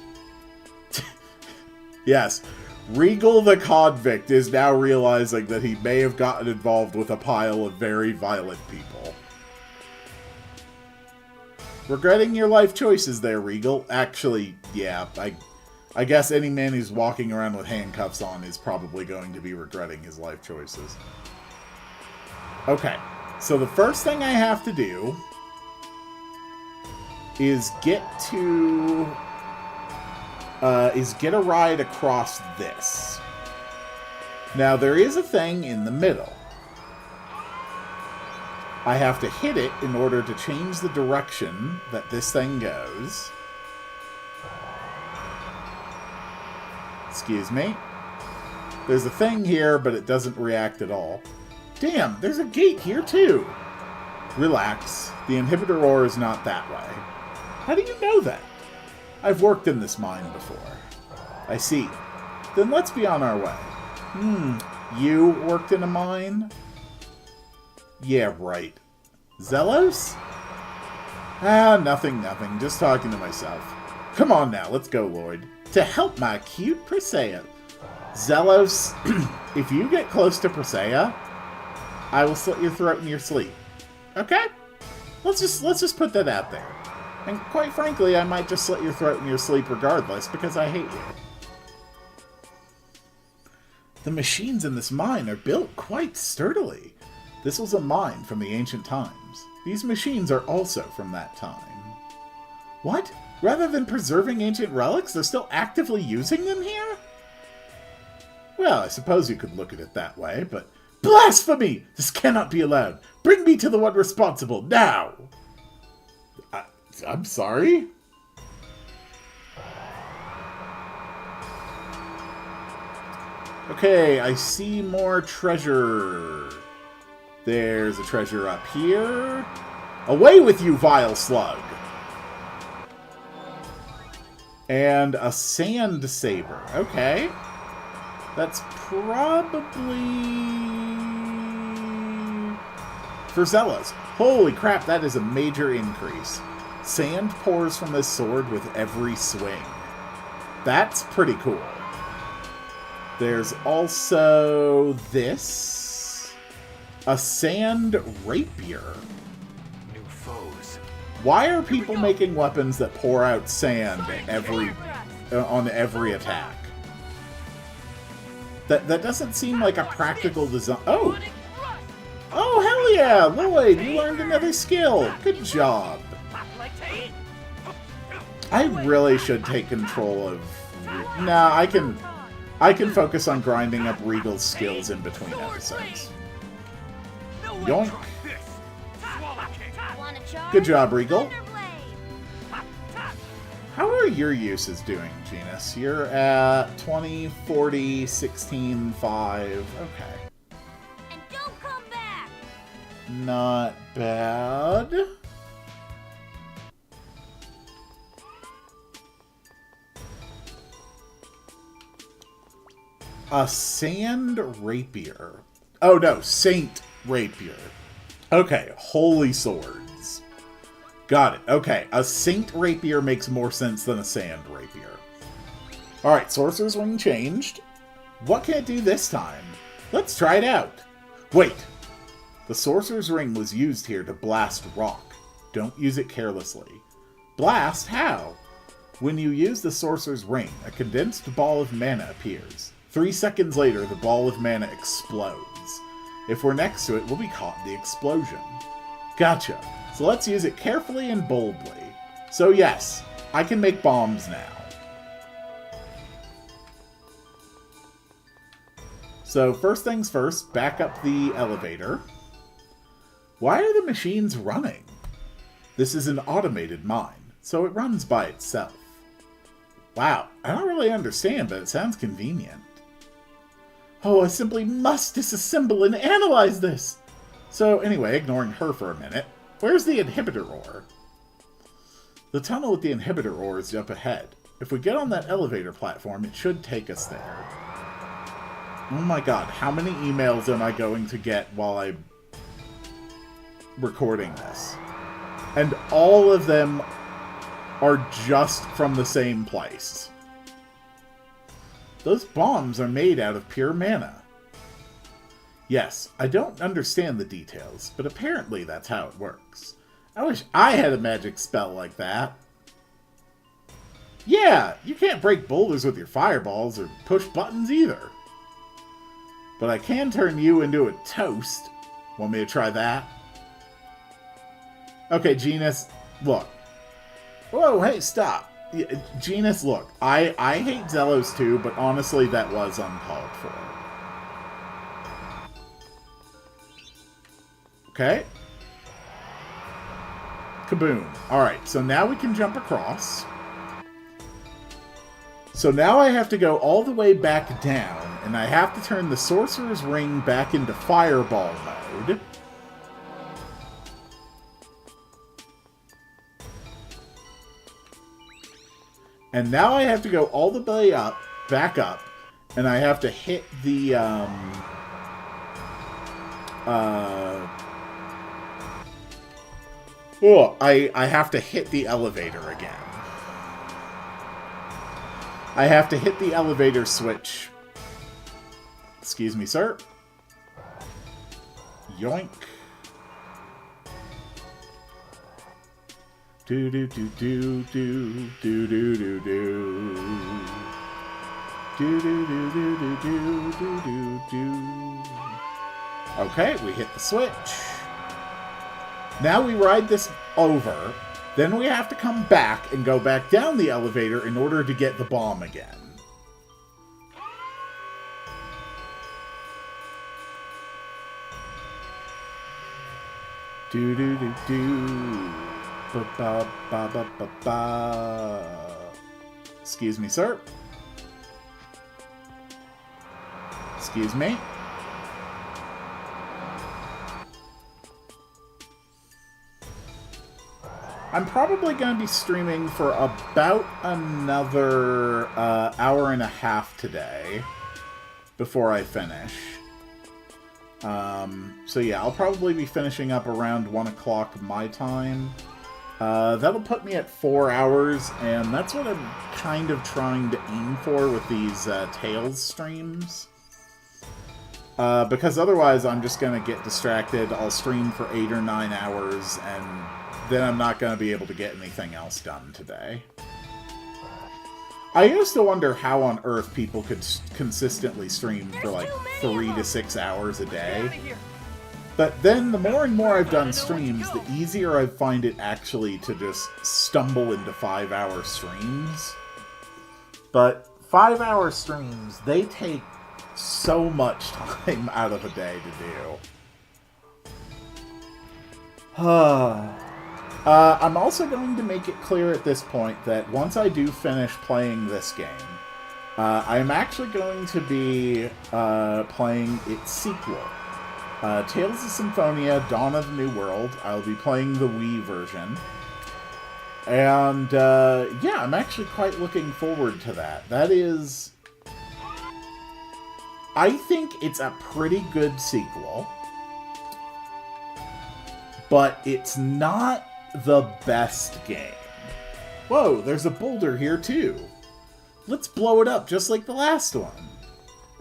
Yes. Regal the Convict is now realizing that he may have gotten involved with a pile of very violent people. Regretting your life choices there, Regal. Actually, yeah, I guess any man who's walking around with handcuffs on is probably going to be regretting his life choices. Okay, so the first thing I have to do is get a ride across this. Now, there is a thing in the middle. I have to hit it in order to change the direction that this thing goes. Excuse me. There's a thing here, but it doesn't react at all. Damn, there's a gate here too. Relax. The inhibitor ore is not that way. How do you know that? I've worked in this mine before. I see. Then let's be on our way. You worked in a mine? Yeah, right. Zelos? Ah, nothing. Just talking to myself. Come on now, let's go, Lloyd. To help my cute Presea. Zelos, if you get close to Presea, I will slit your throat in your sleep. Okay? Let's just put that out there. And quite frankly, I might just slit your throat in your sleep regardless, because I hate you. The machines in this mine are built quite sturdily. This was a mine from the ancient times. These machines are also from that time. What? Rather than preserving ancient relics, they're still actively using them here? Well, I suppose you could look at it that way, but... Blasphemy! This cannot be allowed. Bring me to the one responsible, now! I'm sorry? Okay, I see more treasure. There's a treasure up here. Away with you, vile slug! And a sand saber. Okay. That's probably... for Zelos. Holy crap, that is a major increase. Sand pours from this sword with every swing. That's pretty cool. There's also this. A sand rapier. New foes. Why are people making weapons that pour out sand on every attack? That doesn't seem like a practical design. Oh! Oh, hell yeah! Lloyd, you learned another skill. Good job. I really should take control of... Nah, I can focus on grinding up Regal's skills in between episodes. Yoink. Good job, Regal. How are your uses doing, Genus? You're at 20, 40, 16, 5. Okay. And don't come back. Not bad. A sand rapier. Oh no, Saint Rapier. Okay, holy swords. Got it. Okay, a Saint Rapier makes more sense than a Sand Rapier. Alright, Sorcerer's Ring changed. What can it do this time? Let's try it out. Wait. The Sorcerer's Ring was used here to blast rock. Don't use it carelessly. Blast? How? When you use the Sorcerer's Ring, a condensed ball of mana appears. 3 seconds later, the ball of mana explodes. If we're next to it, we'll be caught in the explosion. Gotcha. So let's use it carefully and boldly. So yes, I can make bombs now. So first things first, back up the elevator. Why are the machines running? This is an automated mine, so it runs by itself. Wow, I don't really understand, but it sounds convenient. Oh, I simply must disassemble and analyze this! So anyway, ignoring her for a minute, where's the inhibitor ore? The tunnel with the inhibitor ore is up ahead. If we get on that elevator platform, it should take us there. Oh my god, how many emails am I going to get while I'm recording this? And all of them are just from the same place. Those bombs are made out of pure mana. Yes, I don't understand the details, but apparently that's how it works. I wish I had a magic spell like that. Yeah, you can't break boulders with your fireballs or push buttons either. But I can turn you into a toast. Want me to try that? Okay, Genus, look. Whoa, hey, stop. Genus, look, I hate Zelos too, but honestly, that was uncalled for. Okay. Kaboom. Alright, so now we can jump across. So now I have to go all the way back down, and I have to turn the Sorcerer's Ring back into Fireball mode. And now I have to go all the way up, back up, and I have to hit the, I have to hit the elevator again. I have to hit the elevator switch. Excuse me, sir. Yoink. Do do do do do do do do do. Do do do do do do do do do. Okay, we hit the switch. Now we ride this over. Then we have to come back and go back down the elevator in order to get the bomb again. Do do do do. Ba ba ba ba ba ba. Excuse me, sir. Excuse me. I'm probably going to be streaming for about another hour and a half today before I finish. So yeah, I'll probably be finishing up around 1 o'clock my time. That'll put me at 4 hours, and that's what I'm kind of trying to aim for with these Tales streams. Because otherwise I'm just going to get distracted. I'll stream for 8 or 9 hours, and then I'm not going to be able to get anything else done today. I used to wonder how on earth people could consistently stream for like 3 to 6 hours a day. But then the more and more I've done streams, the easier I find it actually to just stumble into 5-hour streams. But 5-hour streams, they take so much time out of a day to do. I'm also going to make it clear at this point that once I do finish playing this game, I'm actually going to be playing its sequel, Tales of Symphonia, Dawn of the New World. I'll be playing the Wii version. And, yeah, I'm actually quite looking forward to that. That is... I think it's a pretty good sequel. But it's not the best game. Whoa, there's a boulder here too. Let's blow it up just like the last one.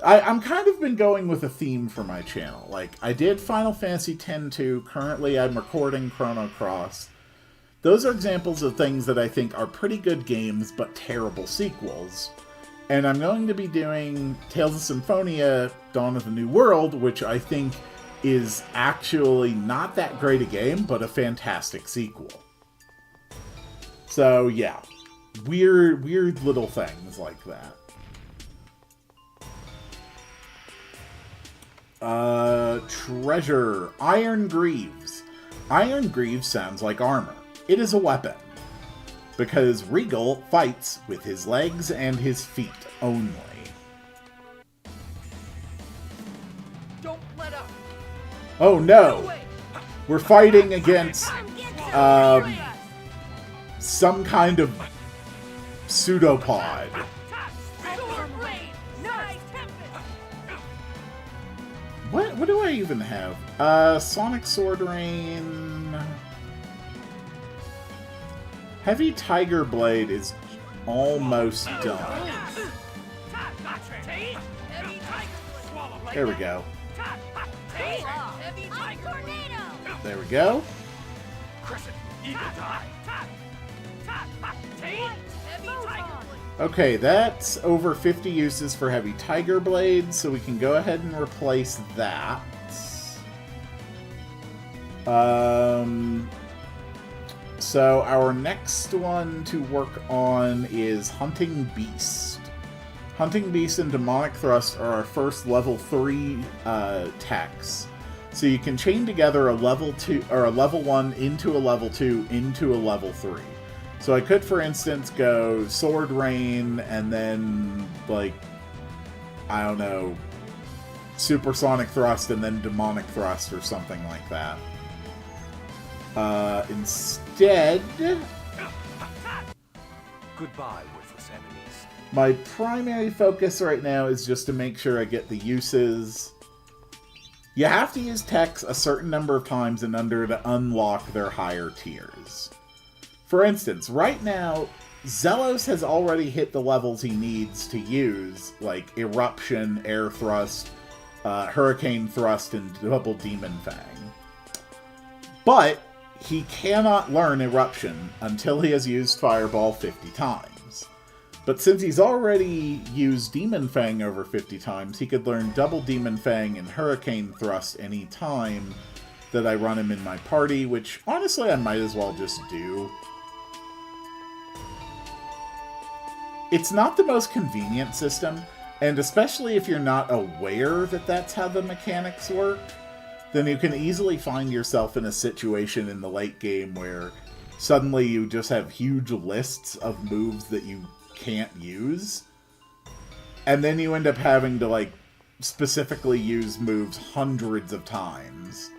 I'm kind of been going with a theme for my channel. Like, I did Final Fantasy X-2, currently I'm recording Chrono Cross. Those are examples of things that I think are pretty good games, but terrible sequels. And I'm going to be doing Tales of Symphonia, Dawn of the New World, which I think is actually not that great a game, but a fantastic sequel. So, yeah. Weird little things like that. Treasure. Iron Greaves. Iron Greaves sounds like armor. It is a weapon. Because Regal fights with his legs and his feet only. Don't let up. Oh no! We're fighting against some kind of pseudopod. What do I even have? Sonic Sword Rain. Heavy Tiger Blade is almost done. There we go. There we go. Okay, that's over 50 uses for Heavy Tiger Blade, so we can go ahead and replace that. So our next one to work on is Hunting Beast. Hunting Beast and Demonic Thrust are our first level 3 techs. So you can chain together a level 2 or a level 1 into a level 2 into a level 3. So I could, for instance, go Sword Rain and then, like, I don't know, Supersonic Thrust and then Demonic Thrust or something like that. Instead, Goodbye, worthless enemies. My primary focus right now is just to make sure I get the uses. You have to use techs a certain number of times in order to unlock their higher tiers. For instance, right now, Zelos has already hit the levels he needs to use, like Eruption, Air Thrust, Hurricane Thrust, and Double Demon Fang. But he cannot learn Eruption until he has used Fireball 50 times. But since he's already used Demon Fang over 50 times, he could learn Double Demon Fang and Hurricane Thrust any time that I run him in my party, which honestly I might as well just do. It's not the most convenient system, and especially if you're not aware that that's how the mechanics work, then you can easily find yourself in a situation in the late game where suddenly you just have huge lists of moves that you can't use, and then you end up having to, like, specifically use moves hundreds of times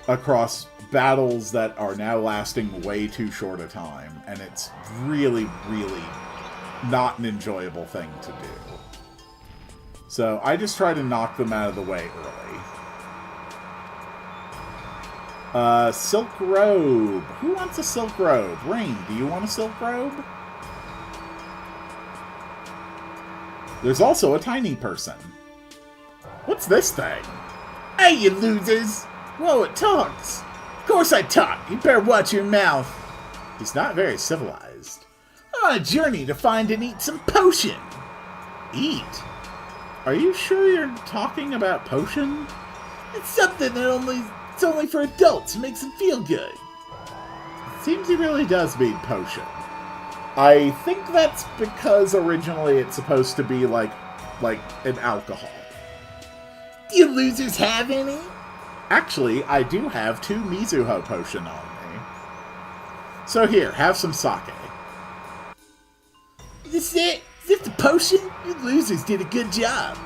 across battles that are now lasting way too short a time, and it's really, really not an enjoyable thing to do. So I just try to knock them out of the way early. Silk Robe. Who wants a Silk Robe? Rain, do you want a Silk Robe? There's also a tiny person. What's this thing? Hey, you losers! Whoa, it talks! Of course I talk! You better watch your mouth! He's not very civilized. On a journey to find and eat some potion! Eat? Are you sure you're talking about potion? It's something that it's only for adults. It makes them feel good. It seems he really does mean potion. I think that's because originally it's supposed to be like an alcohol. Do you losers have any? Actually, I do have 2 Mizuho potion on me. So here, have some sake. Is this it? Is this the potion? You losers did a good job.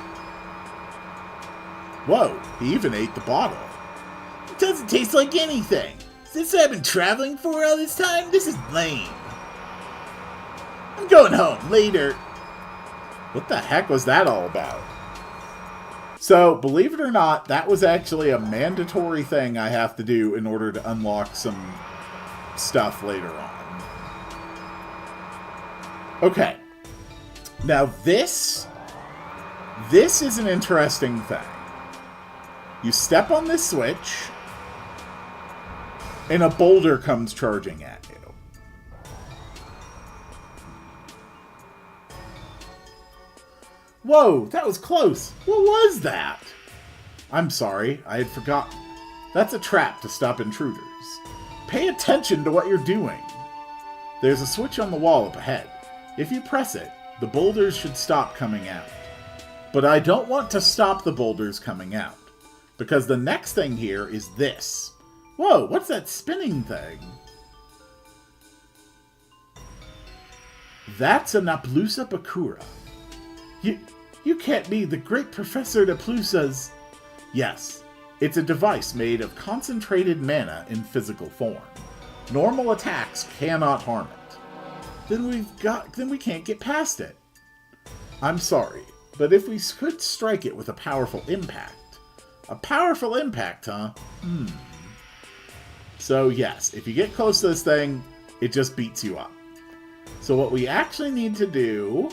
Whoa, he even ate the bottle. It doesn't taste like anything. Is this what I've been traveling for all this time? This is lame. I'm going home later. What the heck was that all about? So, believe it or not, that was actually a mandatory thing I have to do in order to unlock some stuff later on. Okay. Now this is an interesting thing. You step on this switch, and a boulder comes charging at you. Whoa, that was close. What was that? I'm sorry, I had forgotten. That's a trap to stop intruders. Pay attention to what you're doing. There's a switch on the wall up ahead. If you press it, the boulders should stop coming out. But I don't want to stop the boulders coming out, because the next thing here is this. Whoa, what's that spinning thing? That's a Naplusa Bakura. You can't be the great Professor Naplusa's... Yes, it's a device made of concentrated mana in physical form. Normal attacks cannot harm it. Then we can't get past it. I'm sorry, but if we could strike it with a powerful impact. A powerful impact, huh? So yes, if you get close to this thing, it just beats you up. So what we actually need to do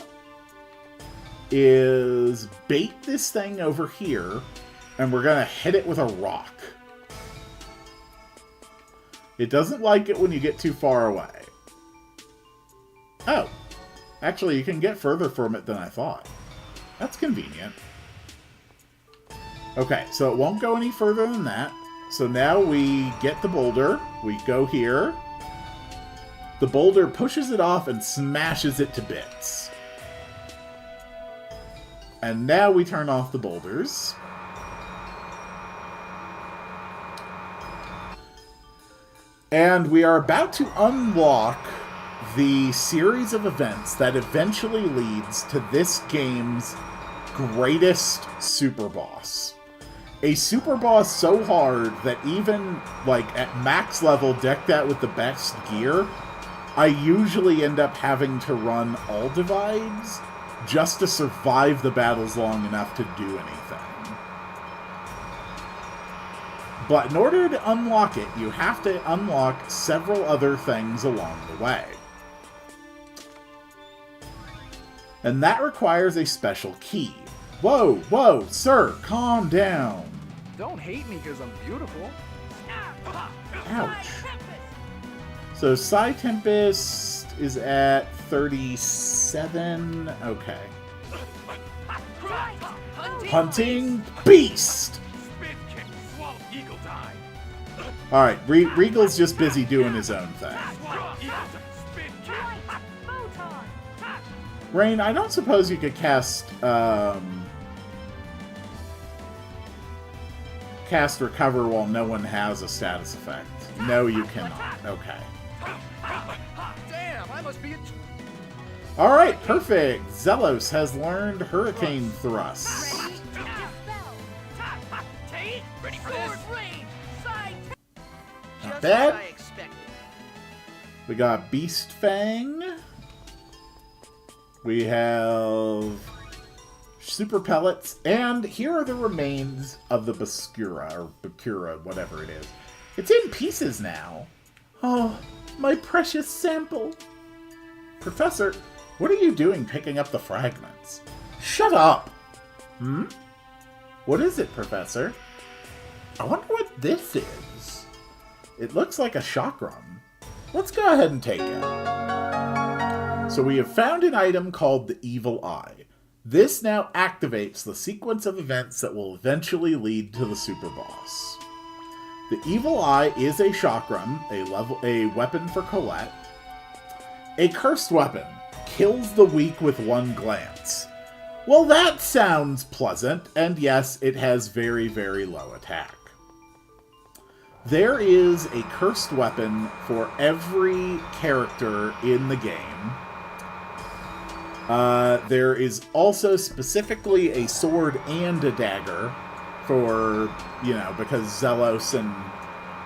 is bait this thing over here, and we're gonna hit it with a rock. It doesn't like it when you get too far away. Oh, actually you can get further from it than I thought. That's convenient. Okay, so it won't go any further than that. So now we get the boulder, we go here. The boulder pushes it off and smashes it to bits. And now we turn off the boulders. And we are about to unlock the series of events that eventually leads to this game's greatest super boss. A super boss so hard that even, like, at max level, decked out with the best gear, I usually end up having to run all divides just to survive the battles long enough to do anything. But in order to unlock it, you have to unlock several other things along the way. And that requires a special key. Whoa, whoa, sir, calm down. Don't hate me because I'm beautiful. Ouch. So Psy Tempest is at 37. Okay. Hunting Beast! Alright, Regal's just busy doing his own thing. Rain, I don't suppose you could cast Recover while no one has a status effect. No, you cannot. Okay. Damn, I must be a... Alright, perfect. Zelos has learned Hurricane Thrust. Not bad. We got Beast Fang. We have Super Pellets. And here are the remains of the Bascura, or Bakura, whatever it is. It's in pieces now. Oh, my precious sample. Professor, what are you doing picking up the fragments? Shut up! Hmm? What is it, Professor? I wonder what this is. It looks like a chakram. Let's go ahead and take it. So we have found an item called the Evil Eye. This now activates the sequence of events that will eventually lead to the super boss. The Evil Eye is a chakram, a weapon for Colette. A cursed weapon. Kills the weak with one glance. Well, that sounds pleasant, and yes, it has very, very low attack. There is a cursed weapon for every character in the game. There is also specifically a sword and a dagger for, because Zelos and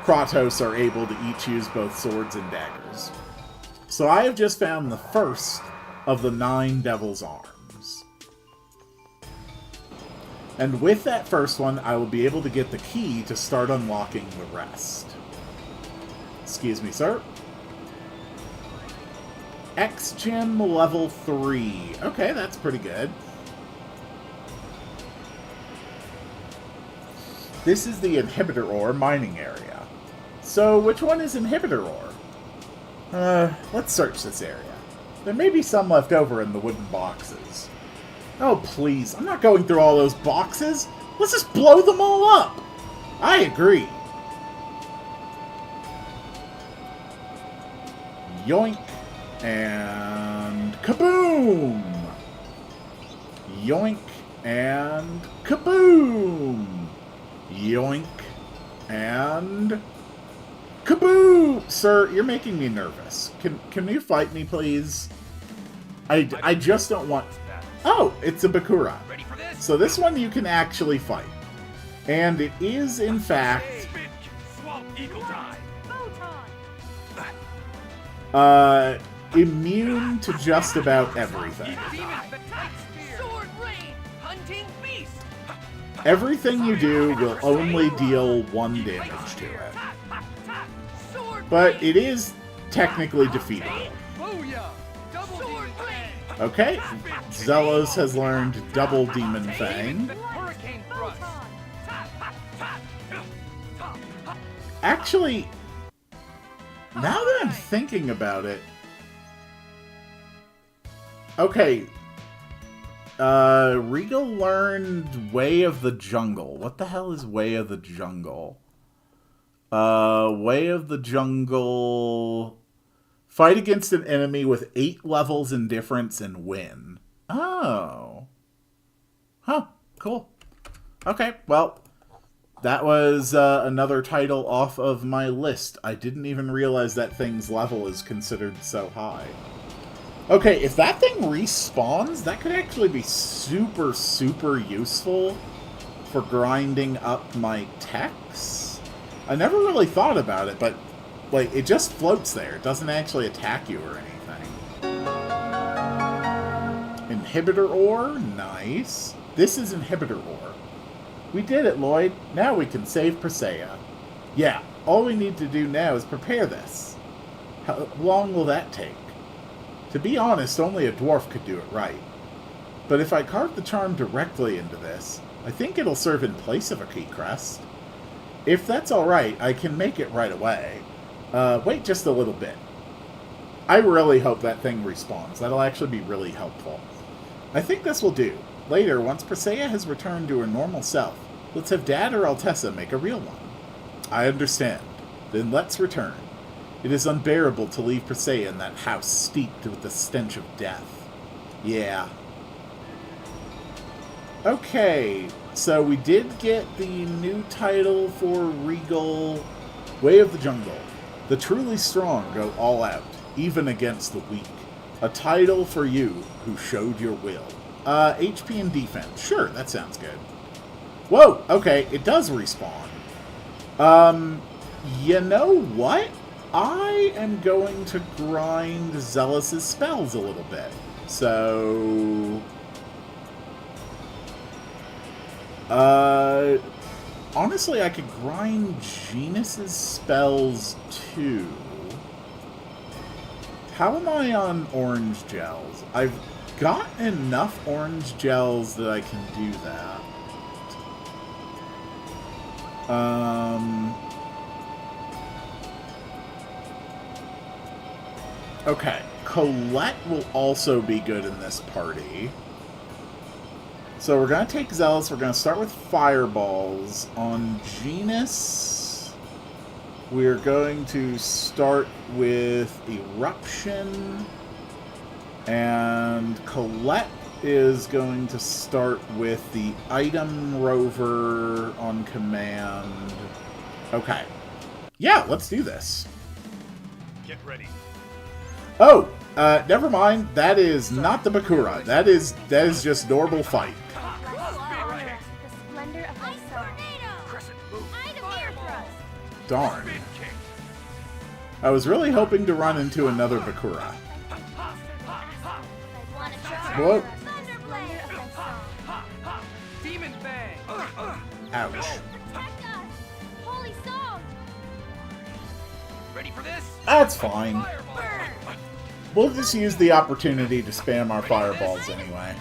Kratos are able to each use both swords and daggers. So I have just found the first of the 9 Devil's Arms. And with that first one, I will be able to get the key to start unlocking the rest. Excuse me, sir. X-Gem level 3. Okay, that's pretty good. This is the inhibitor ore mining area. So, which one is inhibitor ore? Let's search this area. There may be some left over in the wooden boxes. Oh, please. I'm not going through all those boxes. Let's just blow them all up. I agree. Yoink. And kaboom! Yoink. And kaboom! Yoink. And kaboom! Sir, you're making me nervous. Can you fight me, please? I just don't want... Oh, it's a Bakura. So this one you can actually fight. And it is, in fact... immune to just about everything. Everything you do will only deal 1 damage to it. But it is technically defeatable. Okay, Zelos has learned Double Demon Fang. Actually, now that I'm thinking about it... Okay, Regal learned Way of the Jungle. What the hell is Way of the Jungle? Way of the Jungle... Fight against an enemy with 8 levels in difference and win. Oh. Huh, cool. Okay, well, that was another title off of my list. I didn't even realize that thing's level is considered so high. Okay, if that thing respawns, that could actually be super, super useful for grinding up my techs. I never really thought about it, but Like, it just floats there. It doesn't actually attack you or anything. Inhibitor ore? Nice. This is inhibitor ore. We did it, Lloyd. Now we can save Presea. Yeah, all we need to do now is prepare this. How long will that take? To be honest, only a dwarf could do it right. But if I carve the charm directly into this, I think it'll serve in place of a key crest. If that's alright, I can make it right away. Wait just a little bit. I really hope that thing respawns. That'll actually be really helpful. I think this will do. Later, once Presea has returned to her normal self, let's have Dad or Altessa make a real one. I understand. Then let's return. It is unbearable to leave Presea in that house steeped with the stench of death. Yeah. Okay, so we did get the new title for Regal, Way of the Jungle. The truly strong go all out, even against the weak. A title for you who showed your will. HP and defense. Sure, that sounds good. Whoa, okay, it does respawn. You know what? I am going to grind Zealous's spells a little bit. So... honestly, I could grind Genus's spells too. How am I on orange gels? I've got enough orange gels that I can do that. Okay, Colette will also be good in this party. So we're going to take Zealous, we're going to start with Fireballs. On Genus, we're going to start with Eruption. And Colette is going to start with the Item Rover on command. Okay. Yeah, let's do this. Get ready. Oh, never mind. That is not the Bakura. That is just normal fight. Darn. I was really hoping to run into another Bakura. Whoa. Demon Bang! Ouch. Ready for this? That's fine. We'll just use the opportunity to spam our fireballs anyway.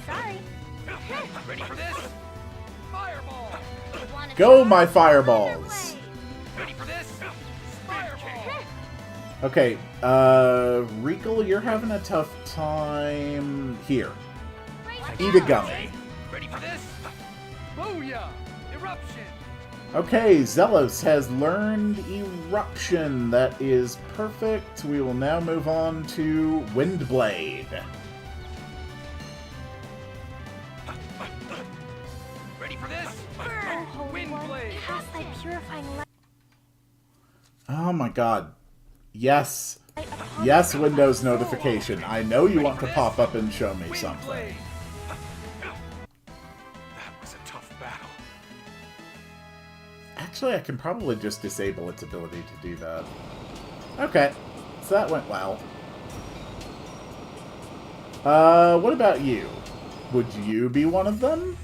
Sorry. Ready for this? Fireball! Go, my fireballs! Ready for this? Fireball! Okay, Regal, you're having a tough time here. Eat a gummy. Ready for this? Booyah! Eruption! Okay, Zealous has learned Eruption. That is perfect. We will now move on to Windblade. Ready for this? Oh, Windblade! Cast thy purifying light. Oh my god. Yes. Yes, Windows notification. I know you want to pop up and show me something. That was a tough battle. Actually, I can probably just disable its ability to do that. Okay. So that went well. What about you? Would you be one of them?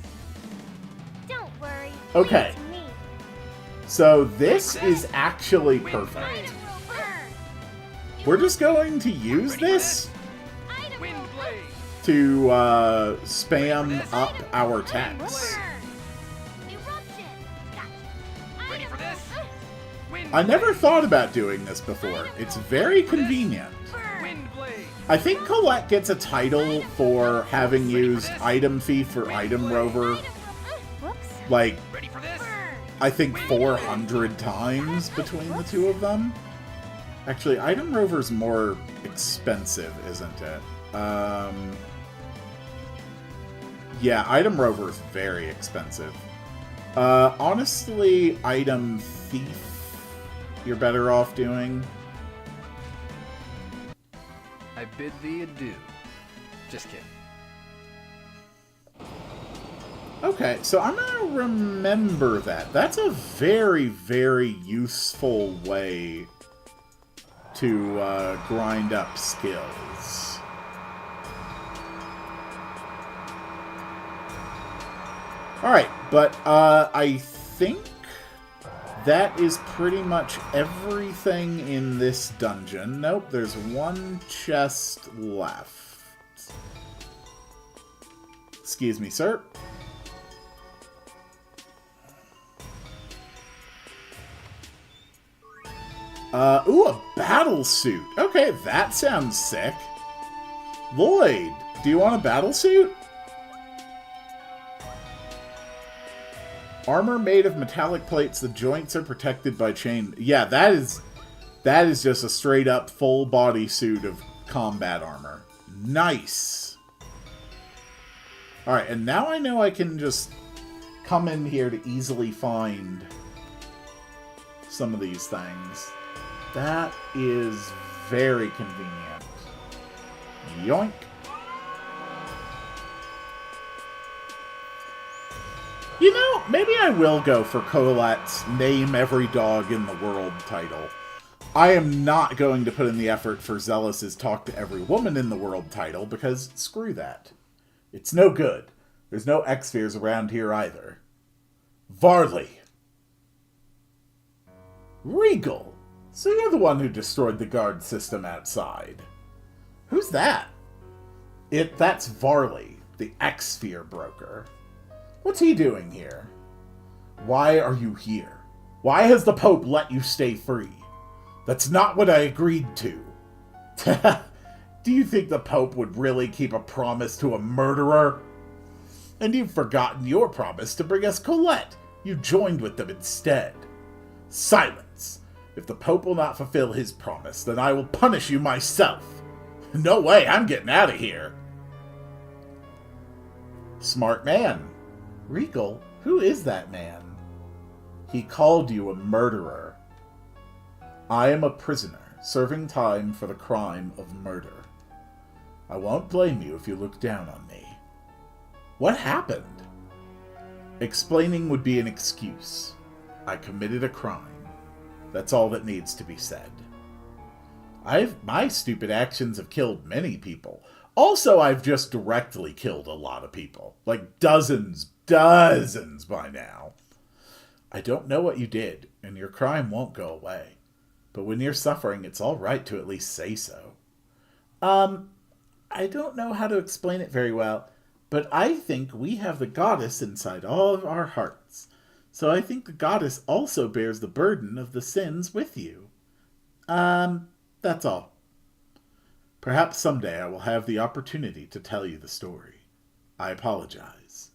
Don't worry. Okay. It's me. So this is actually perfect. We're just going to use this to spam up our attacks. I never thought about doing this before. It's very convenient. I think Colette gets a title for having used Item Thief or Item Rover, like, I think 400 times between the two of them. Actually, Item Rover's more expensive, isn't it? Yeah, Item Rover's very expensive. Honestly, Item Thief, you're better off doing. I bid thee adieu. Just kidding. Okay, so I'm going to remember that. That's a very, very useful way to grind up skills. Alright, but I think that is pretty much everything in this dungeon. Nope, there's one chest left. Excuse me, sir. Ooh, a battle suit. Okay, that sounds sick. Lloyd, do you want a battle suit? Armor made of metallic plates, the joints are protected by chain. Yeah, that is just a straight up full body suit of combat armor. Nice. Alright, and now I know I can just come in here to easily find some of these things. That is very convenient. Yoink. You know, maybe I will go for Colette's Name Every Dog in the World title. I am not going to put in the effort for Zealous's Talk to Every Woman in the World title, because screw that. It's no good. There's no X-Spheres around here either. Varley. Regal. So you're the one who destroyed the guard system outside. Who's that? That's Varley, the X-Sphere broker. What's he doing here? Why are you here? Why has the Pope let you stay free? That's not what I agreed to. Do you think the Pope would really keep a promise to a murderer? And you've forgotten your promise to bring us Colette. You joined with them instead. Silence. If the Pope will not fulfill his promise, then I will punish you myself. No way, I'm getting out of here. Smart man. Regal, who is that man? He called you a murderer. I am a prisoner, serving time for the crime of murder. I won't blame you if you look down on me. What happened? Explaining would be an excuse. I committed a crime. That's all that needs to be said. My stupid actions have killed many people. Also, I've just directly killed a lot of people. Like dozens by now. I don't know what you did, and your crime won't go away. But when you're suffering, it's all right to at least say so. I don't know how to explain it very well, but I think we have the goddess inside all of our hearts. So I think the goddess also bears the burden of the sins with you. That's all. Perhaps someday I will have the opportunity to tell you the story. I apologize.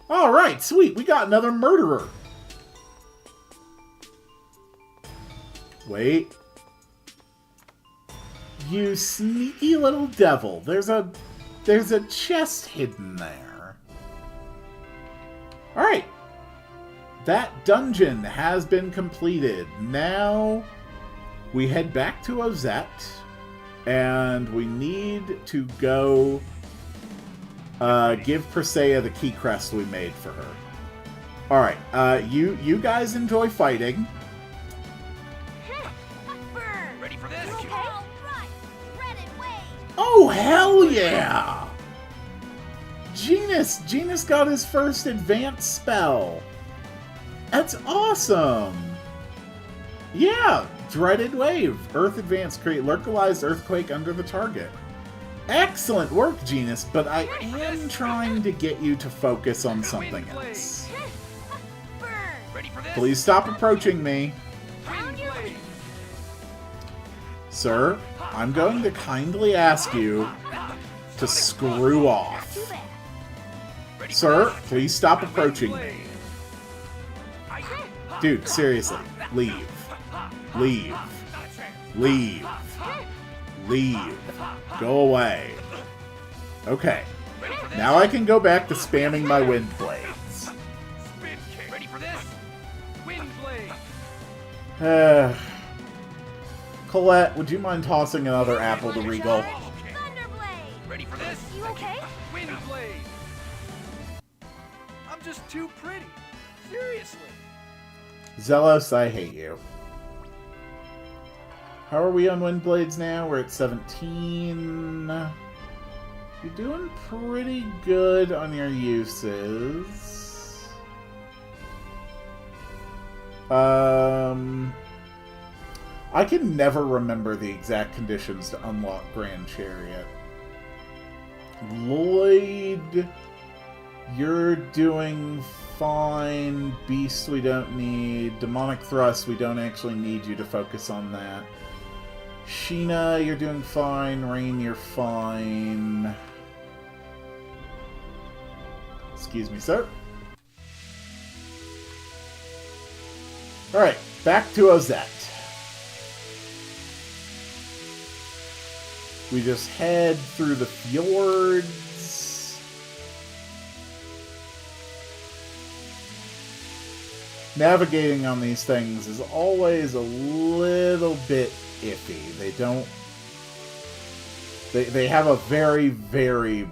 Alright, sweet, we got another murderer. Wait. You sneaky little devil. There's a chest hidden there. Alright. That dungeon has been completed. Now we head back to Ozette, and we need to go give Presea the key crest we made for her. Alright, you guys enjoy fighting. Ready for this? Okay. All right. Red and wave. Oh, hell yeah! Genus got his first advanced spell. That's awesome! Yeah, Dreaded Wave. Earth Advance, create localized earthquake under the target. Excellent work, Genus, but I am trying to get you to focus on something else. Please stop approaching me. Sir, I'm going to kindly ask you to screw off. Sir, please stop approaching me. Dude, seriously, leave. Leave. Leave. Leave. Go away. Okay. Now I can go back to spamming my wind blades. Ready for this? Wind blade. Colette, would you mind tossing another apple to Regal? Thunderblade. Ready for this? You okay? Wind blade. just too pretty. Seriously. Zealous, I hate you. How are we on Windblades now? We're at 17. You're doing pretty good on your uses. I can never remember the exact conditions to unlock Grand Chariot. Lloyd, you're doing fine. Beast we don't need. Demonic Thrust, we don't actually need you to focus on that. Sheena, you're doing fine. Rain, you're fine. Excuse me, sir. Alright, back to Ozette. We just head through the fjords. Navigating on these things is always a little bit iffy. They don't... They have a very, very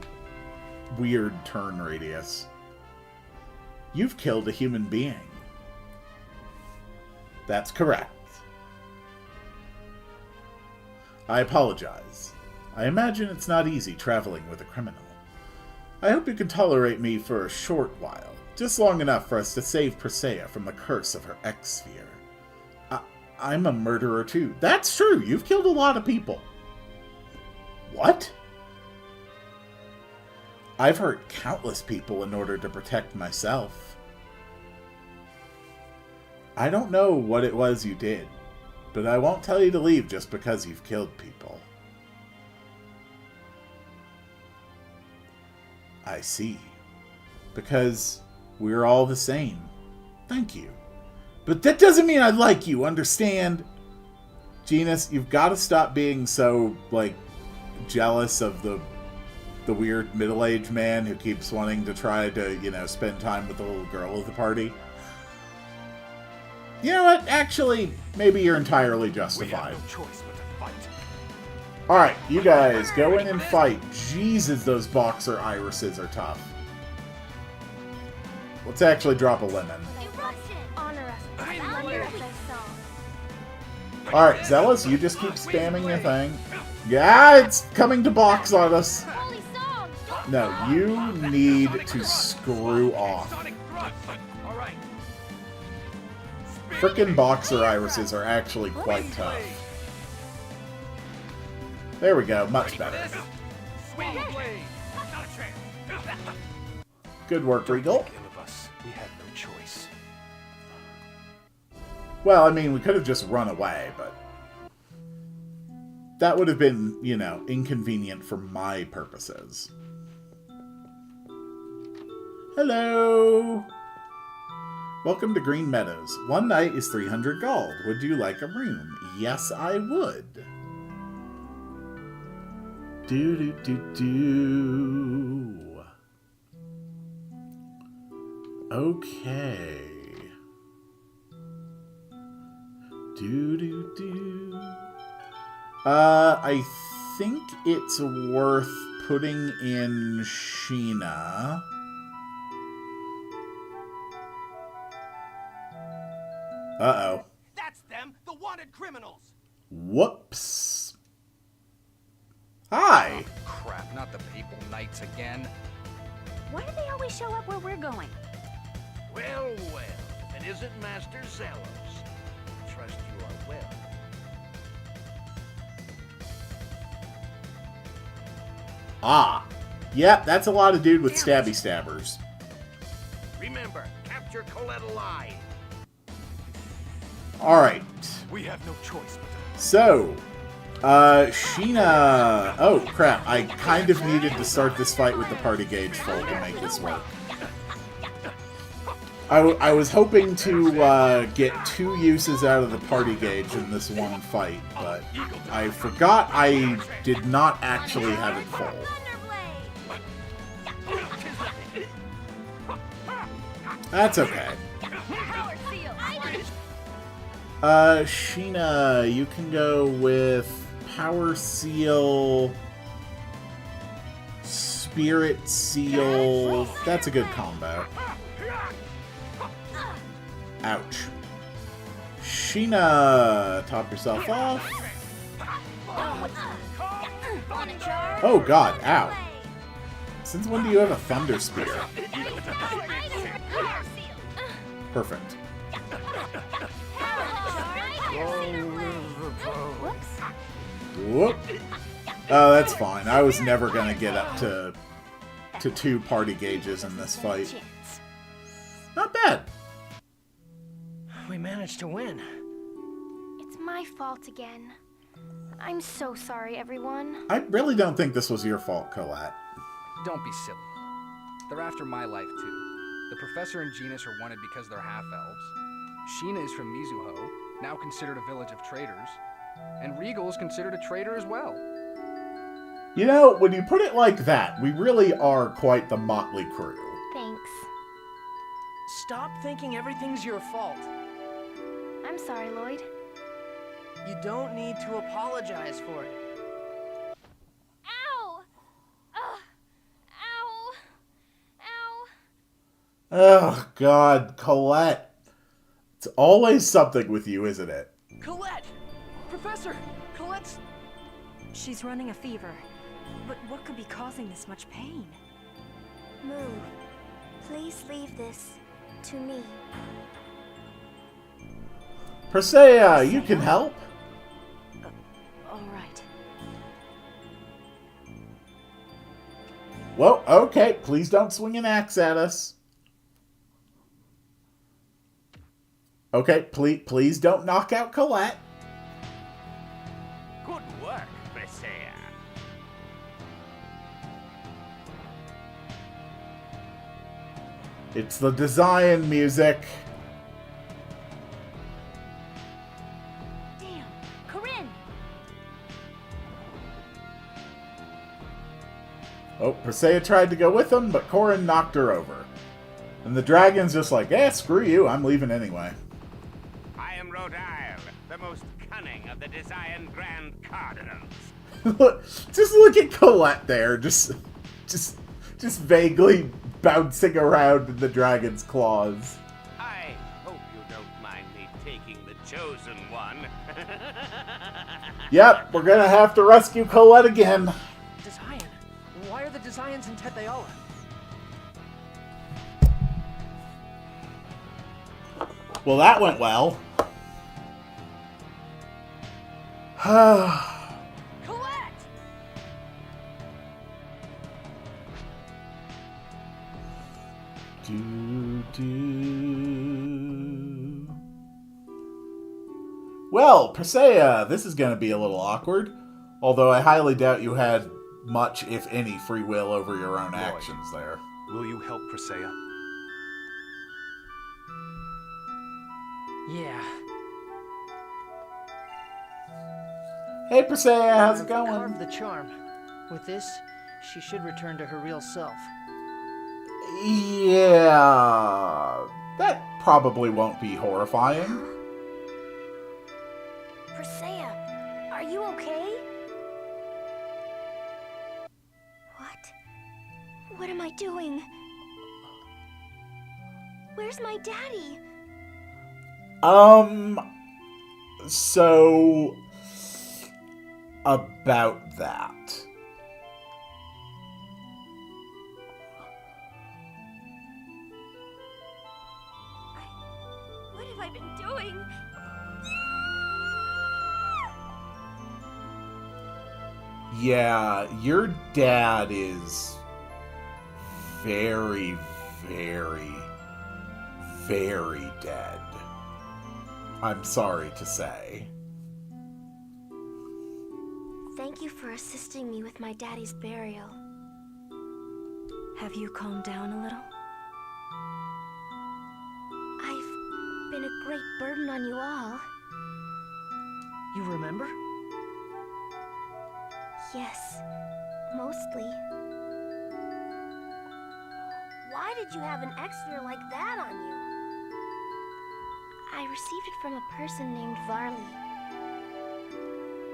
weird turn radius. You've killed a human being. That's correct. I apologize. I imagine it's not easy traveling with a criminal. I hope you can tolerate me for a short while, just long enough for us to save Presea from the curse of her X-Sphere. I'm a murderer too. That's true, you've killed a lot of people. What? I've hurt countless people in order to protect myself. I don't know what it was you did, but I won't tell you to leave just because you've killed people. I see. Because we're all the same. Thank you. But that doesn't mean I like you, understand? Genus, you've got to stop being so, like, jealous of the weird middle-aged man who keeps wanting to try to, you know, spend time with the little girl of the party. You know what? Actually, maybe you're entirely justified. Alright, you guys, go in and fight. Jesus, those boxer irises are tough. Let's actually drop a lemon. Alright, Zealous, you just keep spamming your thing. Yeah, it's coming to box on us. No, you need to screw off. Frickin' boxer irises are actually quite tough. There we go, much better. Good work, Regal. We had no choice. Well, I mean, we could have just run away, but that would have been, you know, inconvenient for my purposes. Hello! Welcome to Green Meadows. One night is 300 gold. Would you like a room? Yes, I would. Do-do-do-do. Okay. Do-do-do. I think it's worth putting in Sheena. Uh-oh. That's them, the wanted criminals. Whoops. Hi. Oh, crap, not the people knights again. Why do they always show up where we're going? Well, well, if it isn't Master Zelos. Trust you are well. Ah. Yep, that's a lot of dude with stabby stabbers. Remember, capture Colette alive. Alright. We have no choice but to... So, Sheena... Oh, crap. I kind of needed to start this fight with the party gauge full to make this work. I was hoping to get 2 uses out of the party gauge in this one fight, but I forgot I did not actually have it full. That's okay. Sheena, you can go with Power Seal, Spirit Seal. That's a good combo. Ouch. Sheena, top yourself off. Oh god, ow. Since when do you have a thunder spear? Perfect. Whoop. Oh, that's fine. I was never gonna get up to 2 party gauges in this fight. Not bad. We managed to win. It's my fault again. I'm so sorry, everyone. I really don't think this was your fault, Colette. Don't be silly. They're after my life, too. The Professor and Genus are wanted because they're half-elves. Sheena is from Mizuho, now considered a village of traders. And Regal is considered a traitor as well. You know, when you put it like that, we really are quite the motley crew. Thanks. Stop thinking everything's your fault. I'm sorry, Lloyd. You don't need to apologize for it. Ow! Ow! Ow! Oh, God, Colette. It's always something with you, isn't it? Colette! Professor! Colette's... She's running a fever. But what could be causing this much pain? Moo, please leave this to me. Persea, you can help. All right. Well, okay, please don't swing an axe at us. Okay, please don't knock out Colette. Good work, Persea. It's the design music. Damn, Corinne! Oh, Persea tried to go with him, but Corin knocked her over. And the dragon's just like, screw you, I'm leaving anyway. I am Rodile, the most cunning of the Desian Grand Cardinals. Just look at Colette there, just vaguely bouncing around in the dragon's claws. I hope you don't mind me taking the chosen one. Yep, we're gonna have to rescue Colette again. Desian? Why are the Desians in Tethe'alla? Well, that went well. Colette! Well, Persea, this is going to be a little awkward. Although I highly doubt you had much, if any, free will over your own actions there. Will you help Persea? Yeah. Hey, Persea, how's it going? Carve the charm. With this, she should return to her real self. Yeah, that probably won't be horrifying. Persea, are you okay? What? What am I doing? Where's my daddy? So... about that. What have I been doing? Yeah, your dad is very, very, very dead. I'm sorry to say. Thank you for assisting me with my daddy's burial. Have you calmed down a little? I've been a great burden on you all. You remember? Yes, mostly. Why did you have an extra like that on you? I received it from a person named Varley.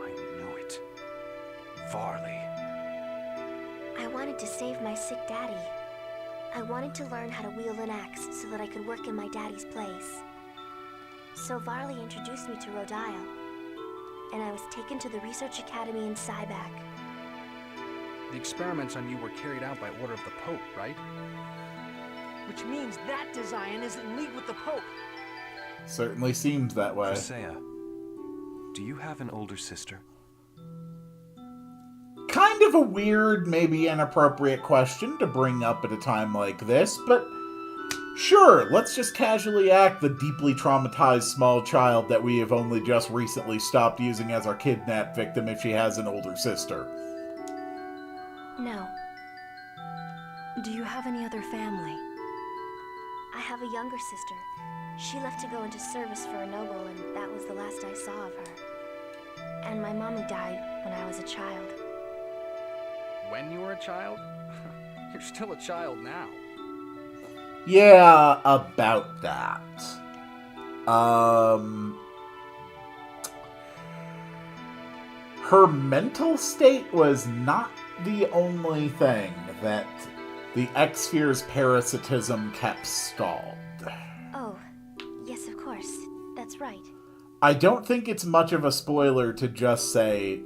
I knew it. Varley. I wanted to save my sick daddy. I wanted to learn how to wield an axe so that I could work in my daddy's place. So Varley introduced me to Rodial, and I was taken to the research academy in Cybac. The experiments on you were carried out by order of the Pope, right? Which means that Zion is in league with the Pope. Certainly seems that way. Presea, do you have an older sister? Kind of a weird, maybe inappropriate question to bring up at a time like this, but sure, let's just casually act the deeply traumatized small child that we have only just recently stopped using as our kidnapped victim if she has an older sister. No. Do you have any other family? I have a younger sister. She left to go into service for a noble, and that was the last I saw of her. And my mommy died when I was a child. When you were a child? You're still a child now. Yeah, about that. Her mental state was not the only thing that the X-Sphere's parasitism kept stalled. Oh, yes, of course. That's right. I don't think it's much of a spoiler to just say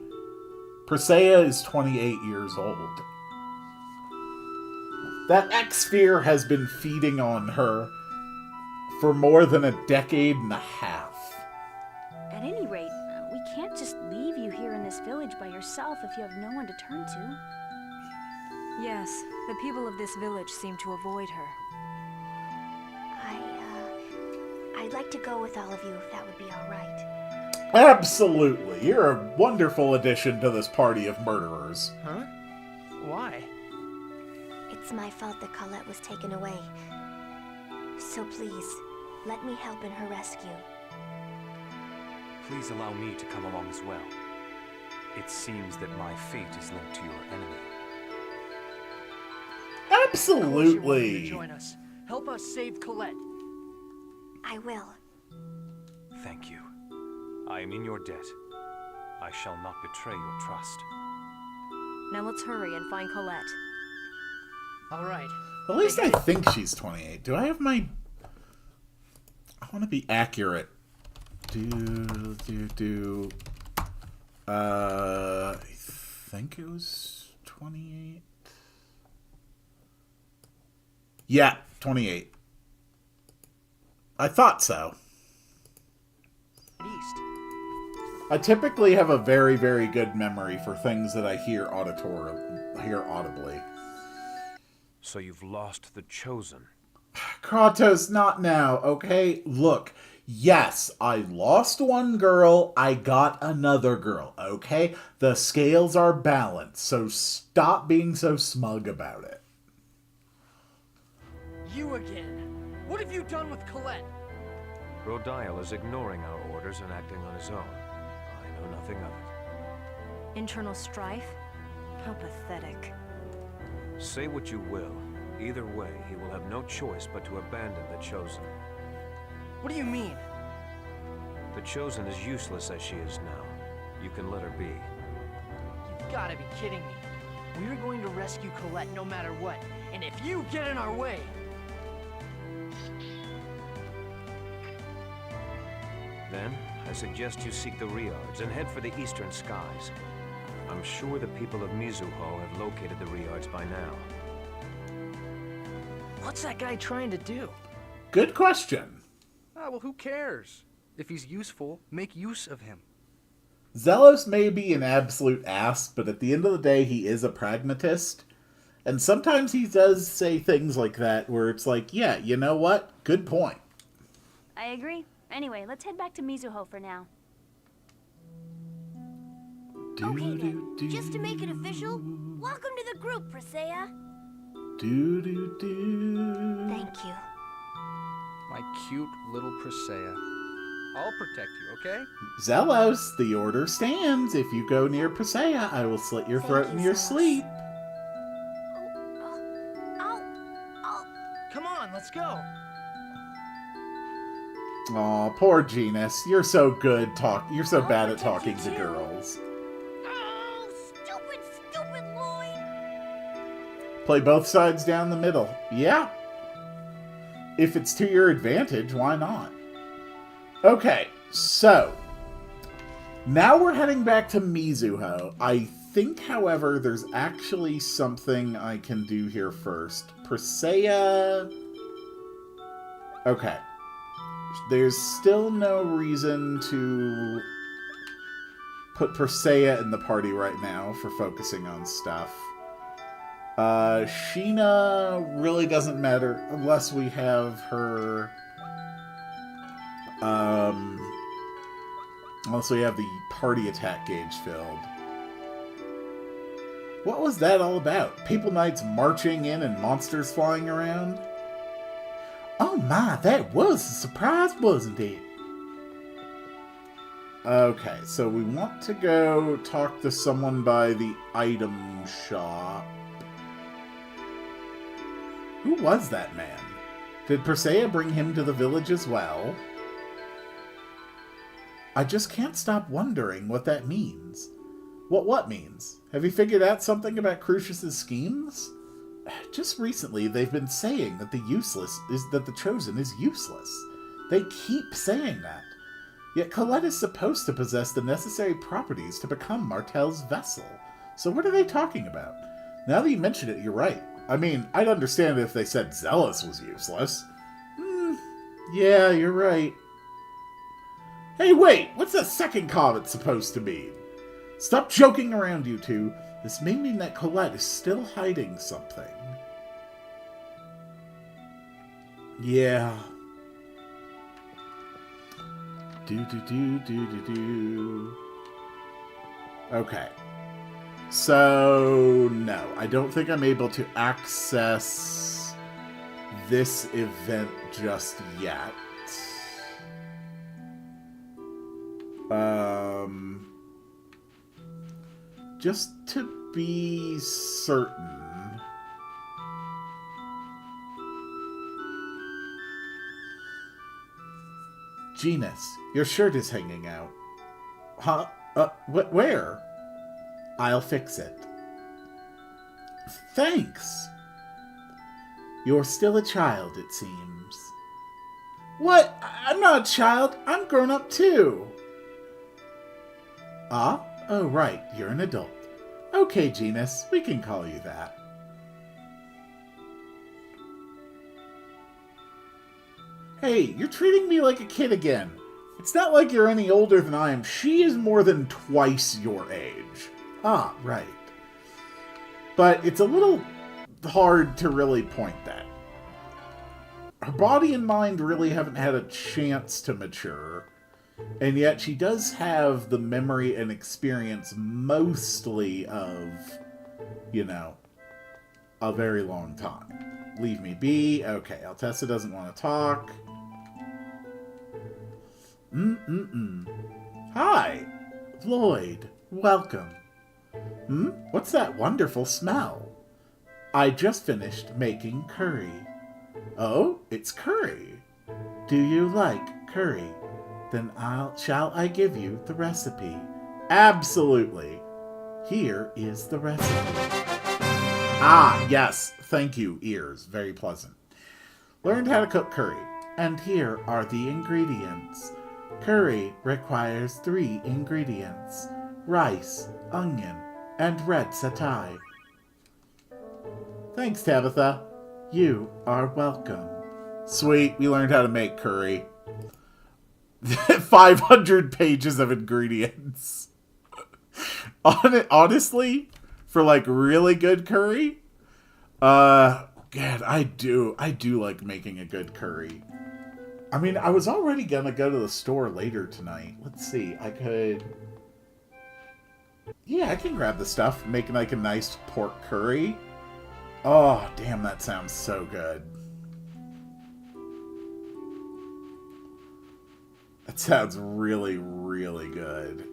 Presea is 28 years old. That X-Sphere has been feeding on her for more than a decade and a half. At any rate, we can't just leave you here in this village by yourself if you have no one to turn to. Yes, the people of this village seem to avoid her. I'd like to go with all of you if that would be all right. Absolutely. You're a wonderful addition to this party of murderers. Huh? Why? It's my fault that Colette was taken away. So please, let me help in her rescue. Please allow me to come along as well. It seems that my fate is linked to your enemy. Absolutely. Join us. Help us save Colette. I will. Thank you. I am in your debt. I shall not betray your trust. Now let's hurry and find Colette. All right. At least I think she's 28. Do I have my... I want to be accurate. I think it was 28. Yeah, 28. I thought so. East. I typically have a very, very good memory for things that I hear audibly. So you've lost the Chosen. Kratos, not now, okay? Look, yes, I lost one girl, I got another girl, okay? The scales are balanced, so stop being so smug about it. You again. What have you done with Colette? Rodial is ignoring our orders and acting on his own. I know nothing of it. Internal strife? How pathetic. Say what you will. Either way, he will have no choice but to abandon the Chosen. What do you mean? The Chosen is useless as she is now. You can let her be. You've gotta be kidding me. We're going to rescue Colette no matter what. And if you get in our way... Then, I suggest you seek the Riards and head for the eastern skies. I'm sure the people of Mizuho have located the Riards by now. What's that guy trying to do? Good question. Ah, well, who cares? If he's useful, make use of him. Zelos may be an absolute ass, but at the end of the day, he is a pragmatist. And sometimes he does say things like that, where it's like, yeah, you know what? Good point. I agree. Anyway, let's head back to Mizuho for now. Okay then, just to make it official, welcome to the group, Presea. Thank you. My cute little Presea. I'll protect you, okay? Zelos, the order stands. If you go near Presea, I will slit your throat in your sleep. Come on, let's go. Aw, poor Genus. You're so good you're so bad at talking to girls. Oh, stupid Lloyd! Play both sides down the middle. Yeah. If it's to your advantage, why not? Okay, so now we're heading back to Mizuho. I think, however, there's actually something I can do here first. Presea... Okay. There's still no reason to put Presea in the party right now for focusing on stuff. Sheena really doesn't matter unless we have her... unless we have the party attack gauge filled. What was that all about? People Knights marching in and monsters flying around? Oh my, that was a surprise, wasn't it? Okay, so we want to go talk to someone by the item shop. Who was that man? Did Presea bring him to the village as well? I just can't stop wondering what that means. What means? Have you figured out something about Crucius's schemes? Just recently, they've been saying that the Chosen is useless. They keep saying that. Yet Colette is supposed to possess the necessary properties to become Martel's vessel. So what are they talking about? Now that you mention it, you're right. I mean, I'd understand if they said Zealous was useless. Yeah, you're right. Hey, wait! What's that second comment supposed to mean? Stop joking around, you two. This may mean that Colette is still hiding something. Yeah. Okay. So, no. I don't think I'm able to access this event just yet. Just to be certain. Genus, your shirt is hanging out. Huh? Where? I'll fix it. Thanks. You're still a child, it seems. What? I'm not a child. I'm grown up too. Ah? Oh, right. You're an adult. Okay, Genus. We can call you that. Hey, you're treating me like a kid again. It's not like you're any older than I am. She is more than twice your age. Ah, right. But it's a little hard to really point that. Her body and mind really haven't had a chance to mature. And yet she does have the memory and experience mostly of, you know, a very long time. Leave me be. Okay, Altessa doesn't want to talk. Hi, Lloyd. Welcome. What's that wonderful smell? I just finished making curry. Oh, it's curry. Do you like curry? Then shall I give you the recipe? Absolutely. Here is the recipe. Ah, yes. Thank you, ears. Very pleasant. Learned how to cook curry. And here are the ingredients. Curry requires 3 ingredients. Rice, onion, and red satay. Thanks, Tabitha. You are welcome. Sweet, we learned how to make curry. 500 pages of ingredients. Honestly, for like really good curry, God, I do like making a good curry. I mean, I was already gonna go to the store later tonight. Let's see, yeah, I can grab the stuff, make like a nice pork curry. Oh, damn, that sounds so good. That sounds really, really good.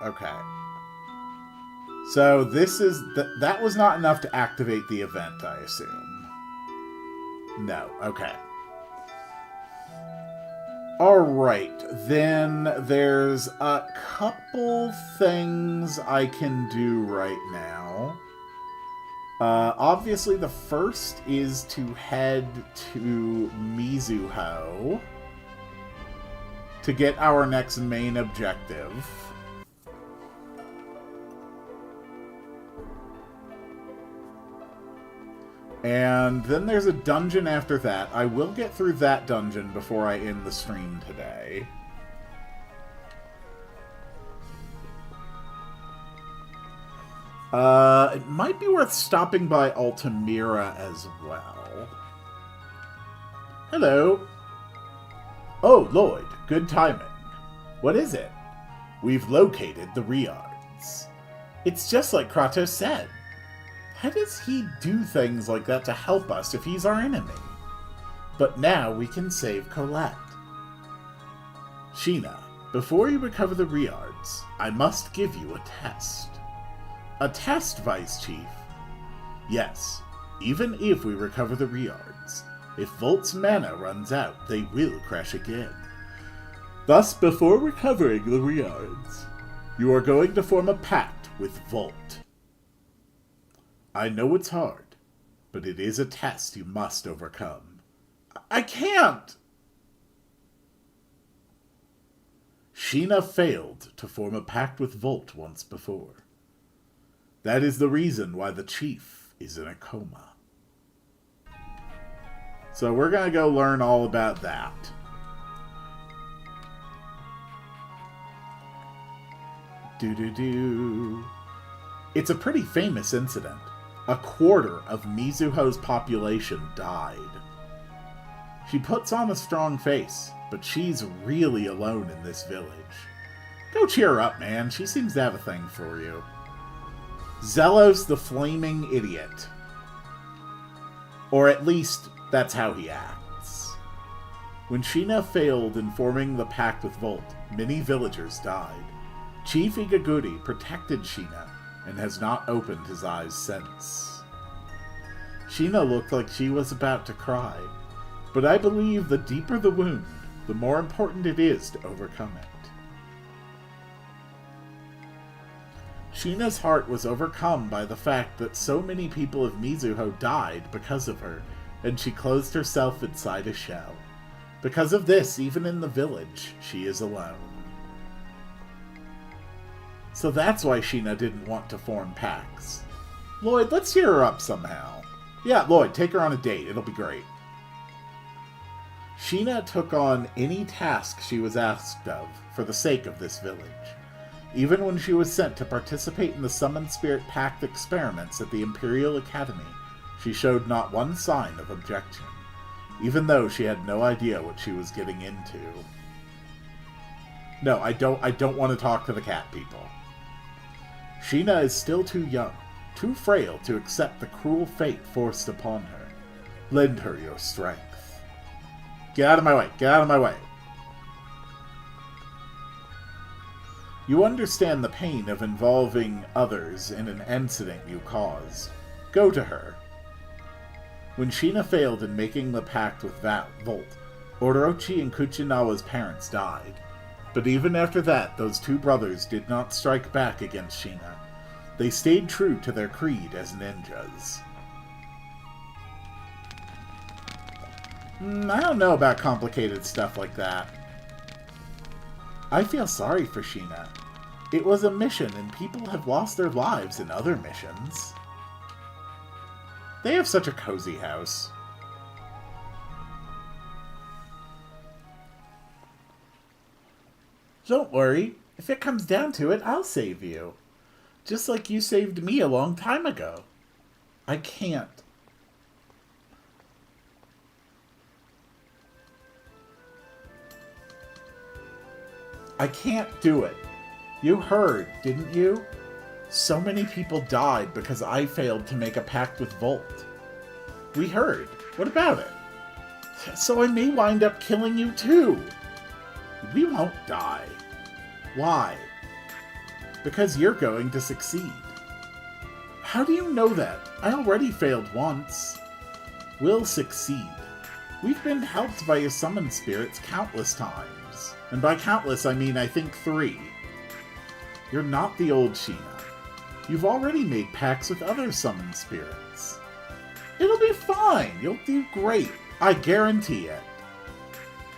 Okay. So this is... that was not enough to activate the event, I assume. No. Okay. Alright. Then there's a couple things I can do right now. Obviously, the first is to head to Mizuho. to get our next main objective. And then there's a dungeon after that. I will get through that dungeon before I end the stream today. It might be worth stopping by Altamira as well. Hello. Oh, Lloyd, good timing. What is it? We've located the Riards. It's just like Kratos said. How does he do things like that to help us if he's our enemy? But now we can save Colette. Sheena, before you recover the Riards, I must give you a test. A test, Vice Chief? Yes, even if we recover the Riards. If Volt's mana runs out, they will crash again. Thus, before recovering the Riards, you are going to form a pact with Volt. I know it's hard, but it is a test you must overcome. I can't! Sheena failed to form a pact with Volt once before. That is the reason why the Chief is in a coma. So we're going to go learn all about that. Doo-doo-doo. It's a pretty famous incident. A quarter of Mizuho's population died. She puts on a strong face, but she's really alone in this village. Go cheer her up, man. She seems to have a thing for you. Zelos the Flaming Idiot. Or at least, that's how he acts. When Sheena failed in forming the pact with Volt, many villagers died. Chief Igaguri protected Sheena and has not opened his eyes since. Sheena looked like she was about to cry, but I believe the deeper the wound, the more important it is to overcome it. Sheena's heart was overcome by the fact that so many people of Mizuho died because of her, and she closed herself inside a shell. Because of this, even in the village, she is alone. So that's why Sheena didn't want to form pacts. Lloyd, let's cheer her up somehow. Yeah, Lloyd, take her on a date. It'll be great. Sheena took on any task she was asked of for the sake of this village. Even when she was sent to participate in the Summon Spirit Pact experiments at the Imperial Academy, she showed not one sign of objection, even though she had no idea what she was getting into. No, I don't want to talk to the cat people. Sheena is still too young, too frail to accept the cruel fate forced upon her. Lend her your strength. Get out of my way! Get out of my way! You understand the pain of involving others in an incident you caused. Go to her. When Sheena failed in making the pact with Volt, Orochi and Kuchinawa's parents died. But even after that, those two brothers did not strike back against Sheena. They stayed true to their creed as ninjas. I don't know about complicated stuff like that. I feel sorry for Sheena. It was a mission, and people have lost their lives in other missions. They have such a cozy house. Don't worry. If it comes down to it, I'll save you. Just like you saved me a long time ago. I can't. I can't do it. You heard, didn't you? So many people died because I failed to make a pact with Volt. We heard. What about it? So I may wind up killing you too. We won't die. Why? Because you're going to succeed. How do you know that? I already failed once. We'll succeed. We've been helped by your summon spirits countless times. And by countless, I mean I think 3. You're not the old Sheena. You've already made pacts with other summon spirits. It'll be fine. You'll do great. I guarantee it.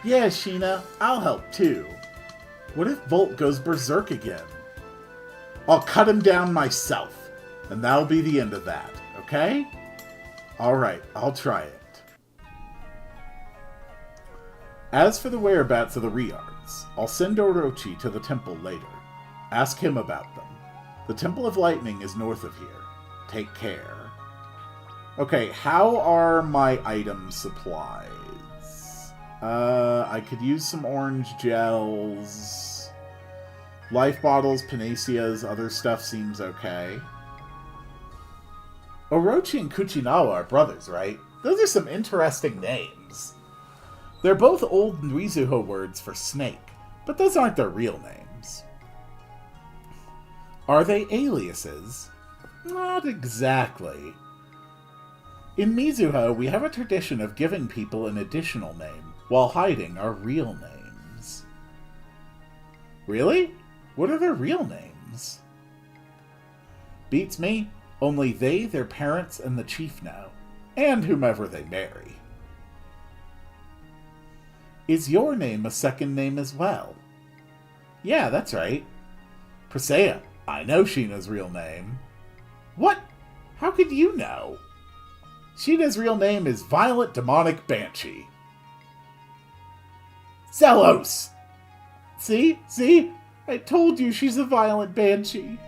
Yeah, Sheena, I'll help too. What if Volt goes berserk again? I'll cut him down myself, and that'll be the end of that, okay? Alright, I'll try it. As for the whereabouts of the Riards, I'll send Orochi to the temple later. Ask him about them. The Temple of Lightning is north of here. Take care. Okay, how are my item supplies? I could use some orange gels. Life bottles, panaceas, other stuff seems okay. Orochi and Kuchinawa are brothers, right? Those are some interesting names. They're both old Mizuho words for snake, but those aren't their real names. Are they aliases? Not exactly. In Mizuho, we have a tradition of giving people an additional name while hiding our real names. Really? What are their real names? Beats me. Only they, their parents, and the chief know. And whomever they marry. Is your name a second name as well? Yeah, that's right. Presea. I know Sheena's real name. What? How could you know? Sheena's real name is Violent Demonic Banshee. Zelos! See? See? I told you she's a violent banshee.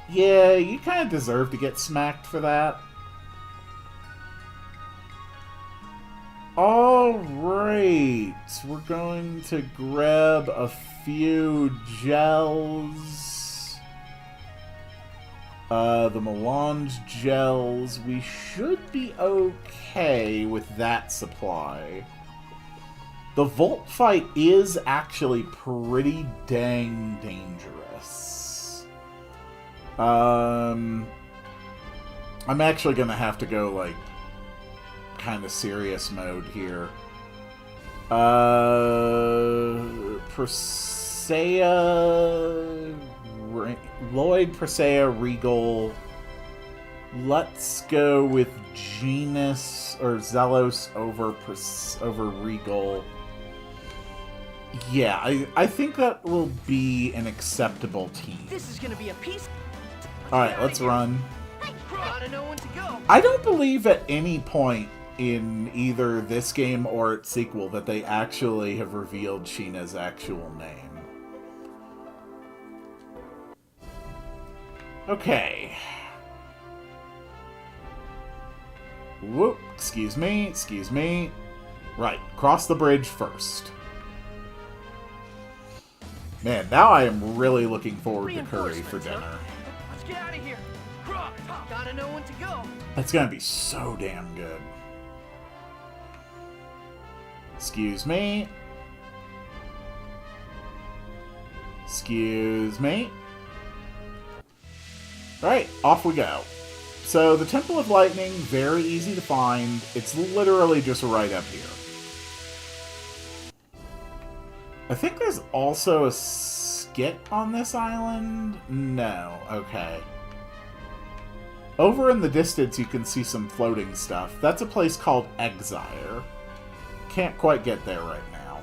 Yeah, you kind of deserve to get smacked for that. Alright, we're going to grab a few gels. The melange gels. We should be okay with that supply. The Volt fight is actually pretty dang dangerous. I'm actually gonna have to go, like, kind of serious mode here. Presea... Lloyd, Presea, Regal. Let's go with Genus or Zelos over Regal. Yeah, I think that will be an acceptable team. This is gonna be a piece. Alright, let's run. Gotta know when to go. I don't believe at any point in either this game or its sequel that they actually have revealed Sheena's actual name. Okay. Whoop, excuse me. Right, cross the bridge first. Man, now I am really looking forward to curry for dinner. Let's get out of here. Gotta know when to go. That's gonna be so damn good. Excuse me. Alright, off we go. So, the Temple of Lightning, very easy to find. It's literally just right up here. I think there's also a skit on this island? No, okay. Over in the distance, you can see some floating stuff. That's a place called Exire. Can't quite get there right now.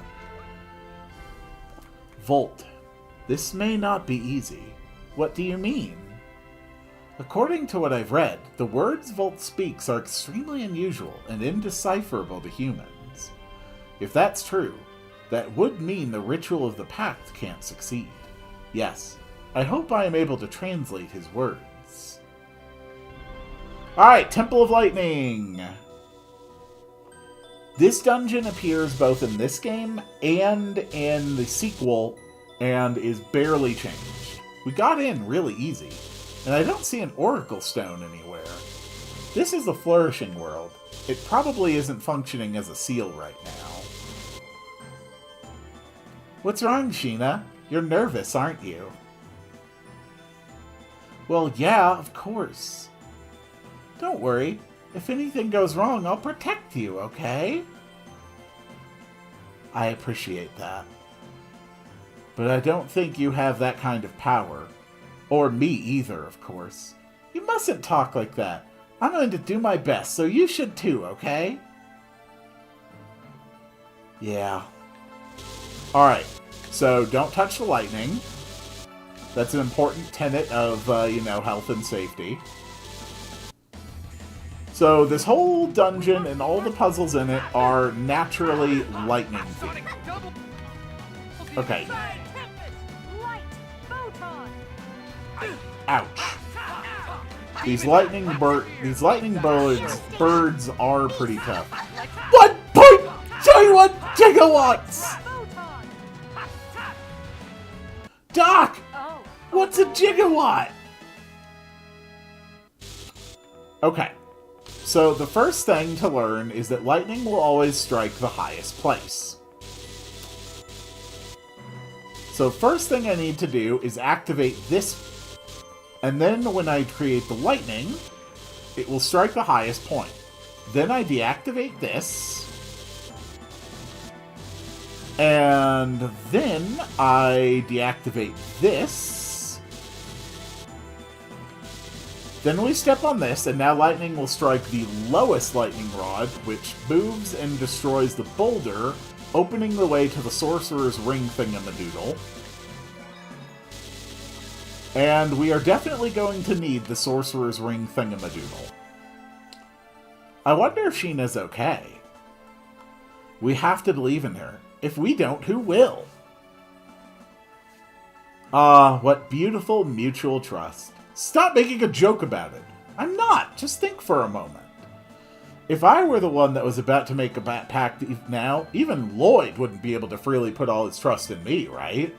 Volt. This may not be easy. What do you mean? According to what I've read, the words Volt speaks are extremely unusual and indecipherable to humans. If that's true, that would mean the ritual of the pact can't succeed. Yes, I hope I am able to translate his words. Alright, Temple of Lightning! This dungeon appears both in this game and in the sequel, and is barely changed. We got in really easy, and I don't see an Oracle Stone anywhere. This is the Flourishing World. It probably isn't functioning as a seal right now. What's wrong, Sheena? You're nervous, aren't you? Well, yeah, of course. Don't worry. If anything goes wrong, I'll protect you, okay? I appreciate that. But I don't think you have that kind of power. Or me either, of course. You mustn't talk like that. I'm going to do my best, so you should too, okay? Yeah. Alright, so don't touch the lightning. That's an important tenet of, health and safety. So this whole dungeon and all the puzzles in it are naturally lightning themed. Okay. Ouch. These lightning birds are pretty tough. 1.21 gigawatts! Doc! What's a gigawatt? Okay. So the first thing to learn is that lightning will always strike the highest place. So first thing I need to do is activate this, and then when I create the lightning, it will strike the highest point. Then I deactivate this, and then I deactivate this. Then we step on this, and now lightning will strike the lowest lightning rod, which moves and destroys the boulder, opening the way to the Sorcerer's Ring thingamadoodle. And we are definitely going to need the Sorcerer's Ring thingamadoodle. I wonder if Sheena's okay. We have to believe in her. If we don't, who will? Ah, what beautiful mutual trust. Stop making a joke about it. I'm not. Just think for a moment. If I were the one that was about to make a pact now, even Lloyd wouldn't be able to freely put all his trust in me, right?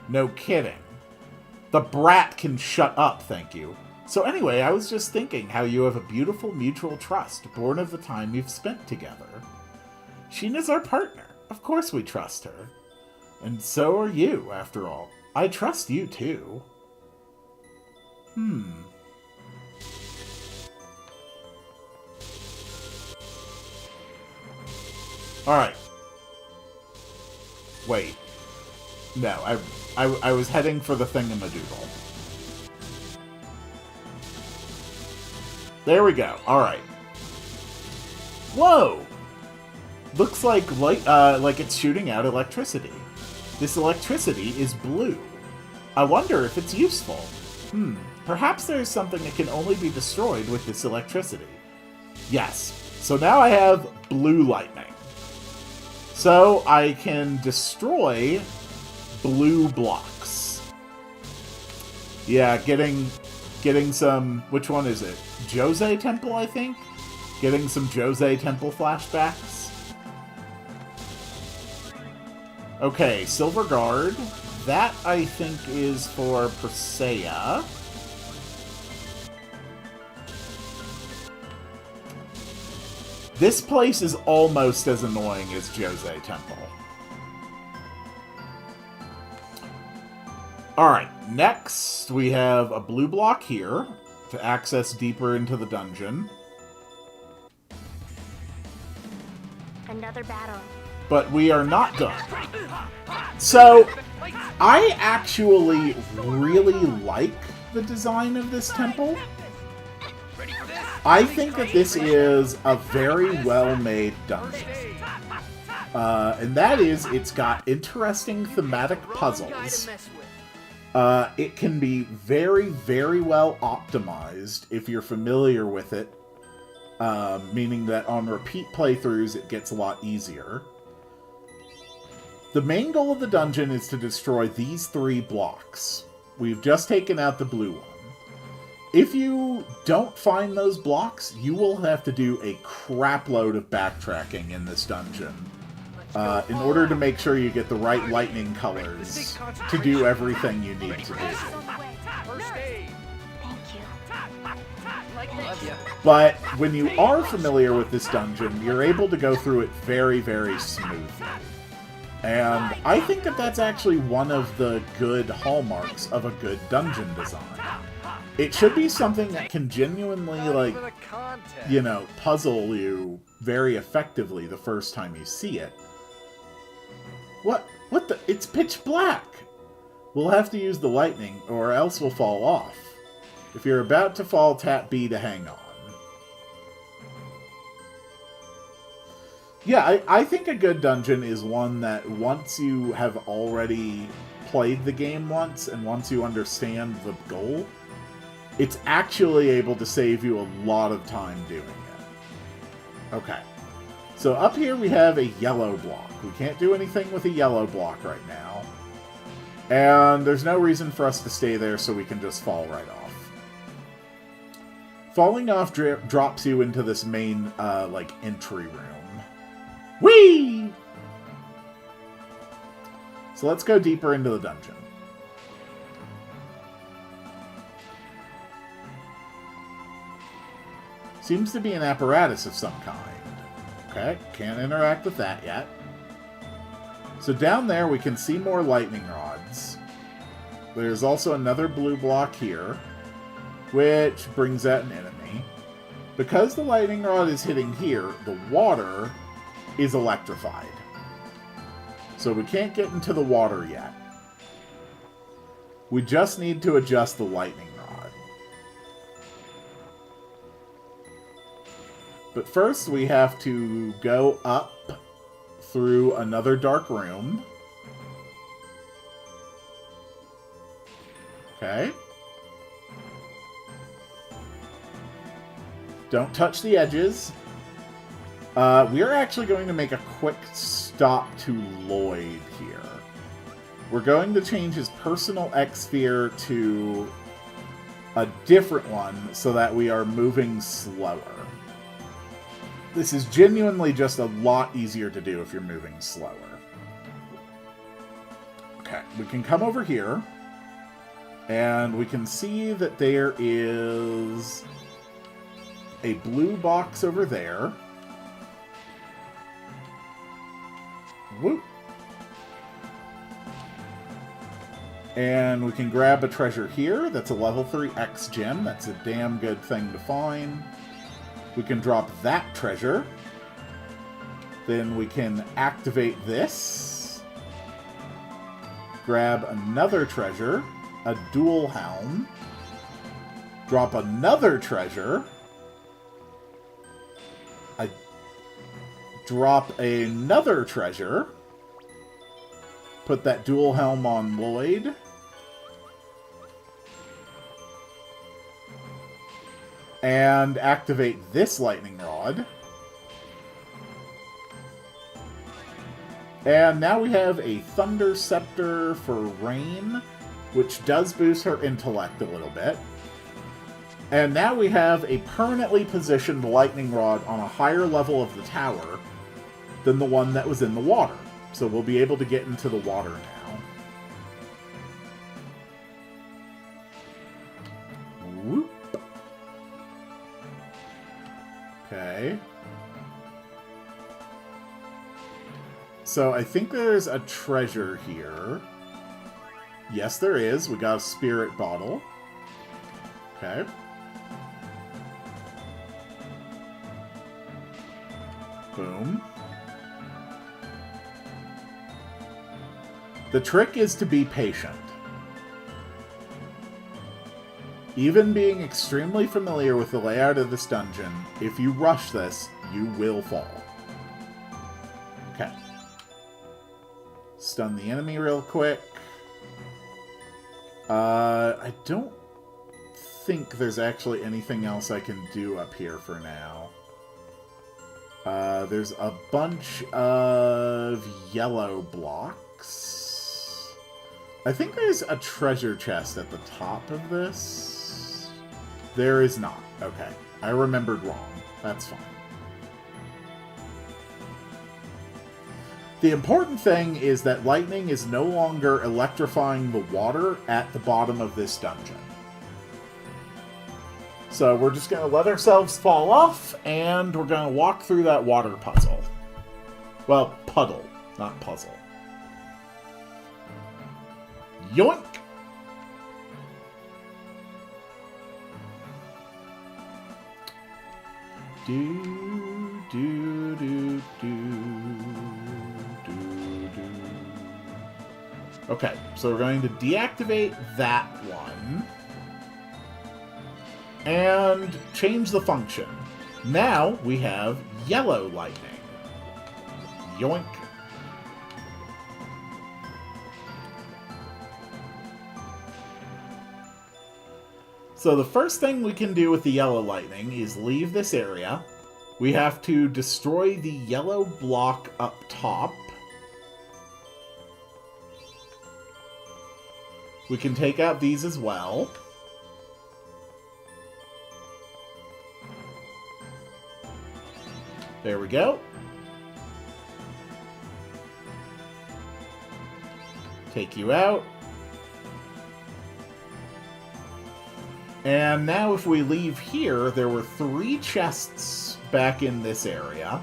No kidding. The brat can shut up, thank you. So anyway, I was just thinking how you have a beautiful mutual trust born of the time you've spent together. Sheena's our partner. Of course we trust her. And so are you, after all. I trust you, too. Alright. Wait. No, I was heading for the thingamadoodle. There we go. Alright. Whoa! Looks like it's shooting out electricity. This electricity is blue. I wonder if it's useful. Perhaps there is something that can only be destroyed with this electricity. Yes. So now I have blue lightning. So I can destroy blue blocks. Yeah, getting some... Which one is it? Jose Temple, I think? Getting some Jose Temple flashbacks. Okay, Silver Guard. That, I think, is for Presea. This place is almost as annoying as Jose Temple. Alright, next we have a blue block here to access deeper into the dungeon. Another battle. But we are not done. So, I actually really like the design of this temple. I think that this is a very well-made dungeon. And that is, it's got interesting thematic puzzles. It can be very, very well optimized if you're familiar with it. Meaning that on repeat playthroughs it gets a lot easier. The main goal of the dungeon is to destroy these 3 blocks. We've just taken out the blue one. If you don't find those blocks, you will have to do a crap load of backtracking in this dungeon. In order to make sure you get the right lightning colors to do everything you need to do. But when you are familiar with this dungeon, you're able to go through it very, very smoothly. And I think that that's actually one of the good hallmarks of a good dungeon design. It should be something that can genuinely, puzzle you very effectively the first time you see it. What the? It's pitch black! We'll have to use the lightning, or else we'll fall off. If you're about to fall, tap B to hang on. Yeah, I think a good dungeon is one that once you have already played the game once, and once you understand the goal, it's actually able to save you a lot of time doing it. Okay. So up here we have a yellow block. We can't do anything with a yellow block right now. And there's no reason for us to stay there, so we can just fall right off. Falling off drops you into this main, like, entry room. Whee! So let's go deeper into the dungeon. Seems to be an apparatus of some kind. Okay, can't interact with that yet. So down there we can see more lightning rods. There's also another blue block here, which brings out an enemy. Because the lightning rod is hitting here, the water is electrified. So we can't get into the water yet. We just need to adjust the lightning rod. But first we have to go up through another dark room. Okay. Don't touch the edges. We're actually going to make a quick stop to Lloyd here. We're going to change his personal X-Sphere to a different one so that we are moving slower. This is genuinely just a lot easier to do if you're moving slower. Okay, we can come over here, and we can see that there is a blue box over there. Whoop. And we can grab a treasure here. That's a level 3 X gem. That's a damn good thing to find. We can drop that treasure. Then we can activate this. Grab another treasure. A dual helm. Drop another treasure. Drop another treasure. Put that dual helm on Lloyd. And activate this lightning rod. And now we have a Thunder Scepter for Rain, which does boost her intellect a little bit. And now we have a permanently positioned lightning rod on a higher level of the tower than the one that was in the water. So we'll be able to get into the water now. Whoop. Okay. So I think there's a treasure here. Yes, there is. We got a spirit bottle. Okay. Boom. The trick is to be patient. Even being extremely familiar with the layout of this dungeon, if you rush this, you will fall. Okay. Stun the enemy real quick. I don't think there's actually anything else I can do up here for now. There's a bunch of yellow blocks. I think there's a treasure chest at the top of this. There is not. Okay. I remembered wrong. That's fine. The important thing is that lightning is no longer electrifying the water at the bottom of this dungeon. So we're just going to let ourselves fall off, and we're going to walk through that water puzzle. Well, puddle, not puzzle. Yoink! Do, do, do, do, do, do. Okay, so we're going to deactivate that one. And change the function. Now we have yellow lightning. Yoink. So the first thing we can do with the yellow lightning is leave this area. We have to destroy the yellow block up top. We can take out these as well. There we go. Take you out. And now if we leave here, there were 3 chests back in this area.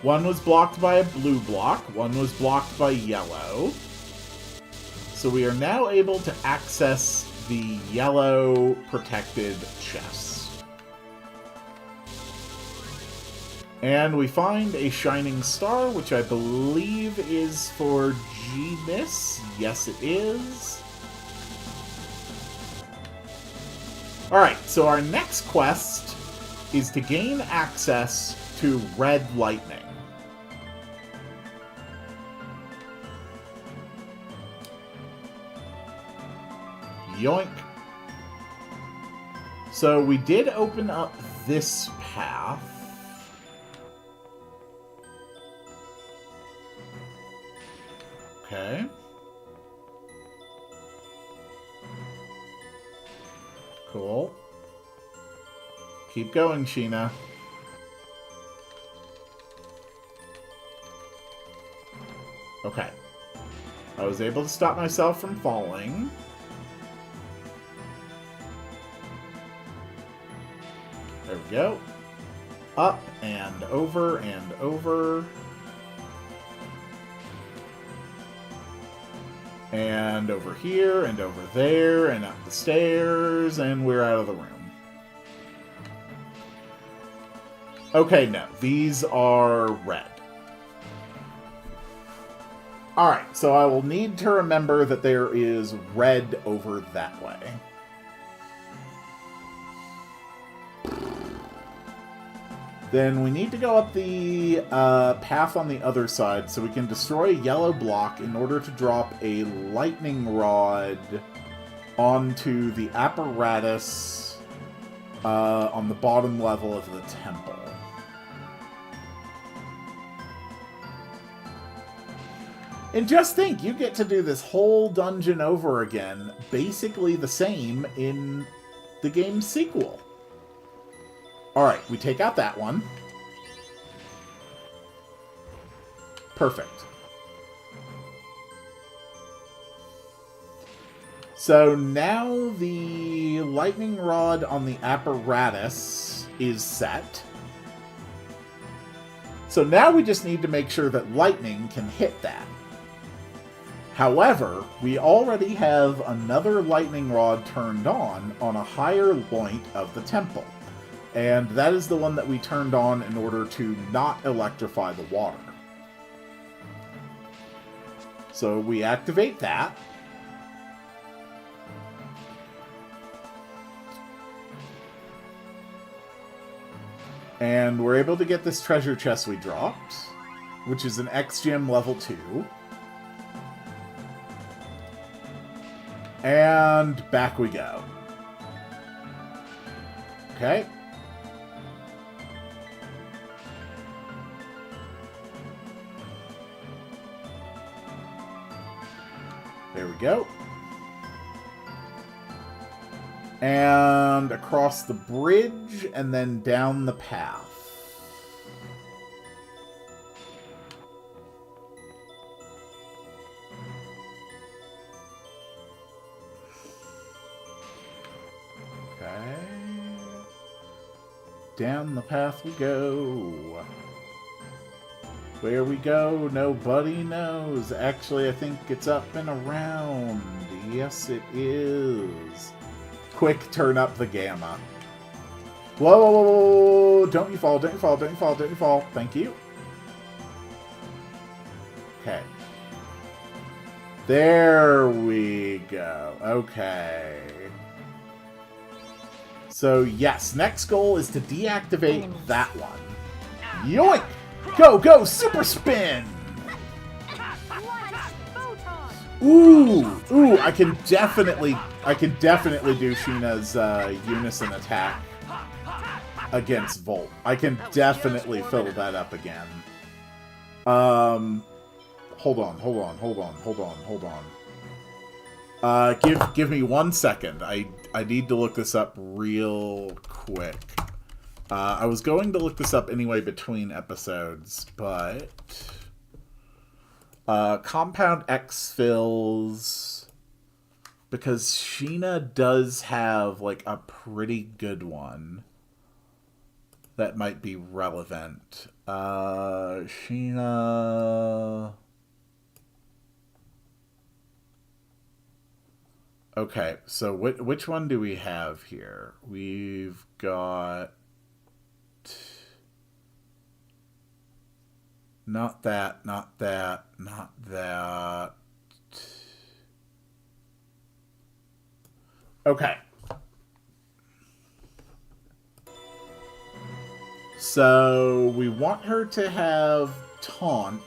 One was blocked by a blue block, one was blocked by yellow. So we are now able to access the yellow protected chests. And we find a shining star, which I believe is for Genus. Yes, it is. Alright, so our next quest is to gain access to red lightning. Yoink. So we did open up this path. Okay. Cool. Keep going, Sheena. Okay. I was able to stop myself from falling. There we go. Up and over and over. And over here, and over there, and up the stairs, and we're out of the room. Okay, no. These are red. Alright, so I will need to remember that there is red over that way. Then we need to go up the path on the other side so we can destroy a yellow block in order to drop a lightning rod onto the apparatus on the bottom level of the temple. And just think, you get to do this whole dungeon over again, basically the same in the game's sequel. Alright, we take out that one. Perfect. So now the lightning rod on the apparatus is set. So now we just need to make sure that lightning can hit that. However, we already have another lightning rod turned on a higher point of the temple. And that is the one that we turned on in order to not electrify the water. So we activate that. And we're able to get this treasure chest we dropped, which is an X-Gem level 2. And back we go. Okay. There we go. And across the bridge, and then down the path. Okay. Down the path we go. Where we go, nobody knows. Actually, I think it's up and around. Yes, it is. Quick, turn up the gamma. Whoa, whoa, whoa, whoa. Don't you fall, don't you fall, don't you fall, don't you fall. Thank you. Okay. There we go. Okay. So, yes, next goal is to deactivate that one. Yoink! Go, go, super spin! Ooh, ooh, I can definitely do Sheena's unison attack against Volt. I can definitely fill that up again. Hold on. Give me 1 second. I need to look this up real quick. I was going to look this up anyway between episodes, but Compound X fills, because Sheena does have like a pretty good one that might be relevant. Sheena. Okay, so which one do we have here? We've got... Not that. Okay. So, we want her to have Taunt.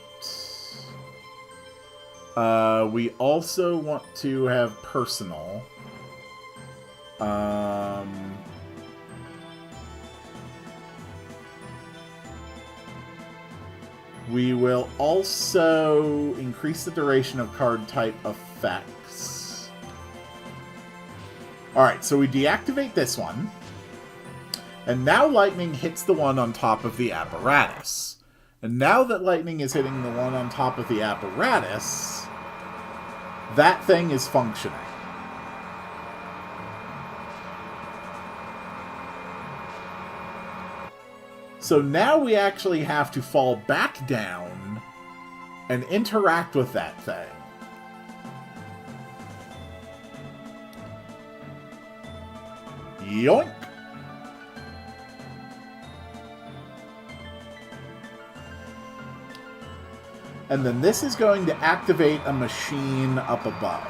We also want to have Personal. We will also increase the duration of card type effects. Alright, so we deactivate this one. And now lightning hits the one on top of the apparatus. And now that lightning is hitting the one on top of the apparatus, that thing is functioning. So now we actually have to fall back down and interact with that thing. Yoink! And then this is going to activate a machine up above.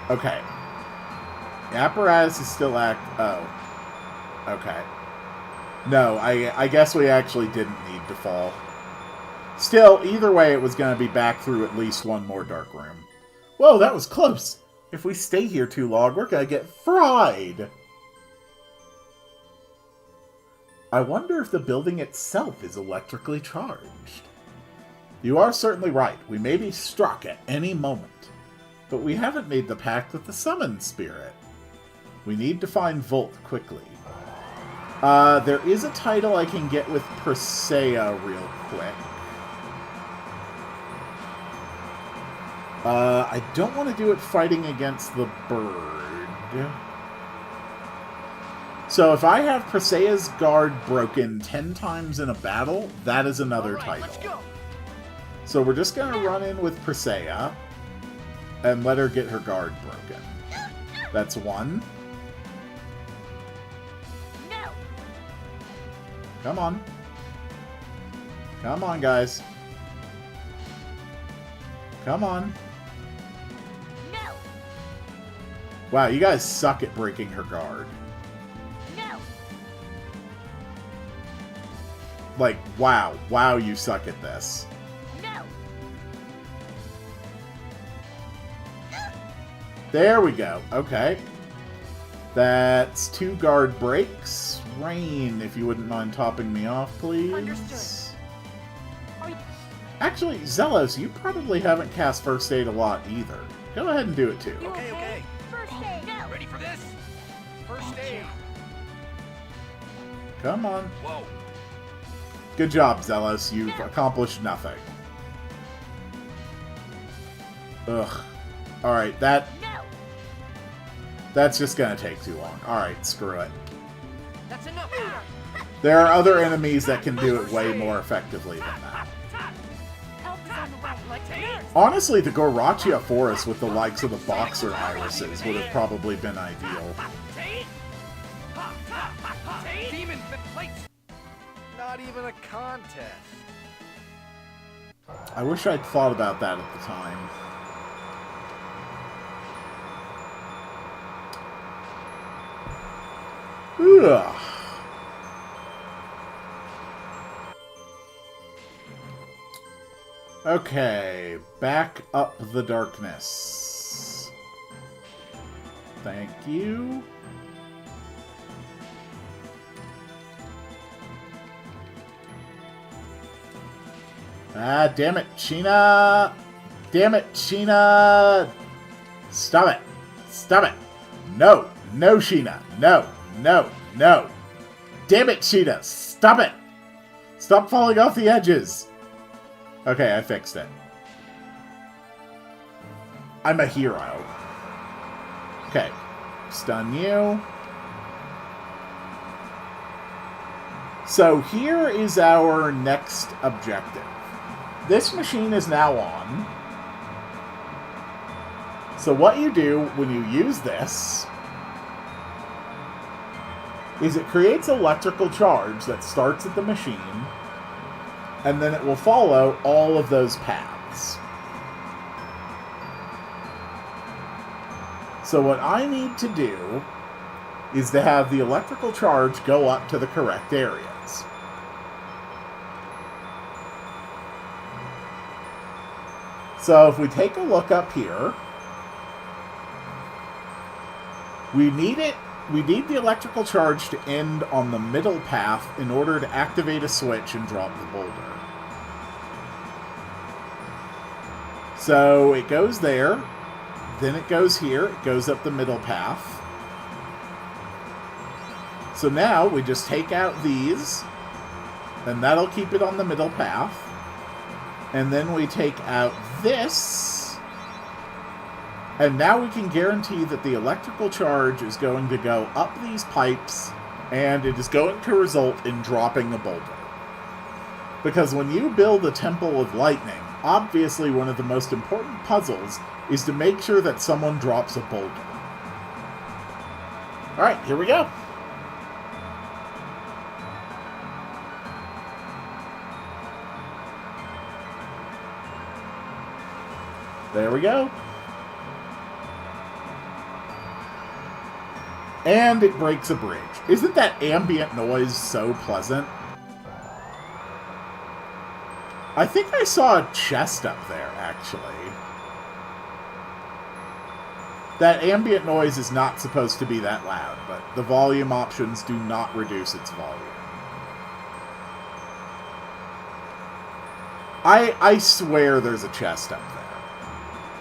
Okay. The apparatus is still Oh. Okay. No, I guess we actually didn't need to fall. Still, either way, it was going to be back through at least one more dark room. Whoa, that was close! If we stay here too long, we're going to get fried! I wonder if the building itself is electrically charged. You are certainly right. We may be struck at any moment. But we haven't made the pact with the Summon Spirit. We need to find Volt quickly. There is a title I can get with Persea real quick. I don't want to do it fighting against the bird. So if I have Persea's guard broken 10 times in a battle, that is another title. Let's go. So we're just going to run in with Persea and let her get her guard broken. That's one. No. Come on. Come on, guys. Come on. No. Wow, you guys suck at breaking her guard. No. Like, wow. Wow, you suck at this. No. There we go. Okay. That's 2 guard breaks. Rain, if you wouldn't mind topping me off, please. Understood. Actually, Zelos, you probably haven't cast First Aid a lot either. Go ahead and do it too. Okay, okay. First aid. No. Ready for this? First aid. Come on. Whoa. Good job, Zelos. You've accomplished nothing. Ugh. Alright, No. that's just gonna take too long. Alright, screw it. That's enough. There are other enemies that can do it way more effectively than that. Help is on the way. Like nurse. Honestly, the Gorachia Forest with the likes of the Boxer Irises would have probably been ideal. Take. Demon plates. Not even a contest. I wish I'd thought about that at the time. Ugh. Okay, back up the darkness. Thank you. Ah, damn it, Sheena! Damn it, Sheena! Stop it! Stop it! No! No, Sheena! No! No! No! Damn it, Sheena! Stop it! Stop falling off the edges! Okay, I fixed it. I'm a hero. Okay. Stun you. So here is our next objective. This machine is now on. So what you do when you use this is it creates electrical charge that starts at the machine, and then it will follow all of those paths. So what I need to do is to have the electrical charge go up to the correct areas. So if we take a look up here, we need the electrical charge to end on the middle path in order to activate a switch and drop the boulder. So it goes there, then it goes here, it goes up the middle path. So now we just take out these, and that'll keep it on the middle path. And then we take out this, and now we can guarantee that the electrical charge is going to go up these pipes, and it is going to result in dropping a boulder. Because when you build a Temple of Lightning, obviously one of the most important puzzles is to make sure that someone drops a boulder. Alright, here we go. There we go. And it breaks a bridge. Isn't that ambient noise so pleasant? I think I saw a chest up there, actually. That ambient noise is not supposed to be that loud, but the volume options do not reduce its volume. I swear there's a chest up there.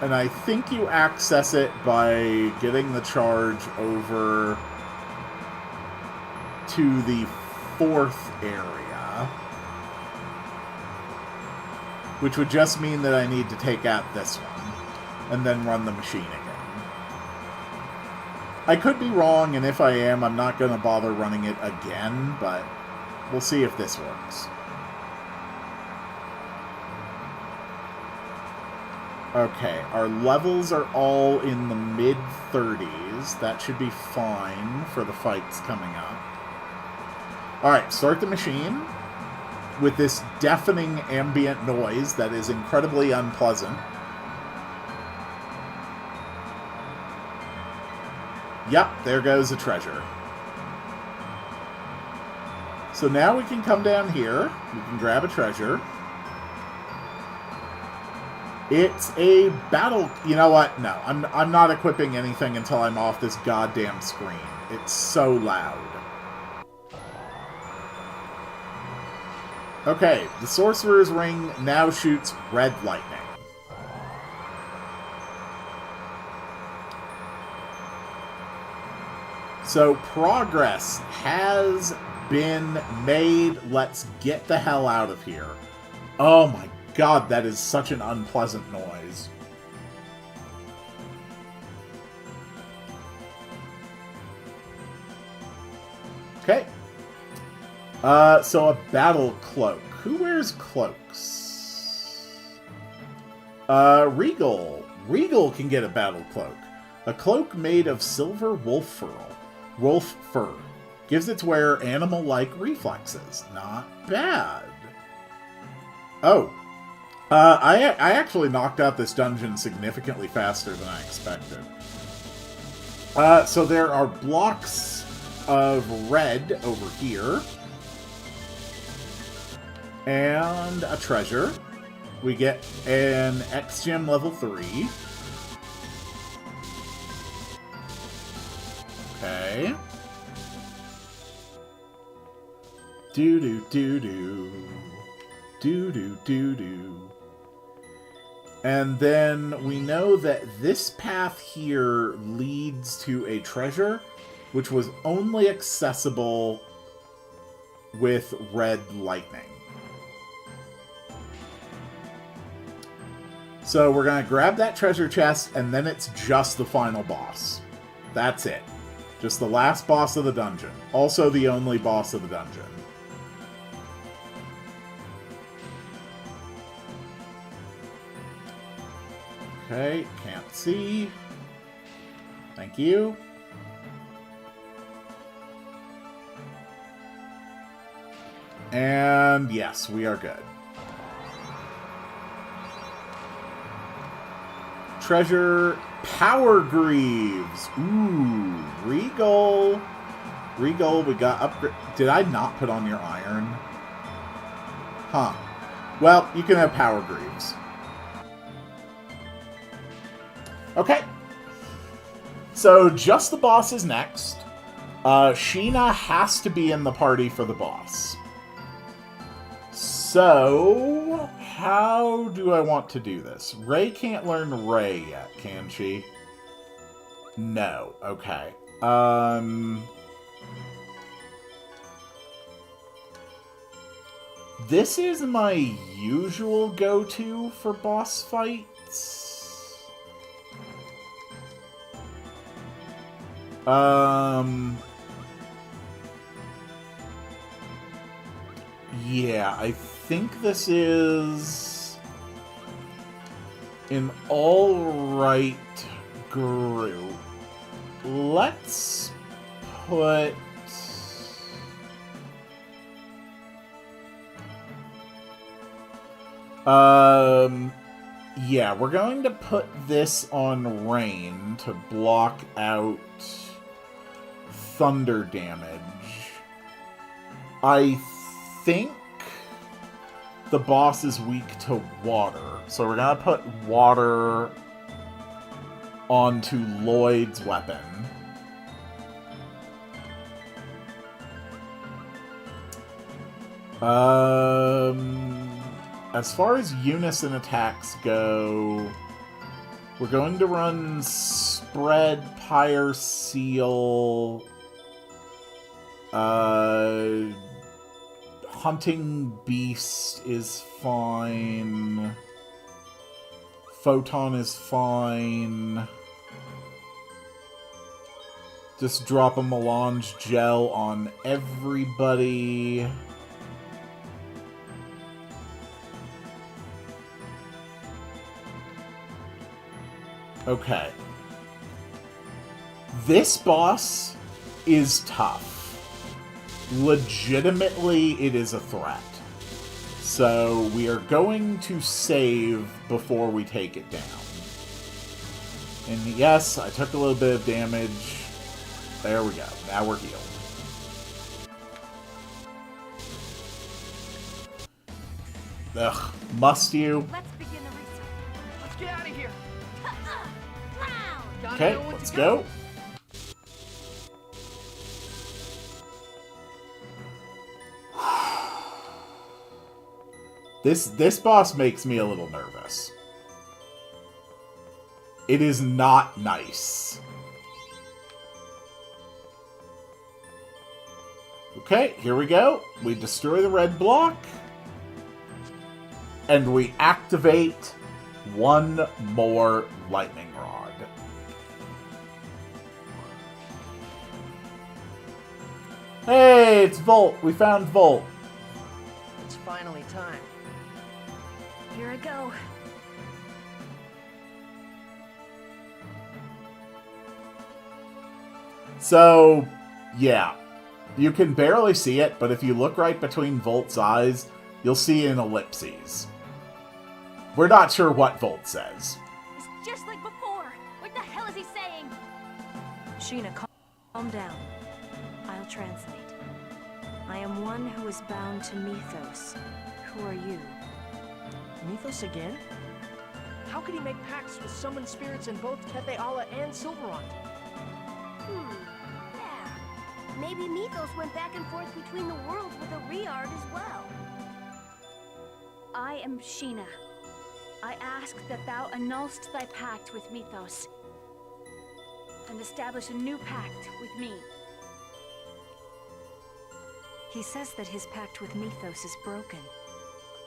And I think you access it by getting the charge over to the 4th area. Which would just mean that I need to take out this one, and then run the machine again. I could be wrong, and if I am, I'm not going to bother running it again, but we'll see if this works. Okay, our levels are all in the mid-30s. That should be fine for the fights coming up. Alright, start the machine with this deafening ambient noise that is incredibly unpleasant. Yep, there goes a treasure. So now we can come down here. We can grab a treasure. It's a battle... You know what? No, I'm not equipping anything until I'm off this goddamn screen. It's so loud. Okay, the Sorcerer's Ring now shoots red lightning. So progress has been made. Let's get the hell out of here. Oh my God, that is such an unpleasant noise. Okay. So a battle cloak. Who wears cloaks? Regal. Regal can get a battle cloak. A cloak made of silver wolf fur. Gives its wearer animal-like reflexes. Not bad. Oh. I actually knocked out this dungeon significantly faster than I expected. So there are blocks of red over here. And a treasure. We get an X-Gem level 3. Okay. Do-do-do-do. Do-do-do-do. And then we know that this path here leads to a treasure, which was only accessible with red lightning. So we're going to grab that treasure chest, and then it's just the final boss. That's it. Just the last boss of the dungeon. Also the only boss of the dungeon. Okay, can't see. Thank you. And yes, we are good. Treasure Power Greaves. Ooh, Regal. Regal, we got upgrade. Did I not put on your iron? Huh. Well, you can have Power Greaves. Okay. So, just the boss is next. Sheena has to be in the party for the boss. So, how do I want to do this? Ray can't learn Ray yet, can she? No. Okay. This is my usual go-to for boss fights. Yeah, I think this is an alright group. Let's put... yeah, we're going to put this on Rain to block out thunder damage. I think the boss is weak to water, so we're gonna put water onto Lloyd's weapon. As far as unison attacks go, we're going to run Spread, Pyre, Seal, Hunting Beast is fine. Photon is fine. Just drop a melange gel on everybody. Okay. This boss is tough. Legitimately, it is a threat. So, we are going to save before we take it down. And yes, I took a little bit of damage. There we go. Now we're healed. Ugh. Must you? Let's begin the research. Let's get out of here. Okay, let's go. This boss makes me a little nervous. It is not nice. Okay, here we go. We destroy the red block. And we activate one more lightning rod. Hey, it's Volt. We found Volt. It's finally time. Here I go. So, yeah. You can barely see it, but if you look right between Volt's eyes, you'll see an ellipses. We're not sure what Volt says. It's just like before. What the hell is he saying? Sheena, calm down. I'll translate. I am one who is bound to Mythos. Who are you? Mythos again? How could he make pacts with summoned spirits in both Tethe'alla and Silverant? Yeah. Maybe Mythos went back and forth between the worlds with a Riard as well. I am Sheena. I ask that thou annulst thy pact with Mythos and establish a new pact with me. He says that his pact with Mythos is broken,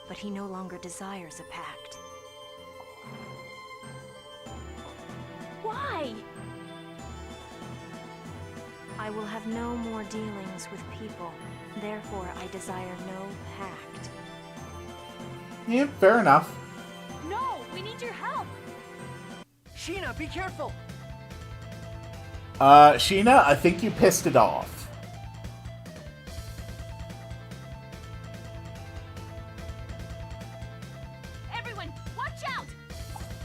but he no longer desires a pact. Why? I will have no more dealings with people. Therefore, I desire no pact. Yeah, fair enough. No, we need your help. Sheena, be careful! Sheena, I think you pissed it off. Everyone, watch out!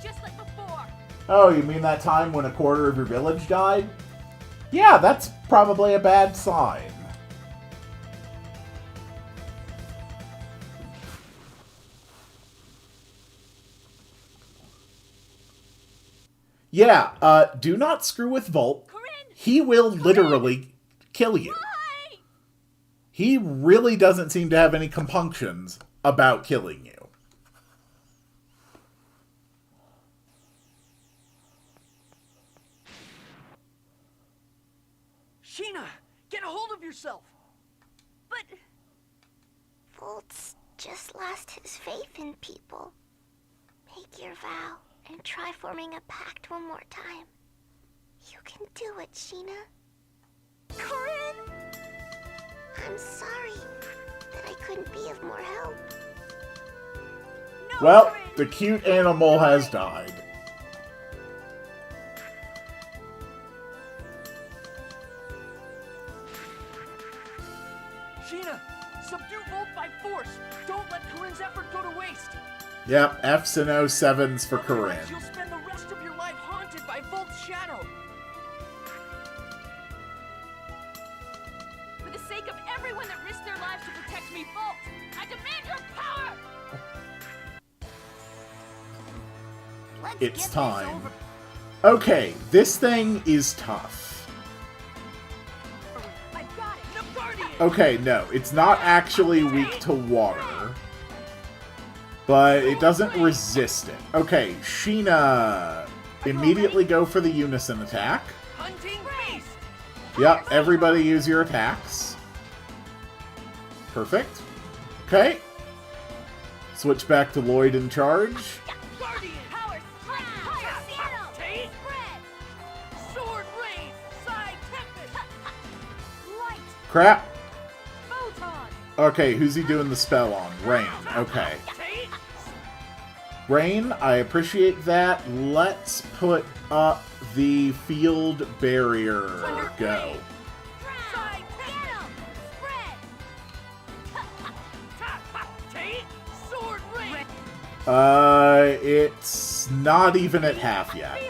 Just like before. Oh, you mean that time when a quarter of your village died? Yeah, that's probably a bad sign. Yeah, do not screw with Volt. He will literally kill you. He really doesn't seem to have any compunctions about killing you. Sheena, get a hold of yourself! But Volt's just lost his faith in people. Make your vow and try forming a pact one more time. You can do it, Sheena. Corinne! I'm sorry that I couldn't be of more help. No, well, Corinne. The cute animal has died. Sheena, subdue Volt by force! Don't let Corinne's effort go to waste! Yep, F's and 07s for Corinne. You'll spend the rest of your life haunted by Volt's shadow! For the sake of everyone that risked their lives to protect me, Volt, I demand your power! It's time. Okay, this thing is tough. Okay, no, it's not actually weak to water. But it doesn't resist it. Okay, Sheena, immediately go for the unison attack. Yep, everybody use your attacks. Perfect. Okay. Switch back to Lloyd in charge. Crap. Okay, who's he doing the spell on? Rain. Okay. Rain, I appreciate that. Let's put up the field barrier. Go. It's not even at half yet.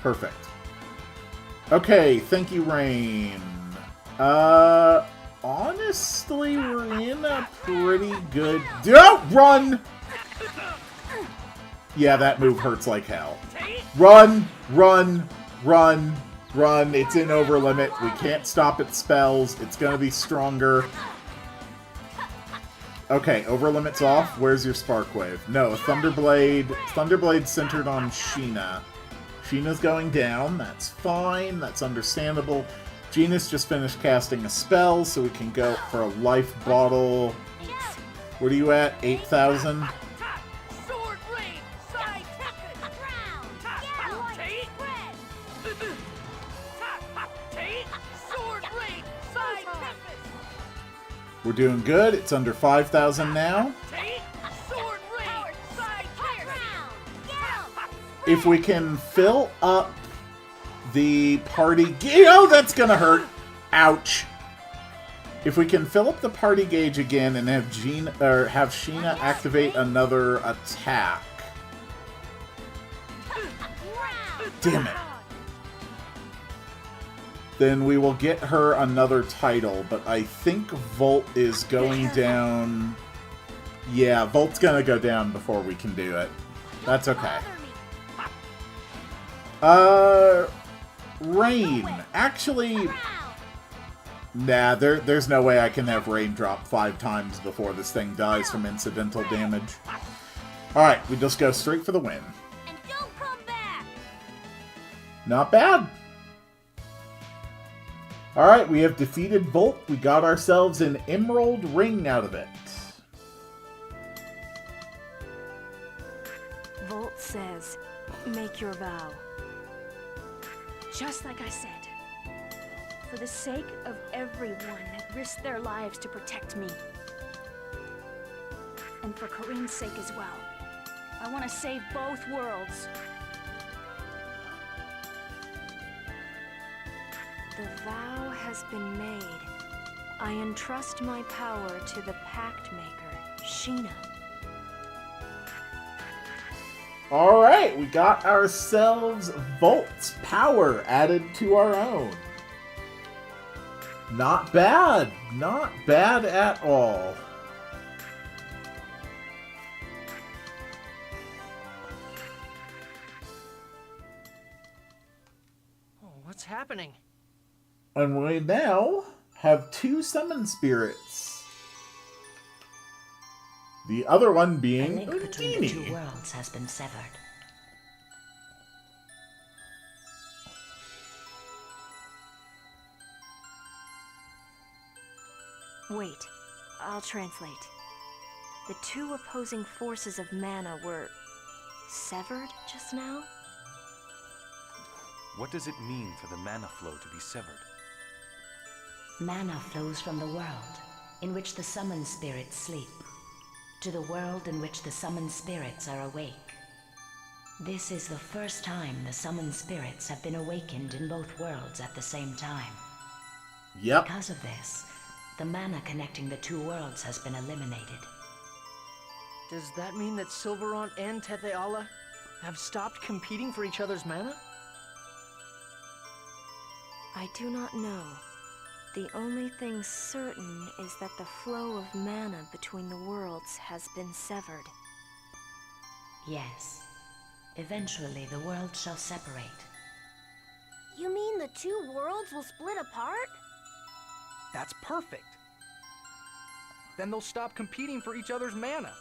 Perfect. Okay, thank you, Rain. Honestly, we're in a pretty good... Oh, run! Yeah, that move hurts like hell. Run, run, run, run. It's in over limit. We can't stop its spells. It's gonna be stronger. Okay, over limit's off. Where's your Spark Wave? No, Thunderblade. Thunderblade's centered on Sheena. Sheena's going down. That's fine. That's understandable. Genus just finished casting a spell, so we can go for a life bottle. What are you at? 8,000? We're doing good. It's under 5,000 now. If we can fill up the party... Oh, that's gonna hurt! Ouch! If we can fill up the party gauge again and have Sheena activate another attack... Damn it. then we will get her another title, but I think Volt is going down... Yeah, Volt's gonna go down before we can do it. That's okay. Rain. Actually... Nah, there's no way I can have Rain drop 5 times before this thing dies from incidental damage. Alright, we just go straight for the win. And don't come back. Not bad. Alright, we have defeated Volt. We got ourselves an emerald ring out of it. Volt says, make your vow. Just like I said. For the sake of everyone that risked their lives to protect me. And for Corinne's sake as well. I want to save both worlds. The vow has been made. I entrust my power to the Pact Maker, Sheena. Alright, we got ourselves Volt's power added to our own. Not bad. Not bad at all. Oh, what's happening? And we now have 2 summon spirits. The other one being A link between the 2 Undine. worlds has been severed. Wait, I'll translate. The 2 opposing forces of mana were severed just now? What does it mean for the mana flow to be severed? Mana flows from the world in which the summoned spirits sleep, to the world in which the summoned spirits are awake. This is the first time the summoned spirits have been awakened in both worlds at the same time. Yep. Because of this, the mana connecting the 2 worlds has been eliminated. Does that mean that Silverant and Tethe'alla have stopped competing for each other's mana? I do not know. The only thing certain is that the flow of mana between the worlds has been severed. Yes. Eventually the worlds shall separate. You mean the 2 worlds will split apart? That's perfect. Then they'll stop competing for each other's mana.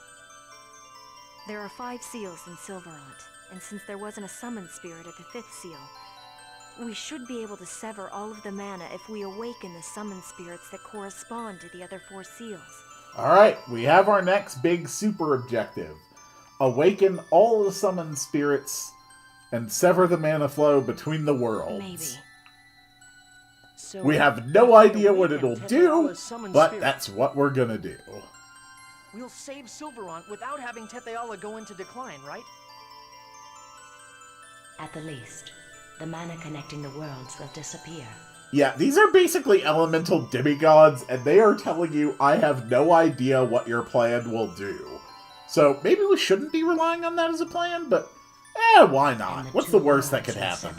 There are 5 seals in Silverant, and since there wasn't a summoned spirit at the 5th seal, we should be able to sever all of the mana if we awaken the summoned spirits that correspond to the other 4 seals. Alright, we have our next big super objective. Awaken all the summoned spirits and sever the mana flow between the worlds. Maybe. So We have no idea what awaken it'll do, Tethe'alla's summoned but spirit. that's what we're gonna do. We'll save Silverant without having Tethe'alla go into decline, right? At the least, the mana connecting the worlds will disappear. Yeah, these are basically elemental demigods, and they are telling you, I have no idea what your plan will do. So maybe we shouldn't be relying on that as a plan, but why not? What's the worst that could happen?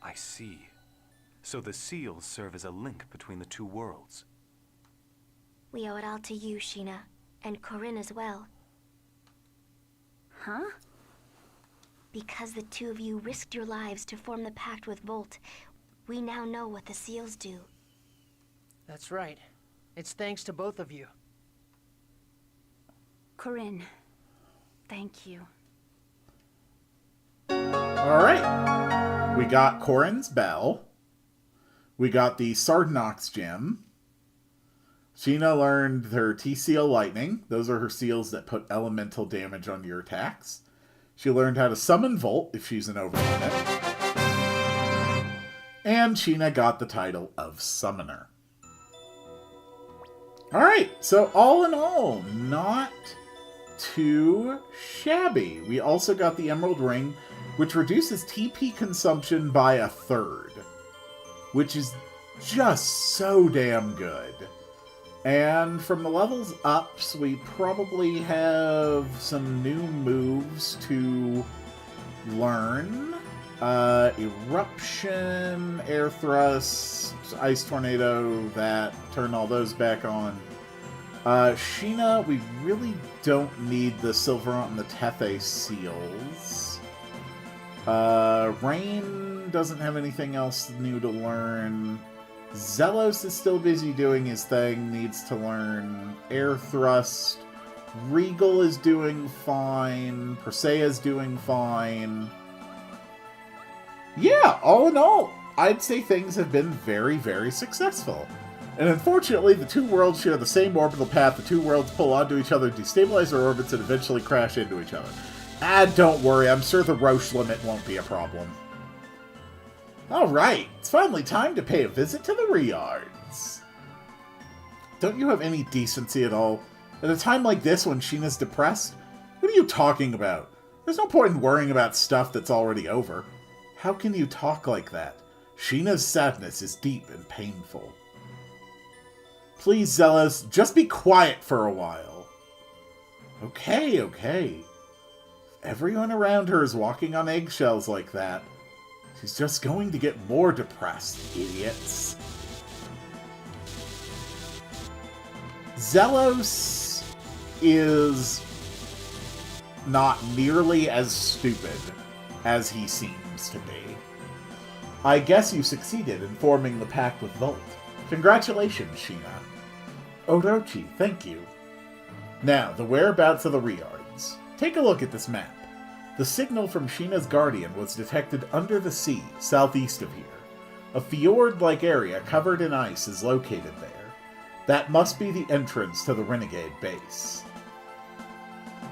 I see. So the seals serve as a link between the 2 worlds. We owe it all to you, Sheena, and Corinne as well. Huh? Because the 2 of you risked your lives to form the pact with Volt, we now know what the seals do. That's right. It's thanks to both of you. Corinne, thank you. Alright. We got Corinne's Bell. We got the Sardinox Gem. Sheena learned her T-Seal Lightning. Those are her seals that put elemental damage on your attacks. She learned how to summon Volt if she's an overlimit. And Sheena got the title of Summoner. Alright, so all in all, not too shabby. We also got the Emerald Ring, which reduces TP consumption by 1/3. Which is just so damn good. And from the levels ups, we probably have some new moves to learn. Eruption, air thrust, ice tornado, that, turn all those back on. Sheena, we really don't need the Silverant and the Tethe'alla seals. Rain doesn't have anything else new to learn. Zelos is still busy doing his thing, needs to learn air thrust. Regal is doing fine. Perseia's doing fine. Yeah, all in all, I'd say things have been very, very successful. And unfortunately, the two worlds share the same orbital path. The two worlds pull onto each other, destabilize their orbits, and eventually crash into each other. Don't worry, I'm sure the Roche limit won't be a problem. Alright, it's finally time to pay a visit to the Riards. Don't you have any decency at all? At a time like this, when Sheena's depressed? What are you talking about? There's no point in worrying about stuff that's already over. How can you talk like that? Sheena's sadness is deep and painful. Please, Zelos, just be quiet for a while. Okay, okay. Everyone around her is walking on eggshells like that. She's just going to get more depressed, idiots. Zelos is not nearly as stupid as he seems to be. I guess you succeeded in forming the pact with Volt. Congratulations, Sheena. Orochi, thank you. Now, the whereabouts of the Riards. Take a look at this map. The signal from Sheena's Guardian was detected under the sea, southeast of here. A fjord-like area covered in ice is located there. That must be the entrance to the Renegade base.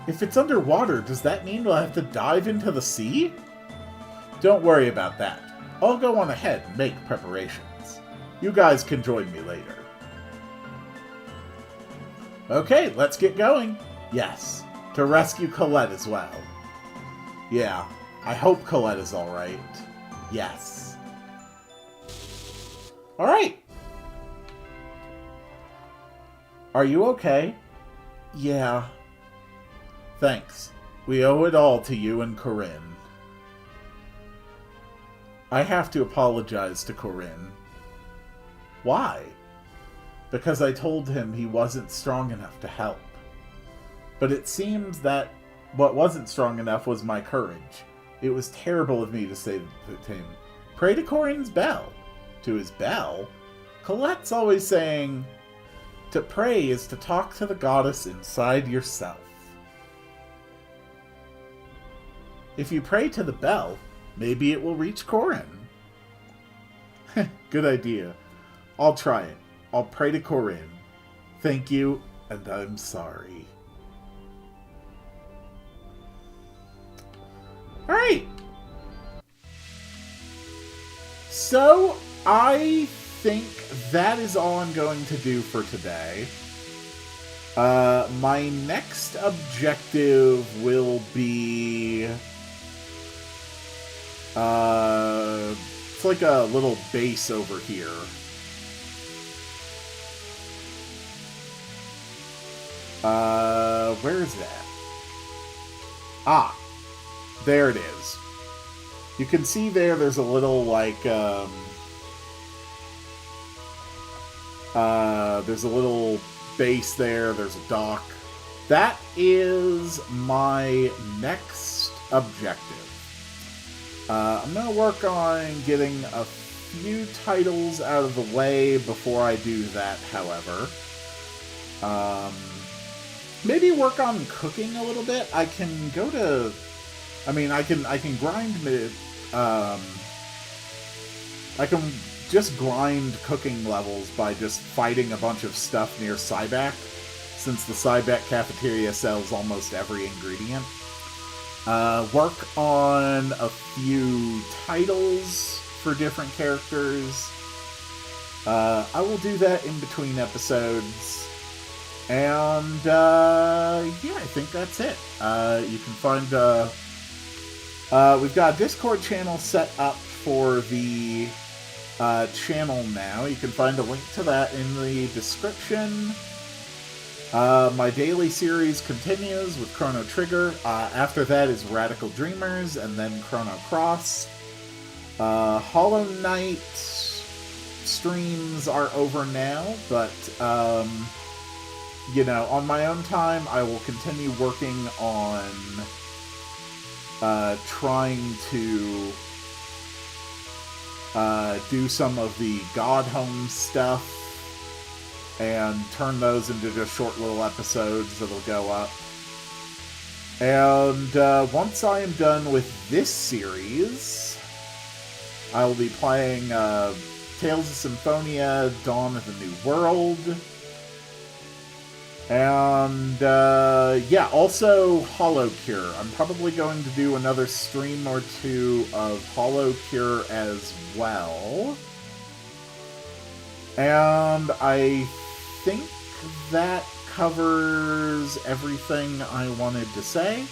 If it's underwater, does that mean we'll have to dive into the sea? Don't worry about that. I'll go on ahead and make preparations. You guys can join me later. Okay, let's get going. Yes, to rescue Colette as well. Yeah, I hope Colette is alright. Yes. Alright. Are you okay? Yeah. Thanks. We owe it all to you and Corinne. I have to apologize to Corinne. Why? Because I told him he wasn't strong enough to help. But it seems that what wasn't strong enough was my courage. It was terrible of me to say to him, pray to Corinne's bell. To his bell? Colette's always saying, to pray is to talk to the goddess inside yourself. If you pray to the bell, maybe it will reach Corinne. Good idea. I'll try it. I'll pray to Corinne. Thank you, and I'm sorry. Alright. So, I think that is all I'm going to do for today. My next objective will be... it's like a little base over here. Where is that? Ah, there it is. You can see there's a little, like, there's a little base there, there's a dock. That is my next objective. I'm going to work on getting a few titles out of the way before I do that, however. Maybe work on cooking a little bit. I can go to... I mean, I can grind... I can just grind cooking levels by just fighting a bunch of stuff near Cyback, since the Cyback cafeteria sells almost every ingredient. Work on a few titles for different characters. I will do that in between episodes. And, yeah, I think that's it. You can find, we've got a Discord channel set up for the, channel now. You can find a link to that in the description. My daily series continues with Chrono Trigger. After that is Radical Dreamers, and then Chrono Cross. Hollow Knight streams are over now, but, you know, on my own time, I will continue working on trying to do some of the God Home stuff and turn those into just short little episodes that'll go up. And once I am done with this series, I will be playing Tales of Symphonia, Dawn of the New World. And, yeah, also Hollow Cure. I'm probably going to do another stream or two of Hollow Cure as well. And I think that covers everything I wanted to say.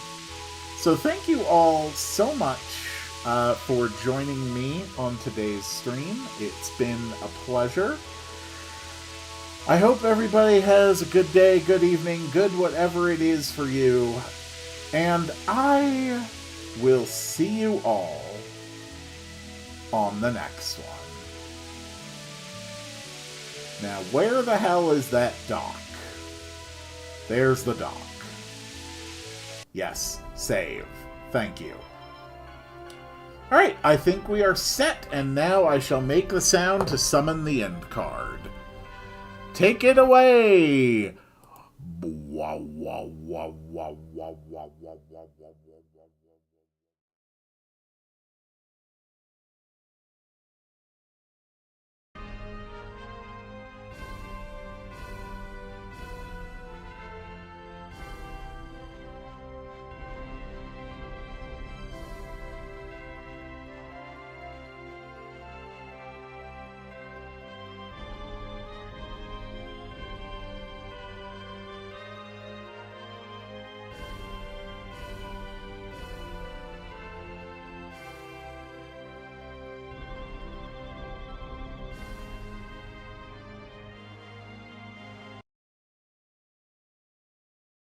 So thank you all so much for joining me on today's stream. It's been a pleasure. I hope everybody has a good day, good evening, good whatever it is for you. And I will see you all on the next one. Now, where the hell is that dock? There's the dock. Yes, save. Thank you. Alright, I think we are set, and now I shall make the sound to summon the end card. Take it away! Wow, wow, wow, wow, wow, wow, wow.